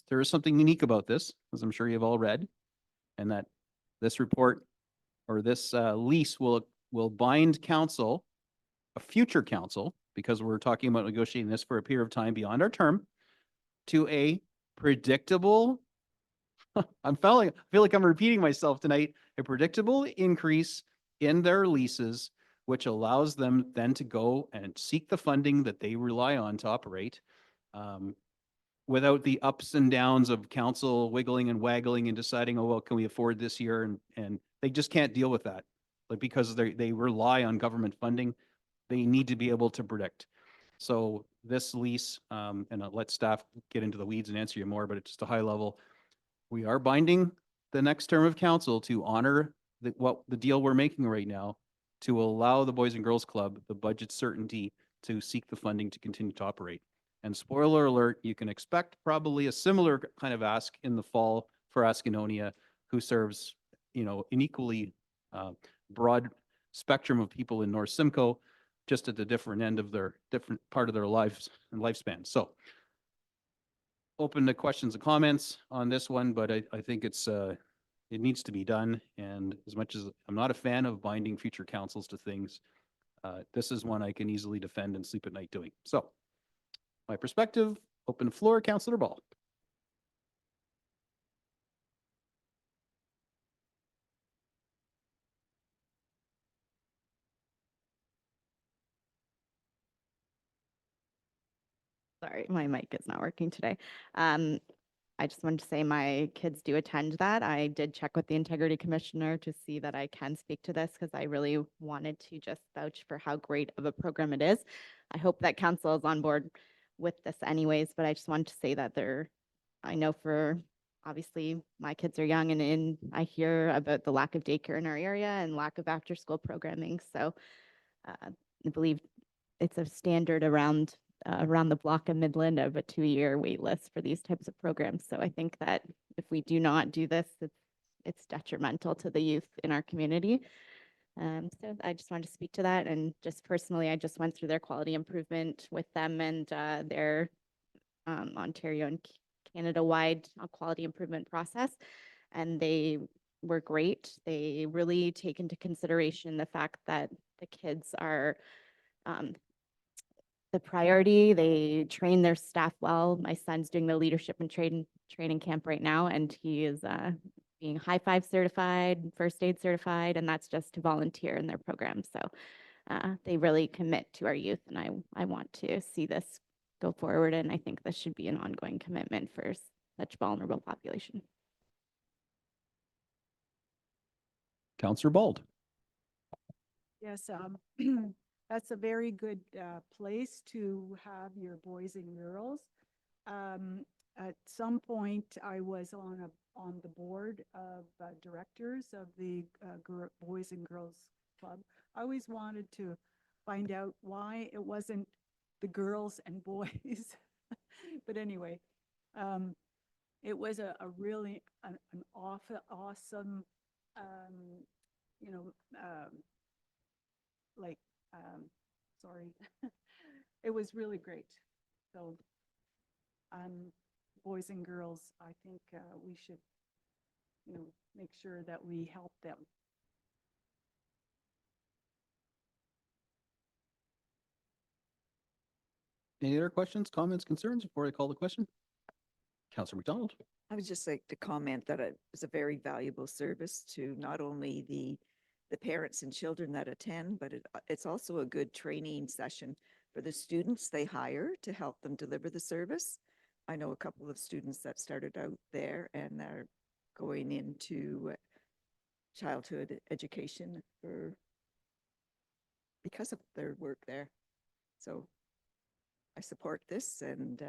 There is something unique about this, as I'm sure you've all read, and that this report or this lease will bind council, a future council, because we're talking about negotiating this for a period of time beyond our term, to a predictable, I feel like I'm repeating myself tonight, a predictable increase in their leases, which allows them then to go and seek the funding that they rely on to operate, without the ups and downs of council wiggling and waggling and deciding, oh, well, can we afford this year? And they just can't deal with that. Like, because they rely on government funding, they need to be able to predict. So this lease, and I'll let staff get into the weeds and answer you more, but it's just a high level. We are binding the next term of council to honor the deal we're making right now, to allow the Boys and Girls Club the budget certainty to seek the funding to continue to operate. And spoiler alert, you can expect probably a similar kind of ask in the fall for Askinonia, who serves, an equally broad spectrum of people in North Simcoe, just at the different end of their different part of their lives and lifespan. So open to questions and comments on this one, but I think it needs to be done. And as much as I'm not a fan of binding future councils to things, this is one I can easily defend and sleep at night doing. So my perspective, open floor, Councillor Ball. Sorry, my mic is not working today. I just wanted to say my kids do attend that. I did check with the integrity commissioner to see that I can speak to this, because I really wanted to just vouch for how great of a program it is. I hope that council is on board with this anyways, but I just wanted to say that I know for, obviously my kids are young, and I hear about the lack of daycare in our area and lack of after school programming. So I believe it's a standard around the block of Midland of a 2-year wait list for these types of programs. So I think that if we do not do this, it's detrimental to the youth in our community. So I just wanted to speak to that. And just personally, I just went through their quality improvement with them and their Ontario and Canada-wide quality improvement process. And they were great. They really take into consideration the fact that the kids are the priority. They train their staff well. My son's doing the leadership and training camp right now, and he is being high five certified, first aid certified, and that's just to volunteer in their program. So they really commit to our youth, and I want to see this go forward, and I think this should be an ongoing commitment for such vulnerable population. Councillor Bald. Yes, that's a very good place to have your boys and girls. At some point, I was on the board of directors of the Boys and Girls Club. I always wanted to find out why it wasn't the girls and boys. But anyway, it was a really an awesome, sorry, it was really great. So, boys and girls, I think we should, make sure that we help them. Any other questions, comments, concerns before I call the question? Councillor McDonald. I would just like to comment that it is a very valuable service to not only the parents and children that attend, but it's also a good training session for the students they hire to help them deliver the service. I know a couple of students that started out there and are going into childhood education for because of their work there. So I support this and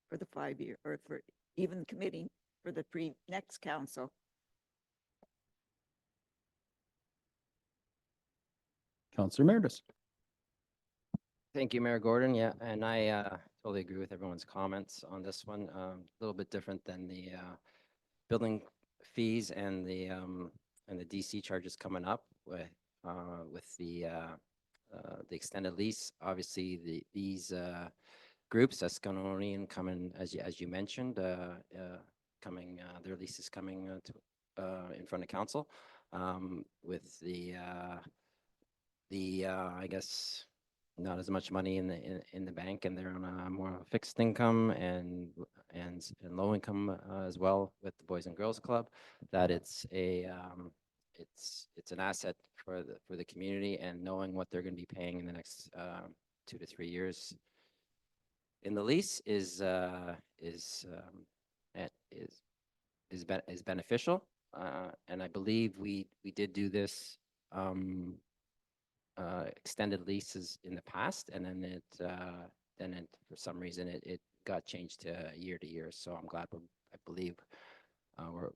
for the 5 year, or for even committing for the next council. Councillor Meredith. Thank you, Mayor Gordon. Yeah, and I totally agree with everyone's comments on this one. A little bit different than the building fees and the DC charges coming up with the extended lease. Obviously, these groups, Escanonian coming, as you mentioned, coming, their lease is coming in front of council with the I guess not as much money in the bank, and they're on a more fixed income and low income as well with the Boys and Girls Club. That it's a it's an asset for the community, and knowing what they're going to be paying in the next 2 to 3 years in the lease is beneficial, and I believe we did do this extended leases in the past, and then it for some reason it got changed to year to year. So I'm glad I believe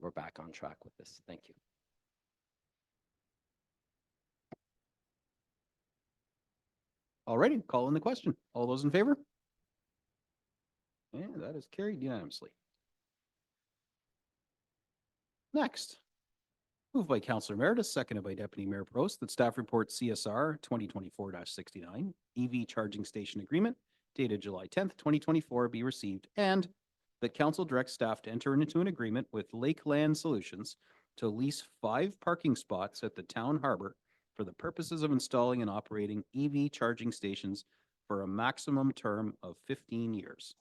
we're back on track with this. Thank you. Alrighty, call in the question. All those in favor? And that is carried unanimously. Next, moved by Councillor Meredith, seconded by Deputy Mayor Prost, that staff report CSR 2024-69 EV charging station agreement dated July 10th, 2024 be received, and that council directs staff to enter into an agreement with Lakeland Solutions to lease 5 parking spots at the town harbor for the purposes of installing and operating EV charging stations for a maximum term of 15 years.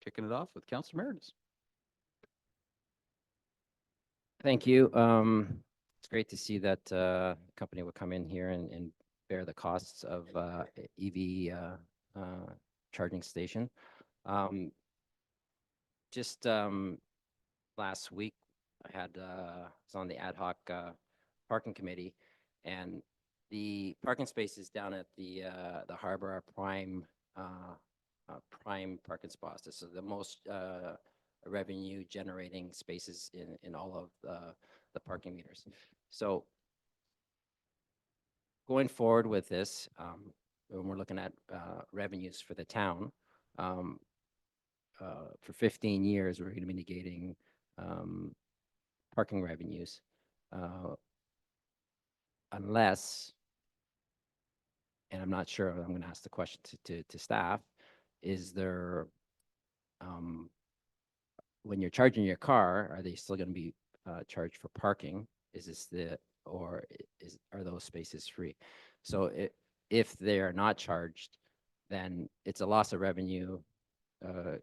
Kicking it off with Councillor Meredith. Thank you. It's great to see that company will come in here and bear the costs of EV charging station. Just last week, I was on the ad hoc parking committee, and the parking spaces down at the harbor are prime parking spots. This is the most revenue generating spaces in all of the parking meters. So going forward with this, when we're looking at revenues for the town, for 15 years, we're going to be negating parking revenues unless, and I'm not sure, I'm going to ask the question to staff, is there, when you're charging your car, are they still going to be charged for parking? Is this are those spaces free? So if they are not charged, then it's a loss of revenue, in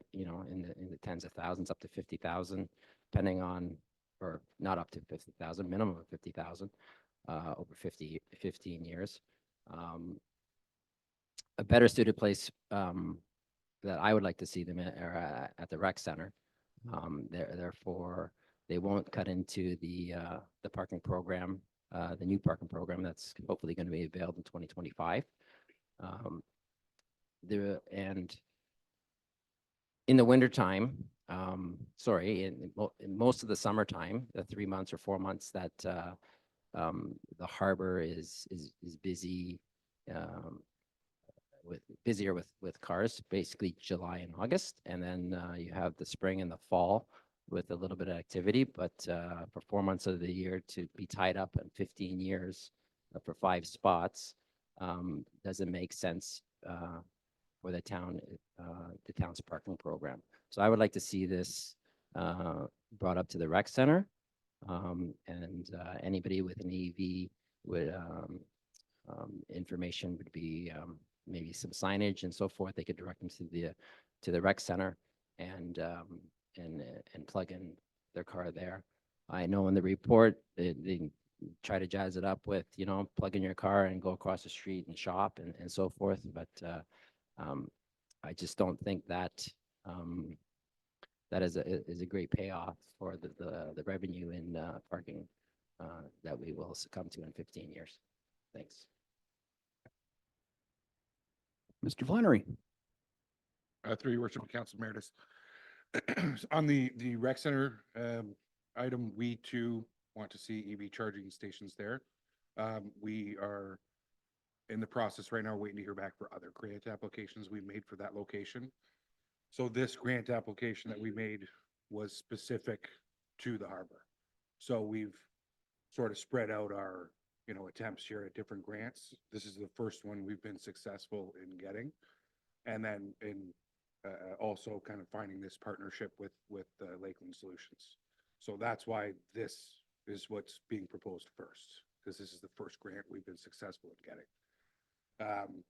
the tens of thousands, up to 50,000, depending on, or not up to 50,000, minimum of 50,000 over 15 years. A better suited place that I would like to see them at the rec center. Therefore, they won't cut into the parking program, the new parking program that's hopefully going to be available in 2025. And in the wintertime, in most of the summertime, the 3 months or 4 months that the harbor is busy, busier with cars, basically July and August, and then you have the spring and the fall with a little bit of activity. But for 4 months of the year to be tied up in 15 years for 5 spots doesn't make sense for the town's parking program. So I would like to see this brought up to the rec center, and anybody with an EV would information would be maybe some signage and so forth. They could direct them to the rec center and plug in their car there. I know in the report they try to jazz it up with, plug in your car and go across the street and shop and so forth. But I just don't think that that is a great payoff for the revenue in parking that we will succumb to in 15 years. Thanks. Mr. Flannery. Through your worship, Council Emeritus. On the rec center item, we too want to see EV charging stations there. We are in the process right now, waiting to hear back for other grant applications we made for that location. So this grant application that we made was specific to the harbor. So we've sort of spread out our, attempts here at different grants. This is the first one we've been successful in getting. And then in also kind of finding this partnership with Lakeland Solutions. So that's why this is what's being proposed first, because this is the first grant we've been successful in getting.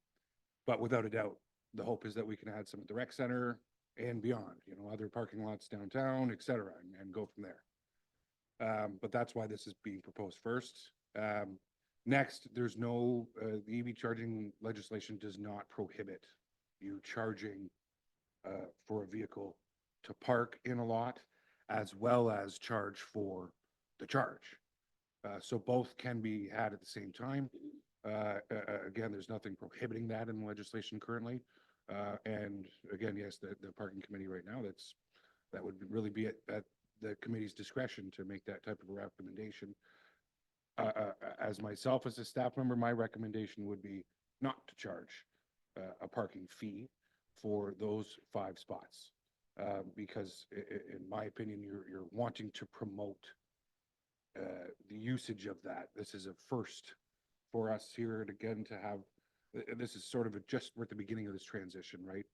But without a doubt, the hope is that we can add some at the rec center and beyond, other parking lots downtown, et cetera, and go from there. But that's why this is being proposed first. Next, there's no, the EV charging legislation does not prohibit you charging for a vehicle to park in a lot, as well as charge for the charge. So both can be had at the same time. Again, there's nothing prohibiting that in the legislation currently. And again, yes, the parking committee right now, that would really be at the committee's discretion to make that type of a recommendation. As myself, as a staff member, my recommendation would be not to charge a parking fee for those 5 spots. Because in my opinion, you're wanting to promote the usage of that. This is a first for us here, and again, to have, this is sort of just we're at the beginning of this transition, right?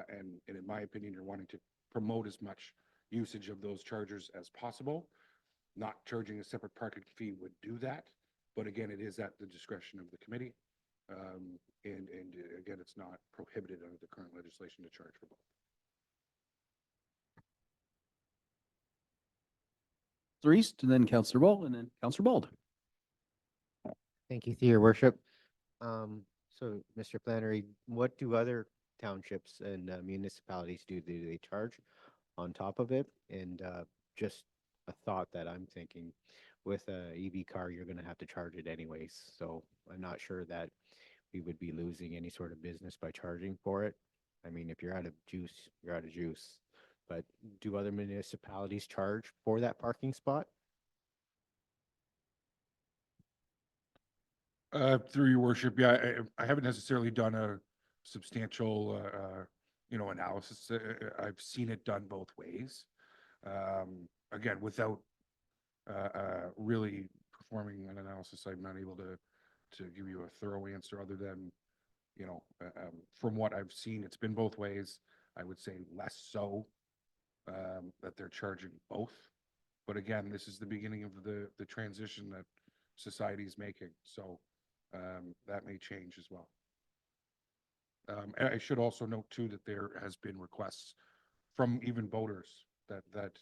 And in my opinion, you're wanting to promote as much usage of those chargers as possible. Not charging a separate parking fee would do that, but again, it is at the discretion of the committee. And again, it's not prohibited under the current legislation to charge for both. Councillor East, and then Councillor Wall, and then Councillor Bald. Thank you, your worship. So Mr. Flannery, what do other townships and municipalities do? Do they charge on top of it? And just a thought that I'm thinking, with a EV car, you're going to have to charge it anyways. So I'm not sure that we would be losing any sort of business by charging for it. I mean, if you're out of juice, you're out of juice. But do other municipalities charge for that parking spot? Through your worship, yeah, I haven't necessarily done a substantial, analysis. I've seen it done both ways. Again, without really performing an analysis, I'm not able to give you a thorough answer other than, from what I've seen, it's been both ways. I would say less so that they're charging both. But again, this is the beginning of the transition that society is making. So that may change as well. And I should also note too that there has been requests from even boaters that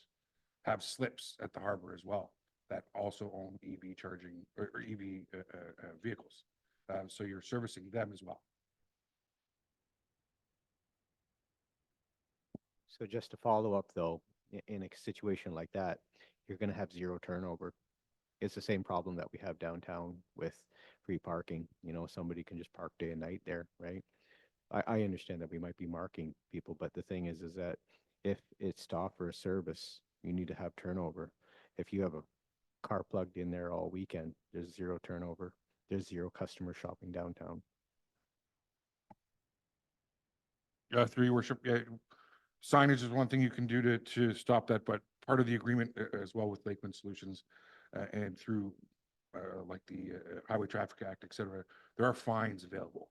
have slips at the harbor as well, that also own EV charging or EV vehicles. So you're servicing them as well. So just to follow up though, in a situation like that, you're going to have zero turnover. It's the same problem that we have downtown with free parking. Somebody can just park day and night there, right? I understand that we might be marking people, but the thing is that if it's to offer a service, you need to have turnover. If you have a car plugged in there all weekend, there's zero turnover. There's zero customer shopping downtown. Through your worship, signage is one thing you can do to stop that, but part of the agreement as well with Lakeland Solutions and through like the Highway Traffic Act, et cetera, there are fines available.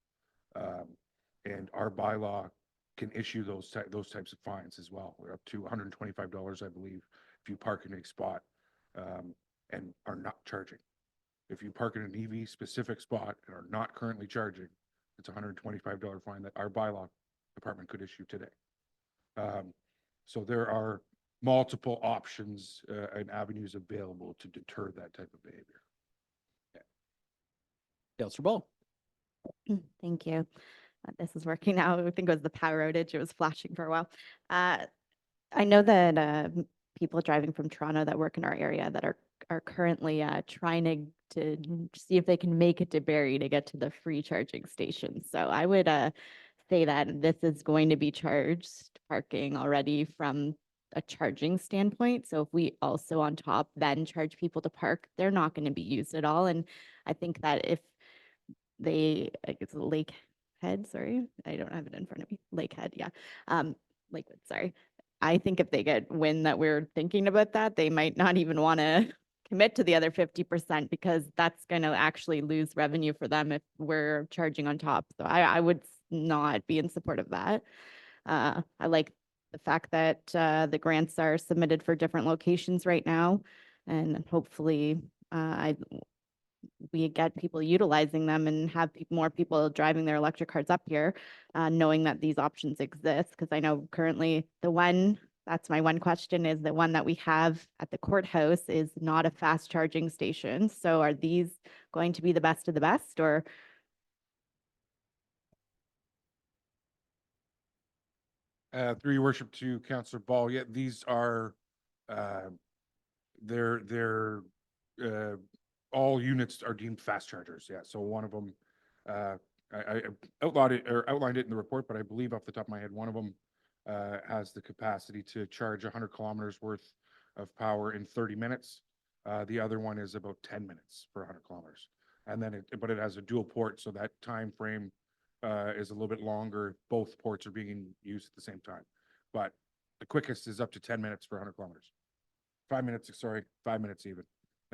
And our bylaw can issue those types of fines as well. We're up to $125, I believe, if you park in a spot and are not charging. If you park in an EV specific spot and are not currently charging, it's a $125 fine that our bylaw department could issue today. So there are multiple options and avenues available to deter that type of behavior. Councillor Ball. Thank you. This is working now. I think it was the power outage. It was flashing for a while. I know that people driving from Toronto that work in our area that are are currently trying to see if they can make it to Barrie to get to the free charging station. So I would say that this is going to be charged parking already from a charging standpoint. So if we also on top then charge people to park, they're not going to be used at all. And I think that if they, like it's Lakehead, sorry, I don't have it in front of me. Lakehead, yeah. Lakewood, sorry. I think if they get wind that we're thinking about that, they might not even want to commit to the other 50% because that's going to actually lose revenue for them if we're charging on top. So I would not be in support of that. I like the fact that the grants are submitted for different locations right now, and hopefully we get people utilizing them and have more people driving their electric cars up here, knowing that these options exist. Because I know currently that's my one question, is the one that we have at the courthouse is not a fast charging station. So are these going to be the best of the best, or? Through your worship to Councillor Ball, yeah, these are, they're, all units are deemed fast chargers, yeah, so one of them, I outlined it in the report, but I believe off the top of my head, one of them has the capacity to charge 100 kilometers worth of power in 30 minutes. The other one is about 10 minutes for 100 kilometers. And then but it has a dual port, so that time frame is a little bit longer. Both ports are being used at the same time. But the quickest is up to 10 minutes for 100 kilometers. 5 minutes, sorry, 5 minutes even.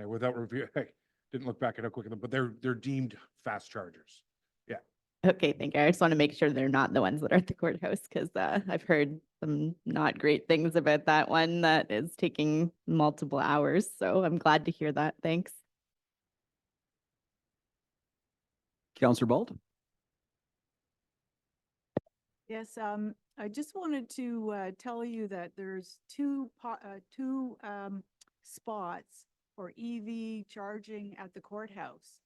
Without review, I didn't look back at how quick, but they're deemed fast chargers. Yeah. Okay, thank you. I just want to make sure they're not the ones that are at the courthouse because I've heard some not great things about that one that is taking multiple hours. So I'm glad to hear that. Thanks. Councillor Bald? Yes, I just wanted to tell you that there's two spots for EV charging at the courthouse.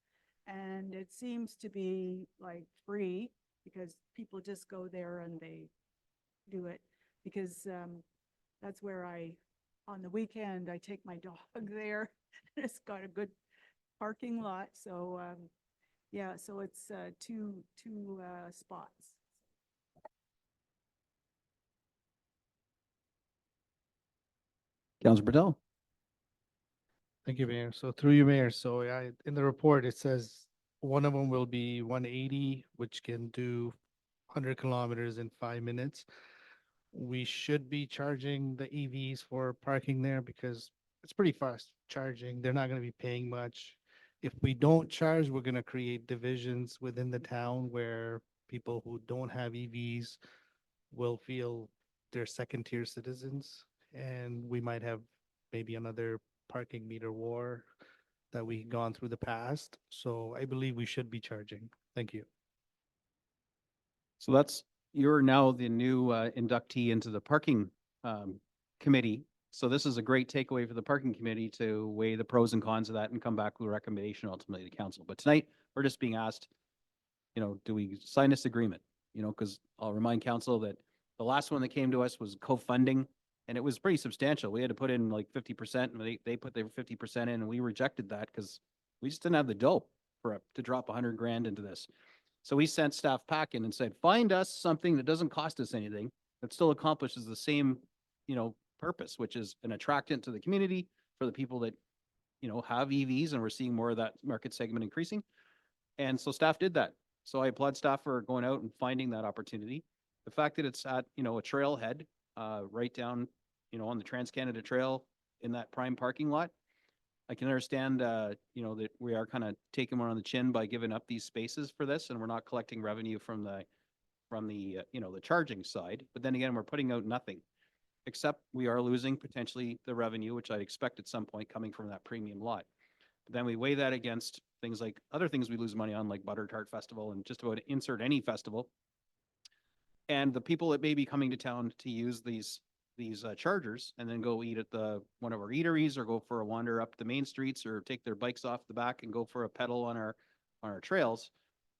And it seems to be like free because people just go there and they do it. Because that's where on the weekend, I take my dog there. It's got a good parking lot. So yeah, so it's two spots. Councillor Patel? Thank you, Mayor. So through you, Mayor. So yeah, in the report, it says one of them will be 180, which can do 100 kilometers in 5 minutes. We should be charging the EVs for parking there because it's pretty fast charging. They're not going to be paying much. If we don't charge, we're going to create divisions within the town where people who don't have EVs will feel they're second-tier citizens, and we might have maybe another parking meter war that we've gone through the past. So I believe we should be charging. Thank you. So you're now the new inductee into the parking committee. So this is a great takeaway for the parking committee to weigh the pros and cons of that and come back with a recommendation ultimately to council. But tonight, we're just being asked, do we sign this agreement? Because I'll remind council that the last one that came to us was co-funding, and it was pretty substantial. We had to put in like 50%, and they put their 50% in, and we rejected that because we just didn't have the dough to drop 100 grand into this. So we sent staff packing and said, find us something that doesn't cost us anything, that still accomplishes the same, purpose, which is an attractant to the community for the people that, have EVs, and we're seeing more of that market segment increasing. And so staff did that. So I applaud staff for going out and finding that opportunity. The fact that it's at, a trailhead, right down, on the Trans-Canada Trail in that prime parking lot, I can understand, that we are kind of taking one on the chin by giving up these spaces for this, and we're not collecting revenue from the the charging side. But then again, we're putting out nothing, except we are losing potentially the revenue, which I'd expect at some point coming from that premium lot. But then we weigh that against things like other things we lose money on, like Butter Tart Festival and just about insert any festival. And the people that may be coming to town to use these chargers and then go eat at one of our eateries or go for a wander up the main streets or take their bikes off the back and go for a pedal on our trails.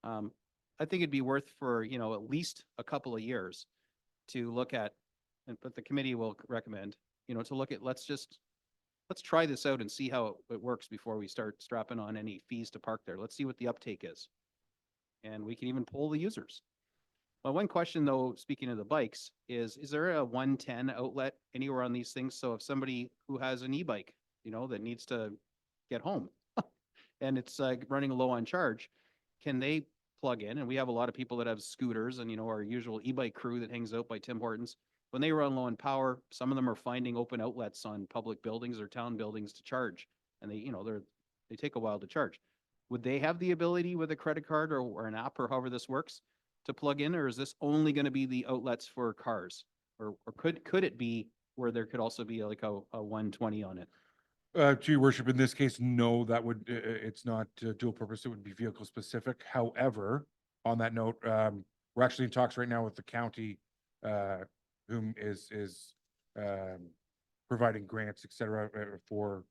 I think it'd be worth for, at least a couple of years to look at, but the committee will recommend, to look at, let's just let's try this out and see how it works before we start strapping on any fees to park there. Let's see what the uptake is. And we can even poll the users. Well, one question though, speaking of the bikes, is there a 110 outlet anywhere on these things? So if somebody who has an e-bike, you know, that needs to get home and it's running low on charge, can they plug in? And we have a lot of people that have scooters and, you know, our usual e-bike crew that hangs out by Tim Hortons. When they run low on power, some of them are finding open outlets on public buildings or town buildings to charge. And they, you know, they take a while to charge. Would they have the ability with a credit card or an app or however this works to plug in, or is this only going to be the outlets for cars? Or could it be where there could also be like a 120 on it? To your worship, in this case, no, that would, it's not dual purpose, it would be vehicle specific. However, on that note, we're actually in talks right now with the county, whom is providing grants, et cetera, for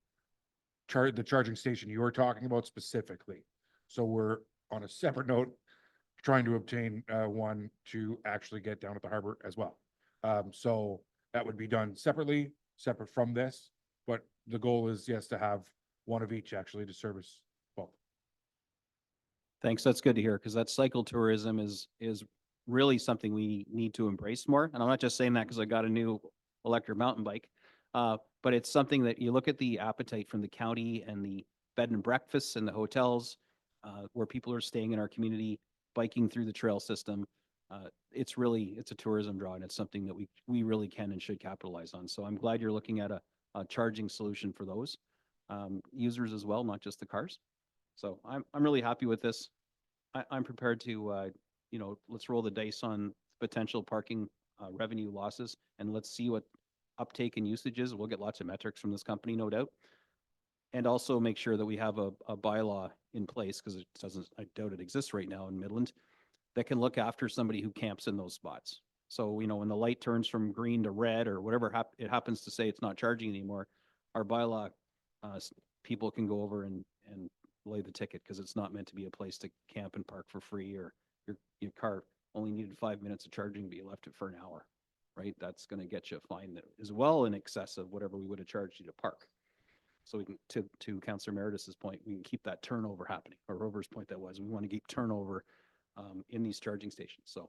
the charging station you're talking about specifically. So we're on a separate note, trying to obtain one to actually get down at the harbor as well. So that would be done separately, separate from this, but the goal is, yes, to have one of each actually to service both. Thanks. That's good to hear, because that cycle tourism is really something we need to embrace more. And I'm not just saying that because I got a new electric mountain bike, but it's something that you look at the appetite from the county and the bed and breakfasts and the hotels where people are staying in our community, biking through the trail system. It's a tourism draw, and it's something that we really can and should capitalize on. So I'm glad you're looking at a charging solution for those users as well, not just the cars. So I'm really happy with this. I'm prepared to, you know, let's roll the dice on potential parking revenue losses, and let's see what uptake and usage is. We'll get lots of metrics from this company, no doubt. And also make sure that we have a bylaw in place, because it doesn't, I doubt it exists right now in Midland, that can look after somebody who camps in those spots. So, you know, when the light turns from green to red or whatever it happens to say it's not charging anymore, our bylaw people can go over and lay the ticket, because it's not meant to be a place to camp and park for free, or your car only needed 5 minutes of charging, but you left it for an hour, right? That's going to get you a fine that is well in excess of whatever we would have charged you to park. So we can, to Councillor Meredith's point, we can keep that turnover happening, or Rover's point that was, we want to keep turnover in these charging stations. So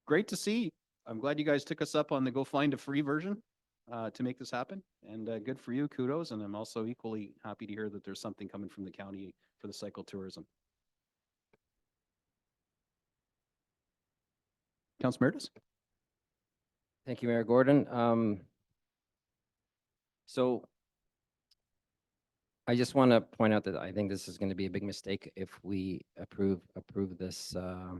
great to see. I'm glad you guys took us up on the go find a free version to make this happen, and good for you, kudos. And I'm also equally happy to hear that there's something coming from the county for the cycle tourism. Councillor Meredith? Thank you, Mayor Gordon. So I just want to point out that I think this is going to be a big mistake if we approve this, the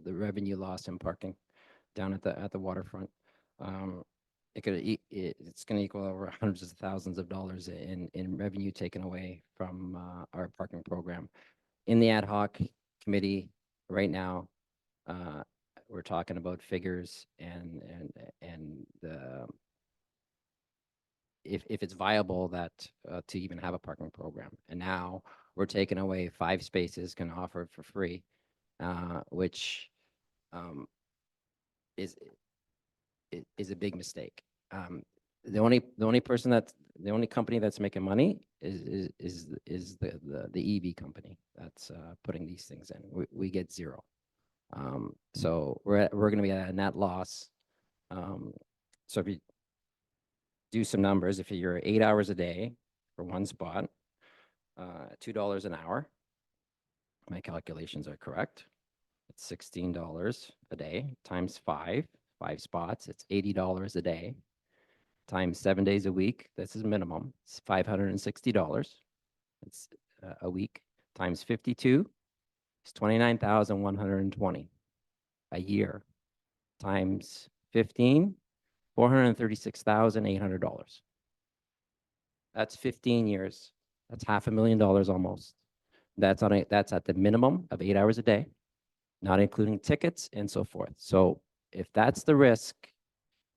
revenue loss in parking down at the waterfront. It's going to equal over hundreds of thousands of dollars in revenue taken away from our parking program. In the ad hoc committee right now, we're talking about figures and the if it's viable that to even have a parking program. And now we're taking away 5 spaces, can offer it for free, which is a big mistake. The only company that's making money is the EV company that's putting these things in. We get zero. So we're going to be at a net loss. So if you do some numbers, if you're 8 hours a day for one spot, $2 an hour, my calculations are correct. It's $16 a day times 5 spots. It's $80 a day times 7 days a week. This is minimum. It's $560. It's a week times 52. It's $29,120 a year times 15. $436,800. That's 15 years. That's $500,000 almost. That's at the minimum of 8 hours a day, not including tickets and so forth. So if that's the risk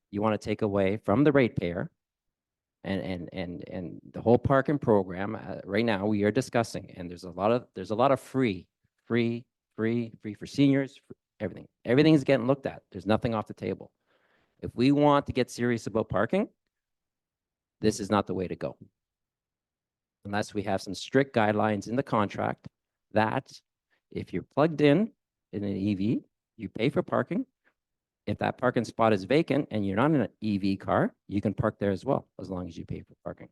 you want to take away from the ratepayer, and the whole parking program right now we are discussing, and there's a lot of free for seniors, for everything. Everything's getting looked at. There's nothing off the table. If we want to get serious about parking, this is not the way to go. Unless we have some strict guidelines in the contract that if you're plugged in an EV, you pay for parking. If that parking spot is vacant and you're not in an EV car, you can park there as well, as long as you pay for parking.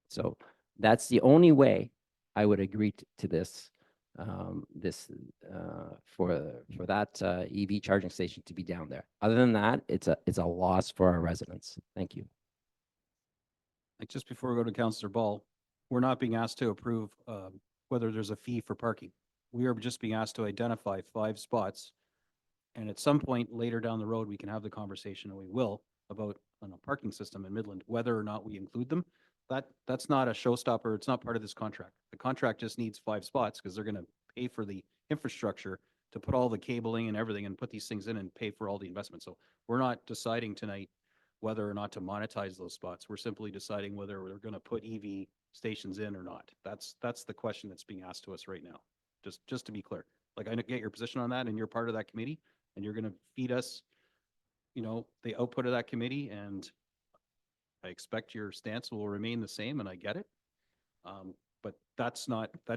So that's the only way I would agree to this, for that EV charging station to be down there. Other than that, it's a loss for our residents. Thank you. Like, just before we go to Councillor Ball, we're not being asked to approve whether there's a fee for parking. We are just being asked to identify 5 spots. And at some point later down the road, we can have the conversation, and we will, about a parking system in Midland, whether or not we include them. That's not a showstopper. It's not part of this contract. The contract just needs 5 spots because they're going to pay for the infrastructure to put all the cabling and everything and put these things in and pay for all the investment. So we're not deciding tonight whether or not to monetize those spots. We're simply deciding whether we're going to put EV stations in or not. That's the question that's being asked to us right now. Just to be clear. Like, I get your position on that, and you're part of that committee, and you're going to feed us, the output of that committee, and I expect your stance will remain the same, and I get it. But that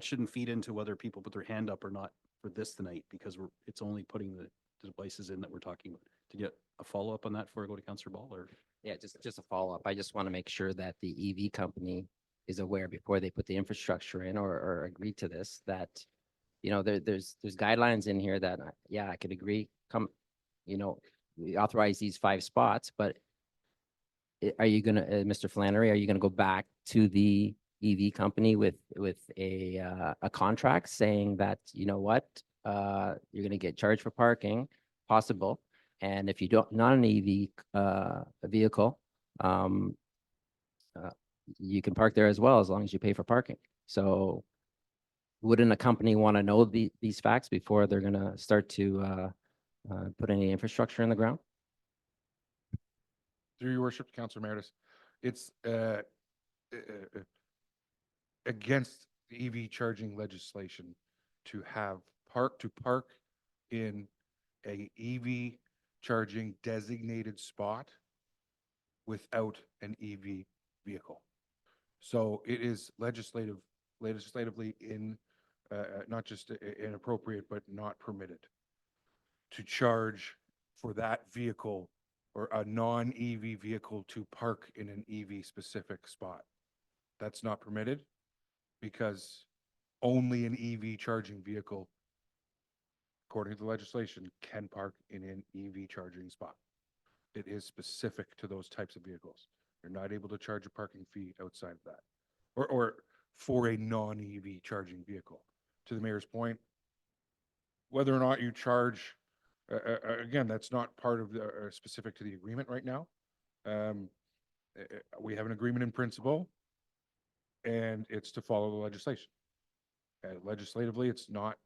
shouldn't feed into whether people put their hand up or not for this tonight, because it's only putting the devices in that we're talking about. To get a follow-up on that before I go to Councillor Ball, or? Yeah, just a follow-up. I just want to make sure that the EV company is aware before they put the infrastructure in or agree to this, that, there's guidelines in here that, yeah, I could agree. We authorize these 5 spots, but are you gonna, Mr. Flannery, are you gonna go back to the EV company with a contract saying that, you know what, you're gonna get charged for parking, possible, and if you not an EV vehicle, you can park there as well, as long as you pay for parking. So wouldn't a company want to know these facts before they're going to start to put any infrastructure in the ground? Through your worship, Councillor Meredith, it's against the EV charging legislation to park in a EV charging designated spot without an EV vehicle. So it is legislatively not just inappropriate, but not permitted to charge for that vehicle or a non-EV vehicle to park in an EV specific spot. That's not permitted because only an EV charging vehicle, according to the legislation, can park in an EV charging spot. It is specific to those types of vehicles. You're not able to charge a parking fee outside of that, or for a non-EV charging vehicle. To the mayor's point, whether or not you charge, again, that's not part of the specific to the agreement right now. We have an agreement in principle, and it's to follow the legislation. Legislatively, it's not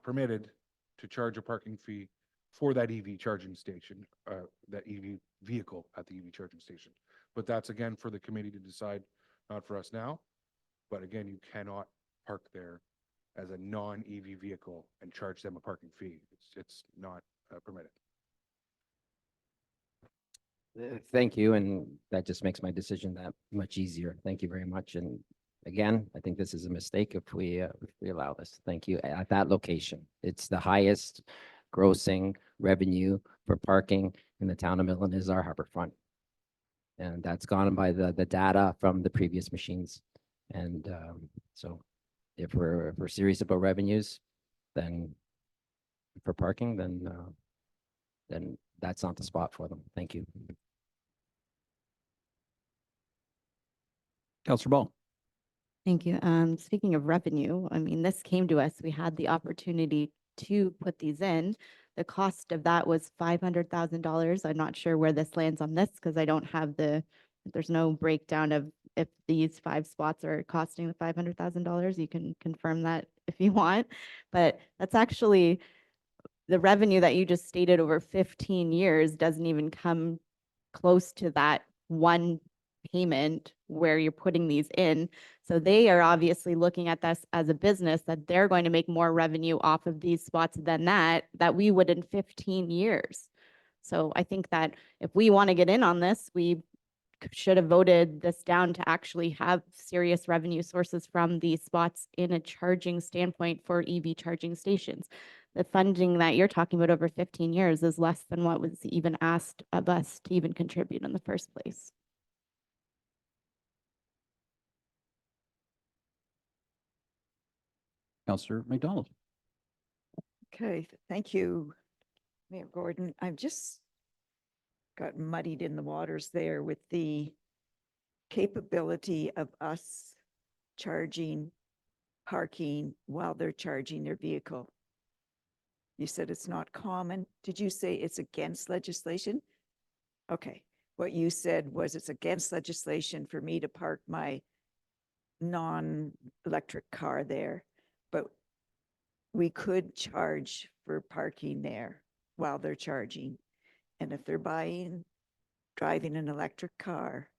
permitted to charge a parking fee for that EV charging station, that EV vehicle at the EV charging station. But that's again for the committee to decide, not for us now. But again, you cannot park there as a non-EV vehicle and charge them a parking fee. It's not permitted. Thank you, and that just makes my decision that much easier. Thank you very much. And again, I think this is a mistake if we allow this. Thank you. At that location, it's the highest grossing revenue for parking in the town of Midland is our Harbourfront. And that's gone by the data from the previous machines. And so if we're serious about revenues, then for parking, then that's not the spot for them. Thank you. Councillor Ball. Thank you. Speaking of revenue, I mean, this came to us, we had the opportunity to put these in. The cost of that was $500,000. I'm not sure where this lands on this because I don't have there's no breakdown of if these 5 spots are costing the $500,000. You can confirm that if you want, but that's actually the revenue that you just stated over 15 years doesn't even come close to that one payment where you're putting these in. So they are obviously looking at this as a business that they're going to make more revenue off of these spots than that we would in 15 years. So I think that if we want to get in on this, we should have voted this down to actually have serious revenue sources from these spots in a charging standpoint for EV charging stations. The funding that you're talking about over 15 years is less than what was even asked of us to even contribute in the first place. Councillor McDonald. Okay, thank you, Mayor Gordon. I've just got muddied in the waters there with the capability of us charging, parking while they're charging their vehicle. You said it's not common. Did you say it's against legislation? Okay, what you said was it's against legislation for me to park my non-electric car there, but we could charge for parking there while they're charging. And if they're driving an electric car,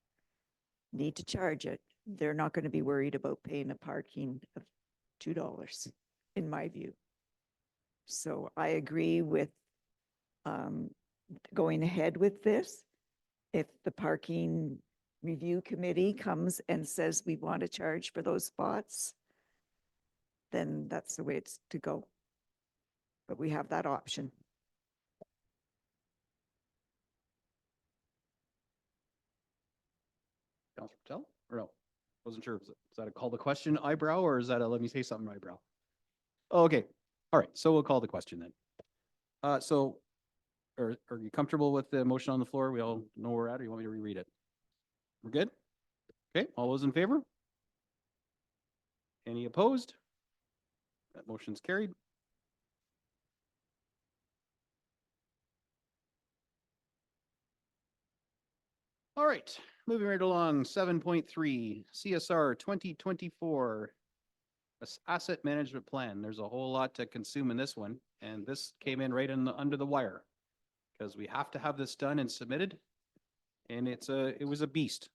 need to charge it, they're not going to be worried about paying a parking of $2, in my view. So I agree with going ahead with this. If the parking review committee comes and says we want to charge for those spots, then that's the way it's to go. But we have that option. Councillor Patel, or no? Wasn't sure. Is that a call to question eyebrow, or is that a let me say something eyebrow? Oh, okay. All right. So we'll call the question then. So are you comfortable with the motion on the floor? We all know where we're at, or you want me to reread it? We're good? Okay. All those in favor? Any opposed? That motion's carried. All right, moving right along, 7.3 CSR 2024 asset management plan. There's a whole lot to consume in this one, and this came in right under the wire because we have to have this done and submitted, and it was a beast.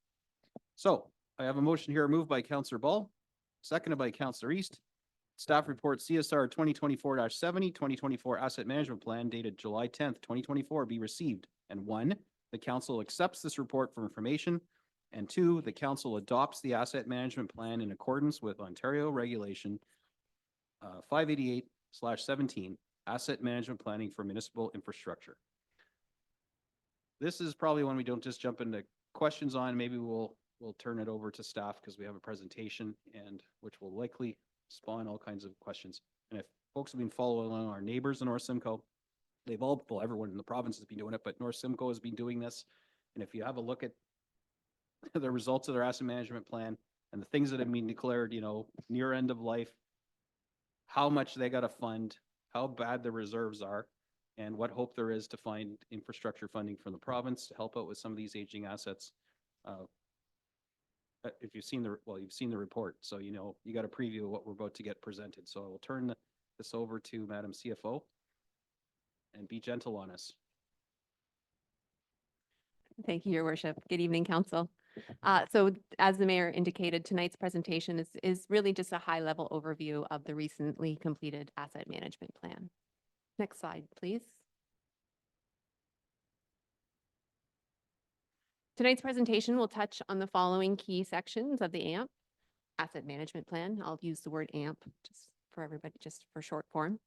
So I have a motion here moved by Councillor Ball, seconded by Councillor East. Staff report CSR 2024-70 2024 asset management plan dated July 10th, 2024 be received. And 1, the council accepts this report for information. And 2, the council adopts the asset management plan in accordance with Ontario Regulation 588/17, asset management planning for municipal infrastructure. This is probably one we don't just jump into questions on. Maybe we'll turn it over to staff because we have a presentation and which will likely spawn all kinds of questions. And if folks have been following along our neighbors in North Simcoe, they've all, well, everyone in the province has been doing it, but North Simcoe has been doing this. And if you have a look at the results of their asset management plan and the things that have been declared, you know, near end of life, how much they got to fund, how bad the reserves are, and what hope there is to find infrastructure funding from the province to help out with some of these aging assets. If you've seen you've seen the report, so you know you got a preview of what we're about to get presented. So I will turn this over to Madam CFO and be gentle on us. Thank you, Your Worship. Good evening, Council. So as the Mayor indicated, tonight's presentation is really just a high-level overview of the recently completed asset management plan. Next slide, please. Tonight's presentation will touch on the following key sections of the AMP, Asset Management Plan. I'll use the word AMP just for everybody, just for short form,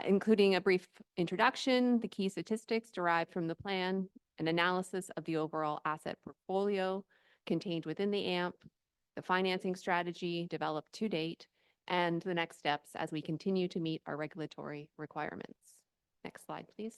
including a brief introduction, the key statistics derived from the plan, an analysis of the overall asset portfolio contained within the AMP, the financing strategy developed to date, and the next steps as we continue to meet our regulatory requirements. Next slide, please.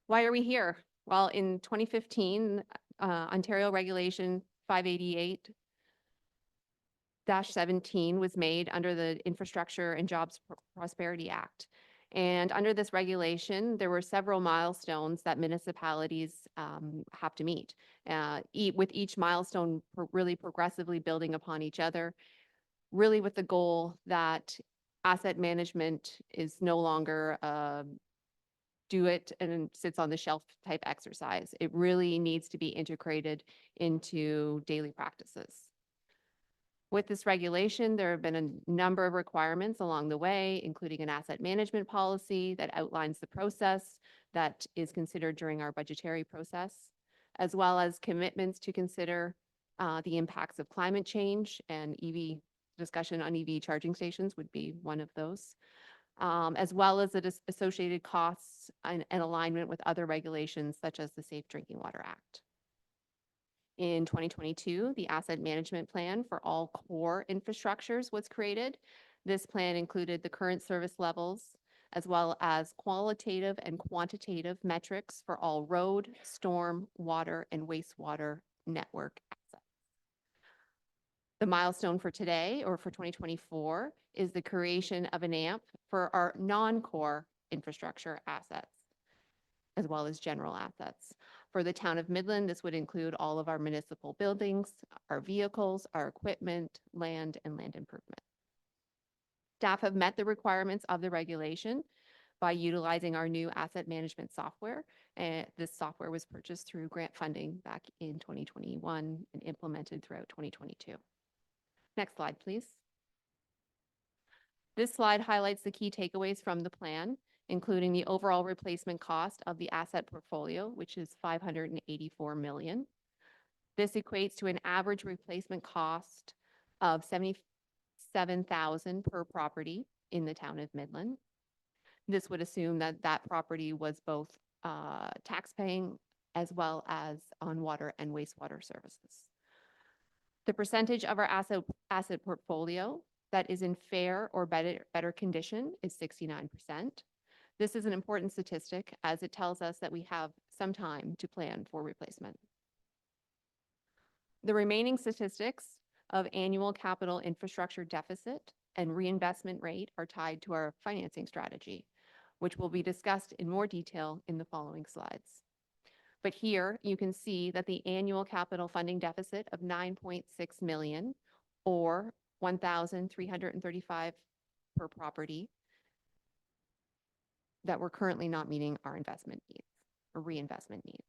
Why are we here? Well, in 2015, Ontario Regulation 588-17 was made under the Infrastructure and Jobs Prosperity Act. And under this regulation, there were several milestones that municipalities have to meet, with each milestone really progressively building upon each other, really with the goal that asset management is no longer do it and sits on the shelf type exercise. It really needs to be integrated into daily practices. With this regulation, there have been a number of requirements along the way, including an asset management policy that outlines the process that is considered during our budgetary process, as well as commitments to consider the impacts of climate change, and EV discussion on EV charging stations would be one of those, as well as the associated costs and alignment with other regulations such as the Safe Drinking Water Act. In 2022, the asset management plan for all core infrastructures was created. This plan included the current service levels, as well as qualitative and quantitative metrics for all road, storm, water, and wastewater network assets. The milestone for today, or for 2024, is the creation of an AMP for our non-core infrastructure assets, as well as general assets. For the town of Midland, this would include all of our municipal buildings, our vehicles, our equipment, land, and land improvement. Staff have met the requirements of the regulation by utilizing our new asset management software. And this software was purchased through grant funding back in 2021 and implemented throughout 2022. Next slide, please. This slide highlights the key takeaways from the plan, including the overall replacement cost of the asset portfolio, which is $584 million. This equates to an average replacement cost of $77,000 per property in the town of Midland. This would assume that that property was both tax-paying as well as on water and wastewater services. The percentage of our asset portfolio that is in fair or better condition is 69%. This is an important statistic as it tells us that we have some time to plan for replacement. The remaining statistics of annual capital infrastructure deficit and reinvestment rate are tied to our financing strategy, which will be discussed in more detail in the following slides. But here you can see that the annual capital funding deficit of $9.6 million, or $1,335 per property, that we're currently not meeting our investment needs or reinvestment needs.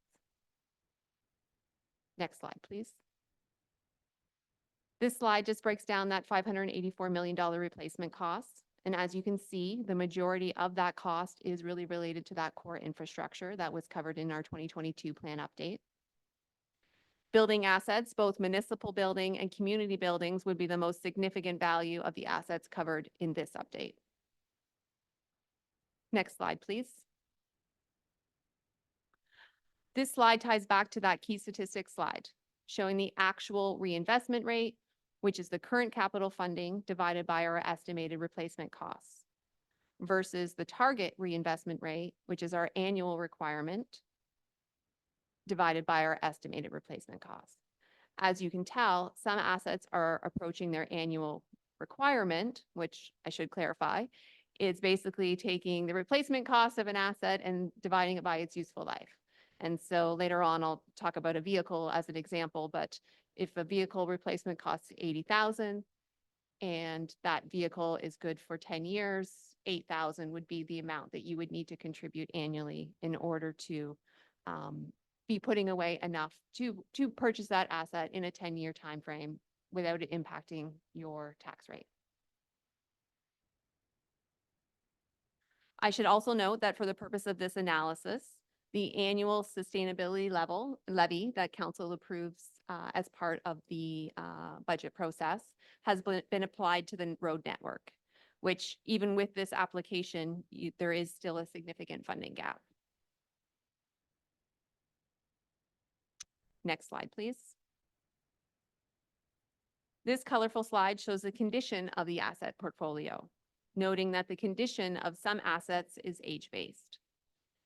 Next slide, please. This slide just breaks down that $584 million replacement cost. And as you can see, the majority of that cost is really related to that core infrastructure that was covered in our 2022 plan update. Building assets, both municipal building and community buildings, would be the most significant value of the assets covered in this update. Next slide, please. This slide ties back to that key statistics slide, showing the actual reinvestment rate, which is the current capital funding divided by our estimated replacement costs, versus the target reinvestment rate, which is our annual requirement, divided by our estimated replacement costs. As you can tell, some assets are approaching their annual requirement, which I should clarify. It's basically taking the replacement cost of an asset and dividing it by its useful life. And so later on, I'll talk about a vehicle as an example, but if a vehicle replacement costs $80,000 and that vehicle is good for 10 years, $8,000 would be the amount that you would need to contribute annually in order to be putting away enough to purchase that asset in a 10-year time frame without it impacting your tax rate. I should also note that for the purpose of this analysis, the annual sustainability levy that council approves as part of the budget process has been applied to the road network, which even with this application, there is still a significant funding gap. Next slide, please. This colorful slide shows the condition of the asset portfolio, noting that the condition of some assets is age-based.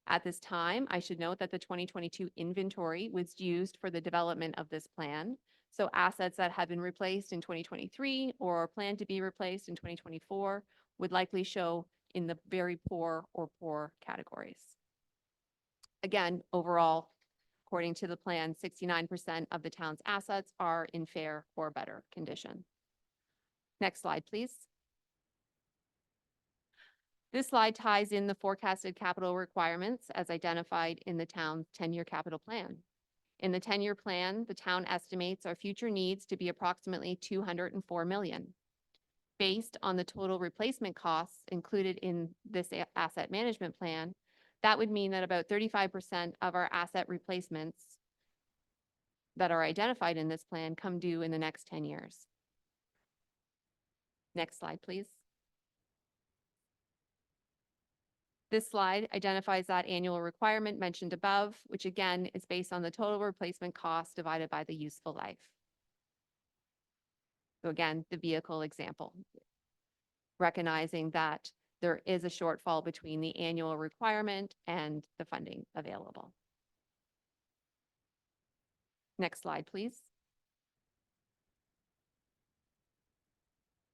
At this time, I should note that the 2022 inventory was used for the development of this plan. So assets that have been replaced in 2023 or plan to be replaced in 2024 would likely show in the very poor or poor categories. Again, overall, according to the plan, 69% of the town's assets are in fair or better condition. Next slide, please. This slide ties in the forecasted capital requirements as identified in the town's 10-year capital plan. In the 10-year plan, the town estimates our future needs to be approximately 204 million. Based on the total replacement costs included in this asset management plan, that would mean that about 35% of our asset replacements that are identified in this plan come due in the next 10 years. Next slide, please. This slide identifies that annual requirement mentioned above, which again is based on the total replacement cost divided by the useful life. So again, the vehicle example, recognizing that there is a shortfall between the annual requirement and the funding available. Next slide, please.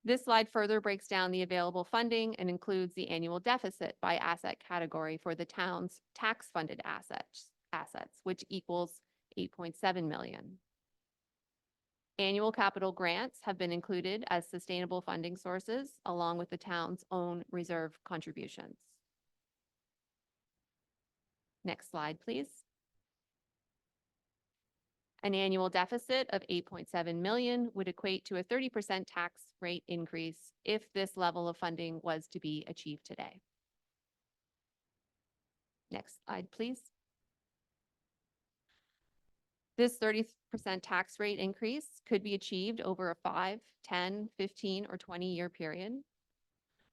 This slide further breaks down the available funding and includes the annual deficit by asset category for the town's tax-funded assets, which equals 8.7 million. Annual capital grants have been included as sustainable funding sources, along with the town's own reserve contributions. Next slide, please. An annual deficit of 8.7 million would equate to a 30% tax rate increase if this level of funding was to be achieved today. Next slide, please. This 30% tax rate increase could be achieved over a 5, 10, 15, or 20-year period.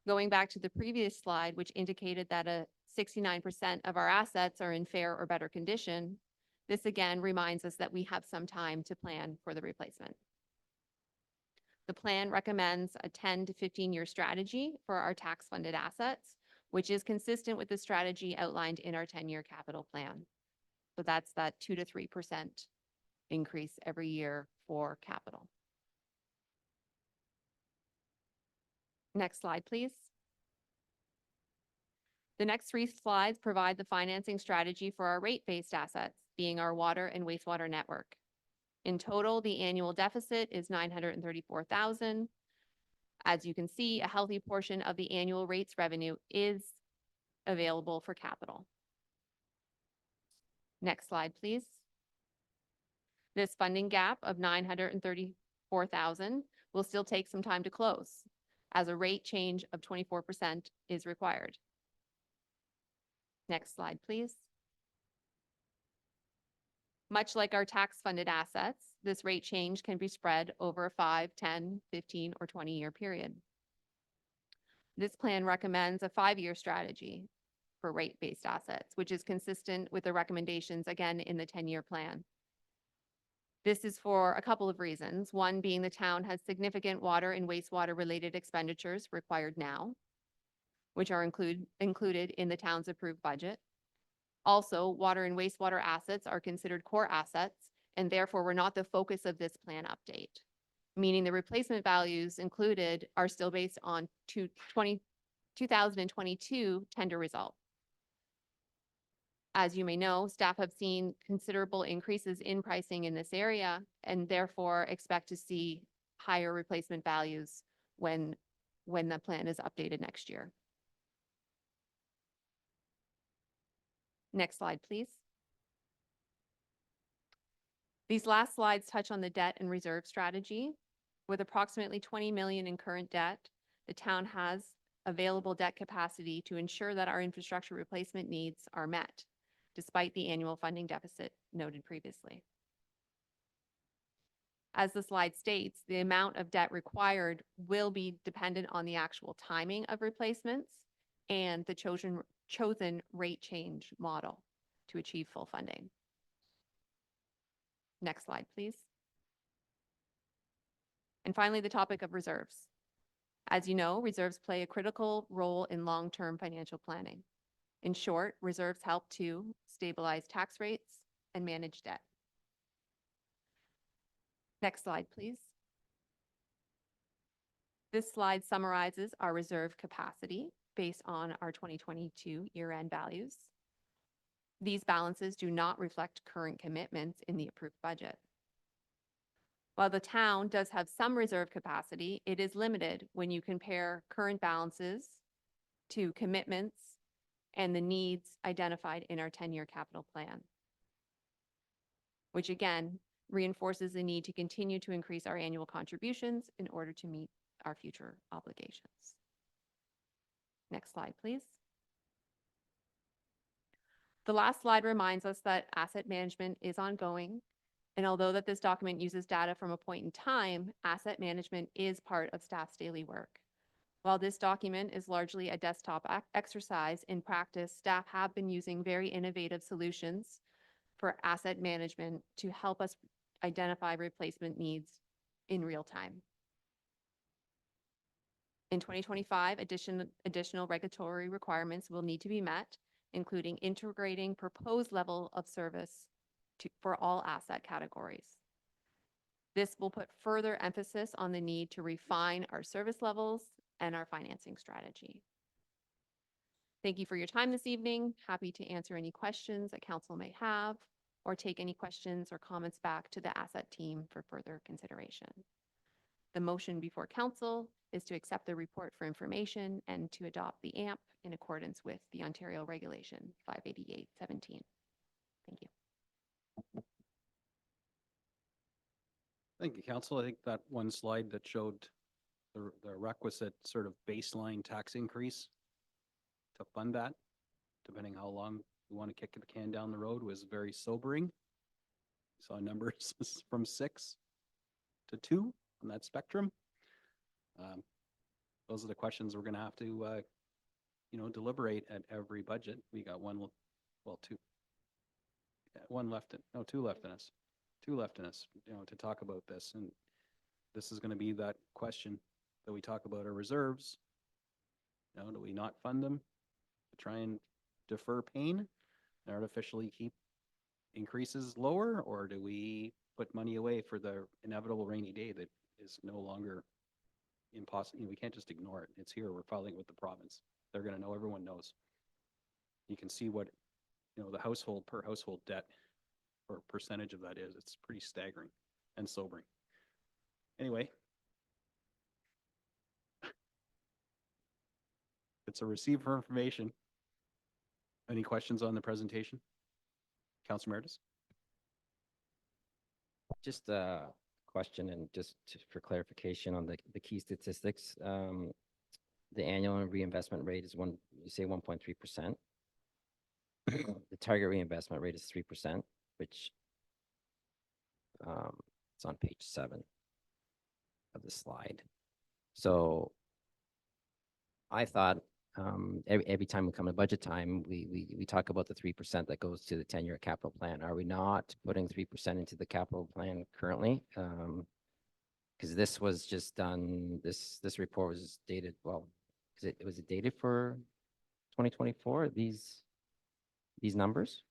Going back to the previous slide, which indicated that 69% of our assets are in fair or better condition, this again reminds us that we have some time to plan for the replacement. The plan recommends a 10 to 15-year strategy for our tax-funded assets, which is consistent with the strategy outlined in our 10-year capital plan. So that's that 2 to 3% increase every year for capital. Next slide, please. The next 3 slides provide the financing strategy for our rate-based assets, being our water and wastewater network. In total, the annual deficit is $934,000. As you can see, a healthy portion of the annual rates revenue is available for capital. Next slide, please. This funding gap of $934,000 will still take some time to close, as a rate change of 24% is required. Next slide, please. Much like our tax-funded assets, this rate change can be spread over a 5, 10, 15, or 20-year period. This plan recommends a 5-year strategy for rate-based assets, which is consistent with the recommendations, again, in the 10-year plan. This is for a couple of reasons. One being the town has significant water and wastewater related expenditures required now, which are included in the town's approved budget. Also, water and wastewater assets are considered core assets and therefore were not the focus of this plan update, meaning the replacement values included are still based on 2022 tender results. As you may know, staff have seen considerable increases in pricing in this area and therefore expect to see higher replacement values when the plan is updated next year. Next slide, please. These last slides touch on the debt and reserve strategy. With approximately 20 million in current debt, the town has available debt capacity to ensure that our infrastructure replacement needs are met, despite the annual funding deficit noted previously. As the slide states, the amount of debt required will be dependent on the actual timing of replacements and the chosen rate change model to achieve full funding. Next slide, please. And finally, the topic of reserves. As you know, reserves play a critical role in long-term financial planning. In short, reserves help to stabilize tax rates and manage debt. Next slide, please. This slide summarizes our reserve capacity based on our 2022 year-end values. These balances do not reflect current commitments in the approved budget. While the town does have some reserve capacity, it is limited when you compare current balances to commitments and the needs identified in our 10-year capital plan. which again reinforces the need to continue to increase our annual contributions in order to meet our future obligations. Next slide, please. The last slide reminds us that asset management is ongoing. And although that this document uses data from a point in time, asset management is part of staff's daily work. While this document is largely a desktop exercise, in practice, staff have been using very innovative solutions for asset management to help us identify replacement needs in real time. In 2025, additional regulatory requirements will need to be met, including integrating proposed level of service for all asset categories. This will put further emphasis on the need to refine our service levels and our financing strategy. Thank you for your time this evening. Happy to answer any questions that council may have or take any questions or comments back to the asset team for further consideration. The motion before council is to accept the report for information and to adopt the AMP in accordance with the Ontario Regulation 588-17. Thank you. Thank you, council. I think that one slide that showed the requisite sort of baseline tax increase to fund that, depending how long we want to kick the can down the road, was very sobering. Saw numbers from 6 to 2 on that spectrum. Those are the questions we're going to have to, deliberate at every budget. We got one, well, two, one left, no, two left in us, to talk about this. And this is going to be that question that we talk about our reserves. Do we not fund them to try and defer pain and artificially keep increases lower, or do we put money away for the inevitable rainy day that is no longer impossible? We can't just ignore it. It's here. We're filing it with the province. They're going to know. Everyone knows. You can see what, the household per household debt or percentage of that is. It's pretty staggering and sobering. Anyway, it's a receive for information. Any questions on the presentation? Councilor Meredith? Just a question, and for clarification on the key statistics. The annual reinvestment rate is you say 1.3%. The target reinvestment rate is 3%, which it's on page 7 of the slide. So I thought every time we come to budget time, we talk about the 3% that goes to the 10-year capital plan. Are we not putting 3% into the capital plan currently? Because this was just done, this report was dated, well, was it dated for 2024, these numbers?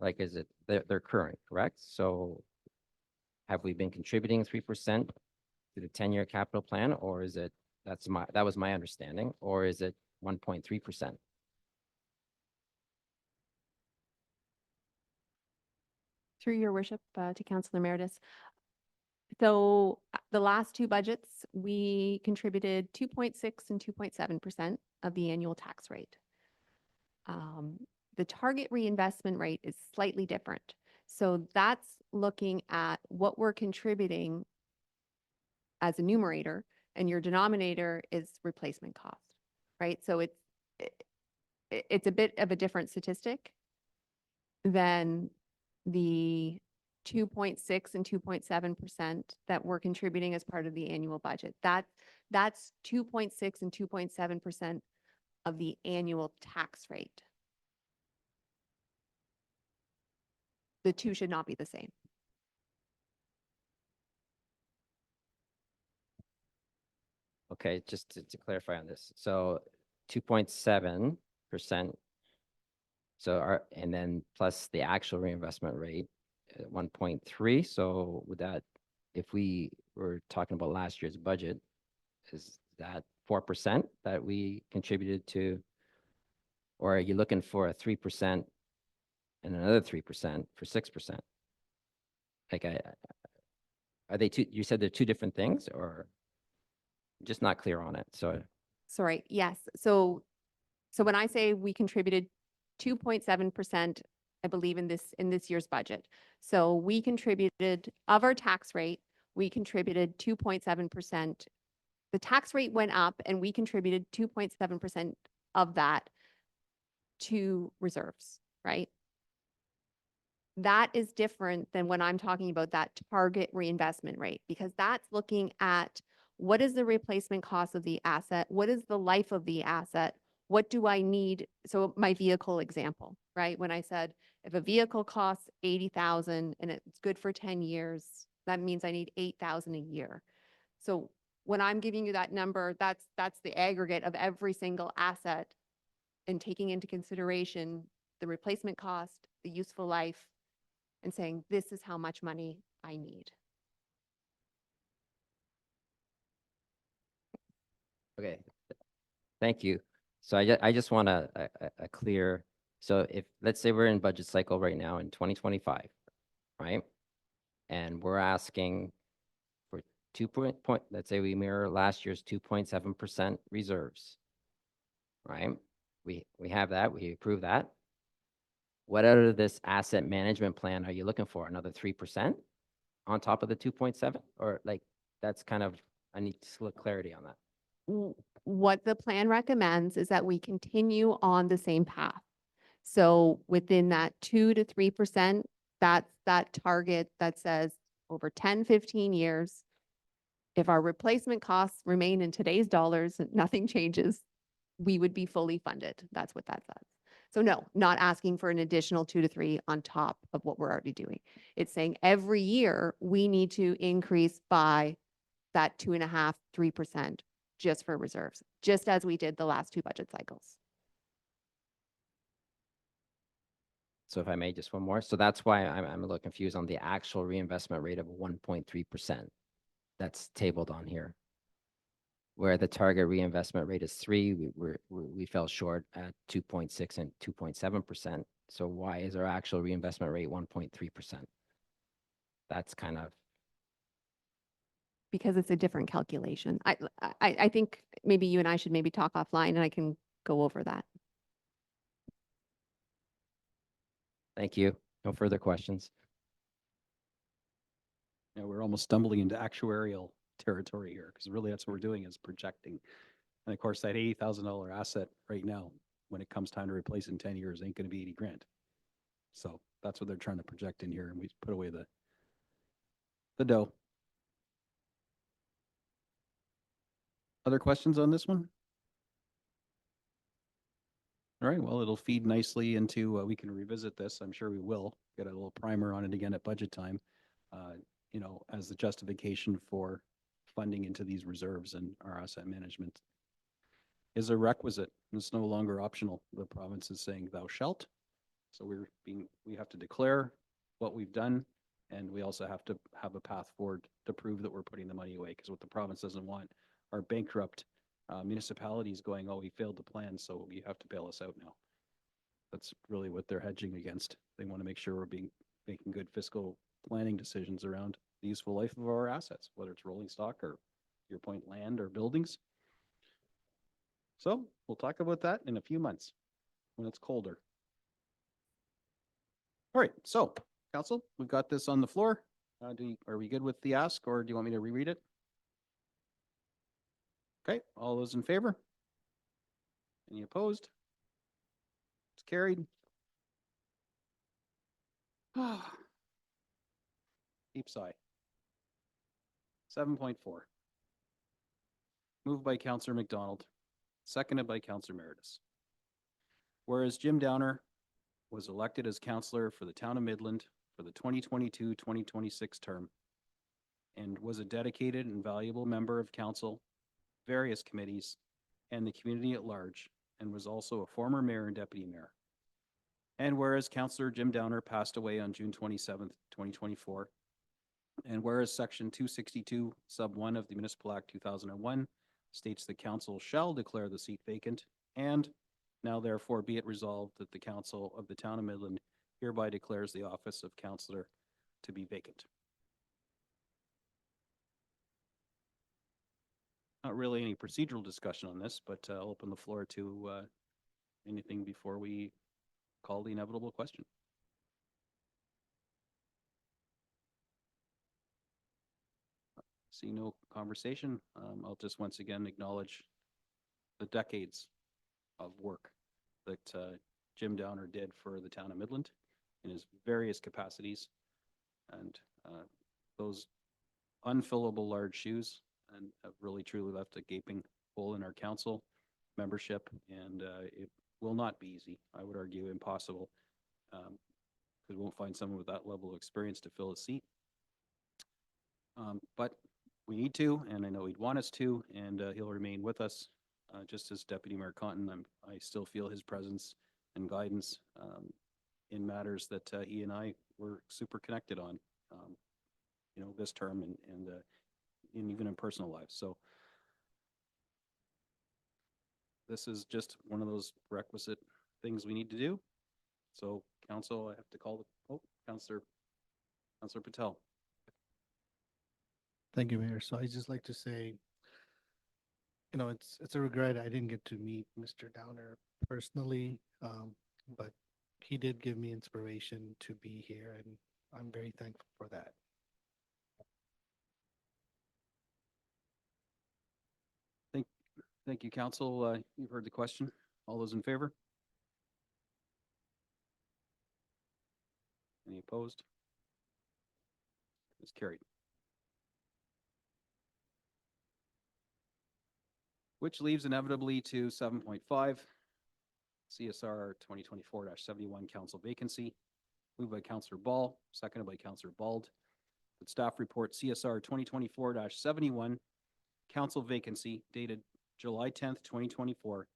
Like, is it, they're current, correct? So have we been contributing 3% to the 10-year capital plan, or is it, that was my understanding, or is it 1.3%? Through your worship, to Councillor Meredith. So the last two budgets, we contributed 2.6 and 2.7% of the annual tax rate. The target reinvestment rate is slightly different. So that's looking at what we're contributing as a numerator, and your denominator is replacement cost, right? So it's a bit of a different statistic than the 2.6 and 2.7% that we're contributing as part of the annual budget. That's 2.6 and 2.7% of the annual tax rate. The two should not be the same. Okay, just to clarify on this. So 2.7%. So and then plus the actual reinvestment rate at 1.3. So would that, if we were talking about last year's budget, is that 4% that we contributed to, or are you looking for a 3% and another 3% for 6%? Like, are they two? You said they're two different things, or just not clear on it? So Sorry. Yes. So when I say we contributed 2.7% I believe in this year's budget. So we contributed, of our tax rate, we contributed 2.7%. The tax rate went up and we contributed 2.7% of that to reserves, right? That is different than when I'm talking about that target reinvestment rate, because that's looking at what is the replacement cost of the asset? What is the life of the asset? What do I need? So my vehicle example, right? When I said, if a vehicle costs 80,000 and it's good for 10 years, that means I need 8,000 a year. So when I'm giving you that number, that's the aggregate of every single asset and taking into consideration the replacement cost, the useful life, and saying, this is how much money I need. Okay, thank you. So I just want a clear, so if, let's say we're in budget cycle right now in 2025, right? And we're asking for let's say we mirror last year's 2.7% reserves, right? We have that, we approve that. What out of this asset management plan are you looking for? Another 3% on top of the 2.7? Or like, that's kind of, I need clarity on that. What the plan recommends is that we continue on the same path. So within that 2 to 3%, that's that target that says over 10, 15 years, if our replacement costs remain in today's dollars, nothing changes, we would be fully funded. That's what that says. So no, not asking for an additional 2 to 3 on top of what we're already doing. It's saying every year we need to increase by that 2.5%, 3% just for reserves, just as we did the last 2 budget cycles. So if I may, just one more. So that's why I'm a little confused on the actual reinvestment rate of 1.3% that's tabled on here. Where the target reinvestment rate is 3, we fell short at 2.6 and 2.7%. So why is our actual reinvestment rate 1.3%? That's kind of, Because it's a different calculation. I think maybe you and I should maybe talk offline and I can go over that. thank you. No further questions. Yeah, we're almost stumbling into actuarial territory here, because really that's what we're doing is projecting. And of course, that $80,000 asset right now, when it comes time to replace in 10 years, ain't going to be 80 grand. So that's what they're trying to project in here, and we put away the dough. Other questions on this one? All right, well, it'll feed nicely into, we can revisit this. I'm sure we will get a little primer on it again at budget time, you know, as the justification for funding into these reserves and our asset management is a requisite. It's no longer optional. The province is saying thou shalt. So we have to declare what we've done, and we also have to have a path forward to prove that we're putting the money away, because what the province doesn't want are bankrupt municipalities going, oh, we failed the plan, so you have to bail us out now. That's really what they're hedging against. They want to make sure we're making good fiscal planning decisions around the useful life of our assets, whether it's rolling stock or, your point, land or buildings. So we'll talk about that in a few months when it's colder. All right, so council, we've got this on the floor. Are we good with the ask, or do you want me to reread it? Okay, all those in favor? Any opposed? It's carried. Deep sigh. 7.4. Moved by Councillor McDonald, seconded by Councillor Meredith. Whereas Jim Downer was elected as councillor for the town of Midland for the 2022-2026 term and was a dedicated and valuable member of council, various committees, and the community at large, and was also a former mayor and deputy mayor. And whereas Councillor Jim Downer passed away on June 27th, 2024, and whereas Section 262, Sub 1 of the Municipal Act 2001 states the council shall declare the seat vacant, and now therefore be it resolved that the council of the town of Midland hereby declares the office of councillor to be vacant. Not really any procedural discussion on this, but I'll open the floor to anything before we call the inevitable question. See no conversation. I'll just once again acknowledge the decades of work that Jim Downer did for the town of Midland in his various capacities. And those unfillable large shoes and have really truly left a gaping hole in our council membership. And it will not be easy. I would argue impossible. Because we won't find someone with that level of experience to fill a seat. But we need to, and I know he'd want us to, and he'll remain with us. Just as Deputy Mayor Conton, I still feel his presence and guidance in matters that he and I were super connected on, you know, this term and even in personal lives. So this is just one of those requisite things we need to do. So council, I have to call the, Councillor Patel. Thank you, Mayor. So I just like to say, you know, it's a regret I didn't get to meet Mr. Downer personally, but he did give me inspiration to be here, and I'm very thankful for that. Thank you, council. You've heard the question. All those in favor? Any opposed? It's carried. Which leaves inevitably to 7.5, CSR 2024-71 council vacancy. Moved by Councillor Ball, seconded by Councillor Bald. That staff report CSR 2024-71 council vacancy dated July 10th, 2024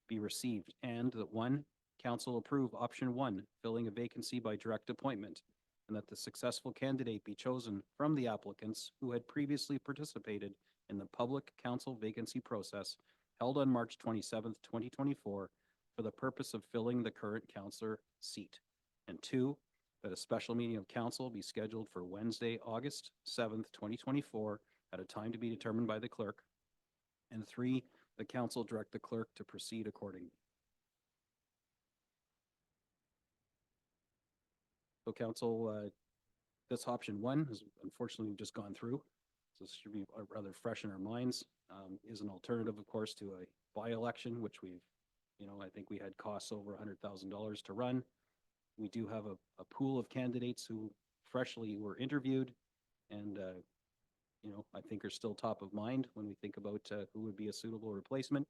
be received, and that 1, council approve option 1, filling a vacancy by direct appointment, and that the successful candidate be chosen from the applicants who had previously participated in the public council vacancy process held on March 27th, 2024 for the purpose of filling the current councillor seat. And 2, that a special meeting of council be scheduled for Wednesday, August 7th, 2024 at a time to be determined by the clerk. And 3, the council direct the clerk to proceed accordingly. So council, this option 1 has unfortunately just gone through. So this should be rather fresh in our minds. Is an alternative, of course, to a by-election, which we've, you know, I think we had costs over $100,000 to run. We do have a pool of candidates who freshly were interviewed and, you know, I think are still top of mind when we think about who would be a suitable replacement.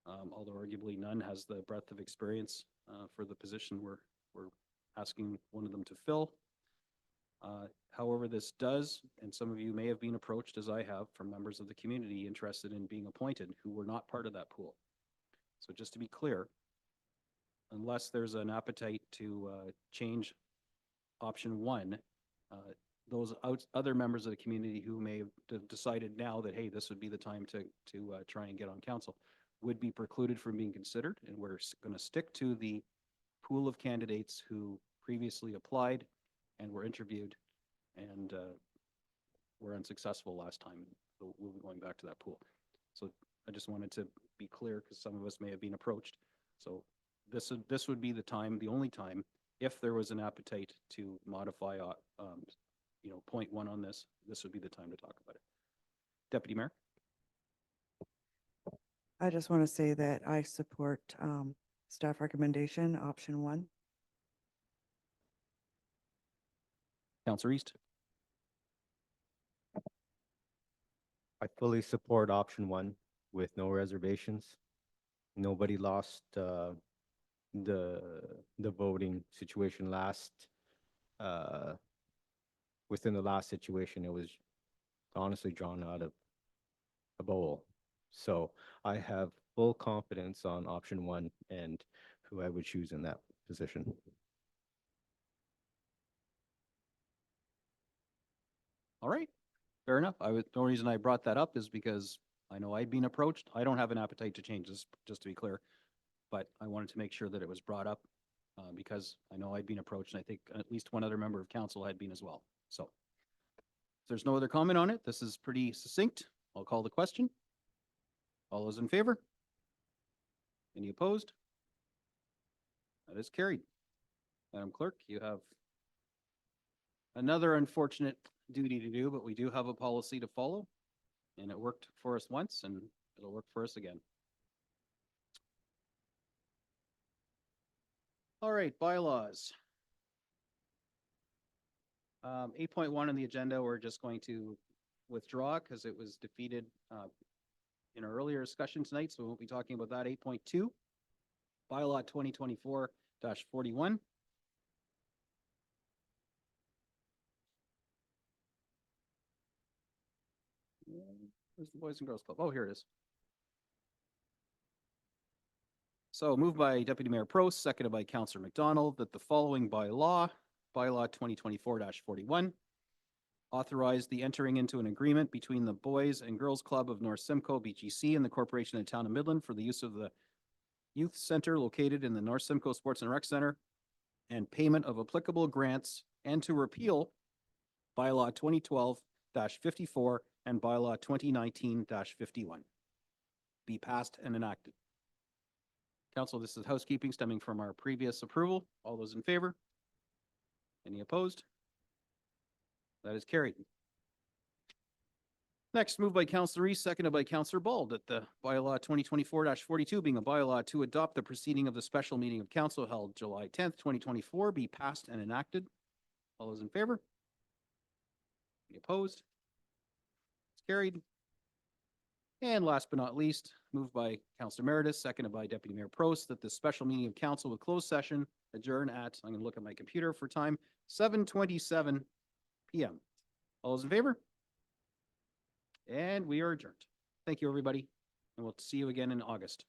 Although arguably none has the breadth of experience for the position we're asking one of them to fill. However, this does, and some of you may have been approached, as I have, from members of the community interested in being appointed who were not part of that pool. So just to be clear, unless there's an appetite to change option 1, those other members of the community who may have decided now that, hey, this would be the time to try and get on council would be precluded from being considered. And we're going to stick to the pool of candidates who previously applied and were interviewed and were unsuccessful last time. So we'll be going back to that pool. So I just wanted to be clear because some of us may have been approached. So this would be the time, the only time, if there was an appetite to modify, you know, point 1 on this would be the time to talk about it. Deputy Mayor. I just want to say that I support staff recommendation, option 1. Councillor East. I fully support option 1 with no reservations. Nobody lost the voting situation within the last situation. It was honestly drawn out of a bowl. So I have full confidence on option 1 and who I would choose in that position. All right, fair enough. The only reason I brought that up is because I know I'd been approached. I don't have an appetite to change this, just to be clear, but I wanted to make sure that it was brought up because I know I'd been approached, and I think at least one other member of council had been as well. So if there's no other comment on it, this is pretty succinct. I'll call the question. All those in favor? Any opposed? That is carried. Madam Clerk, you have another unfortunate duty to do, but we do have a policy to follow. And it worked for us once and it'll work for us again. All right, bylaws. 8.1 on the agenda, we're just going to withdraw because it was defeated in our earlier discussion tonight, so we won't be talking about that. 8.2, bylaw 2024-41. Where's the Boys and Girls Club? Oh, here it is. So moved by Deputy Mayor Prost, seconded by Councillor McDonald, that the following bylaw 2024-41, authorize the entering into an agreement between the Boys and Girls Club of North Simcoe, BGC, and the Corporation of the Town of Midland for the use of the youth center located in the North Simcoe Sports and Rec Center and payment of applicable grants, and to repeal bylaw 2012-54 and bylaw 2019-51. Be passed and enacted. Council, this is housekeeping stemming from our previous approval. All those in favor? Any opposed? That is carried. Next, moved by Councillor Reese, seconded by Councillor Bald, that the bylaw 2024-42 being a bylaw to adopt the proceeding of the special meeting of council held July 10th, 2024 be passed and enacted. All those in favor? Any opposed? It's carried. And last but not least, moved by Councillor Meredith, seconded by Deputy Mayor Prost, that the special meeting of council with closed session adjourn at, I'm going to look at my computer for time, 7:27 p.m. All those in favor? And we are adjourned. Thank you, everybody, and we'll see you again in August.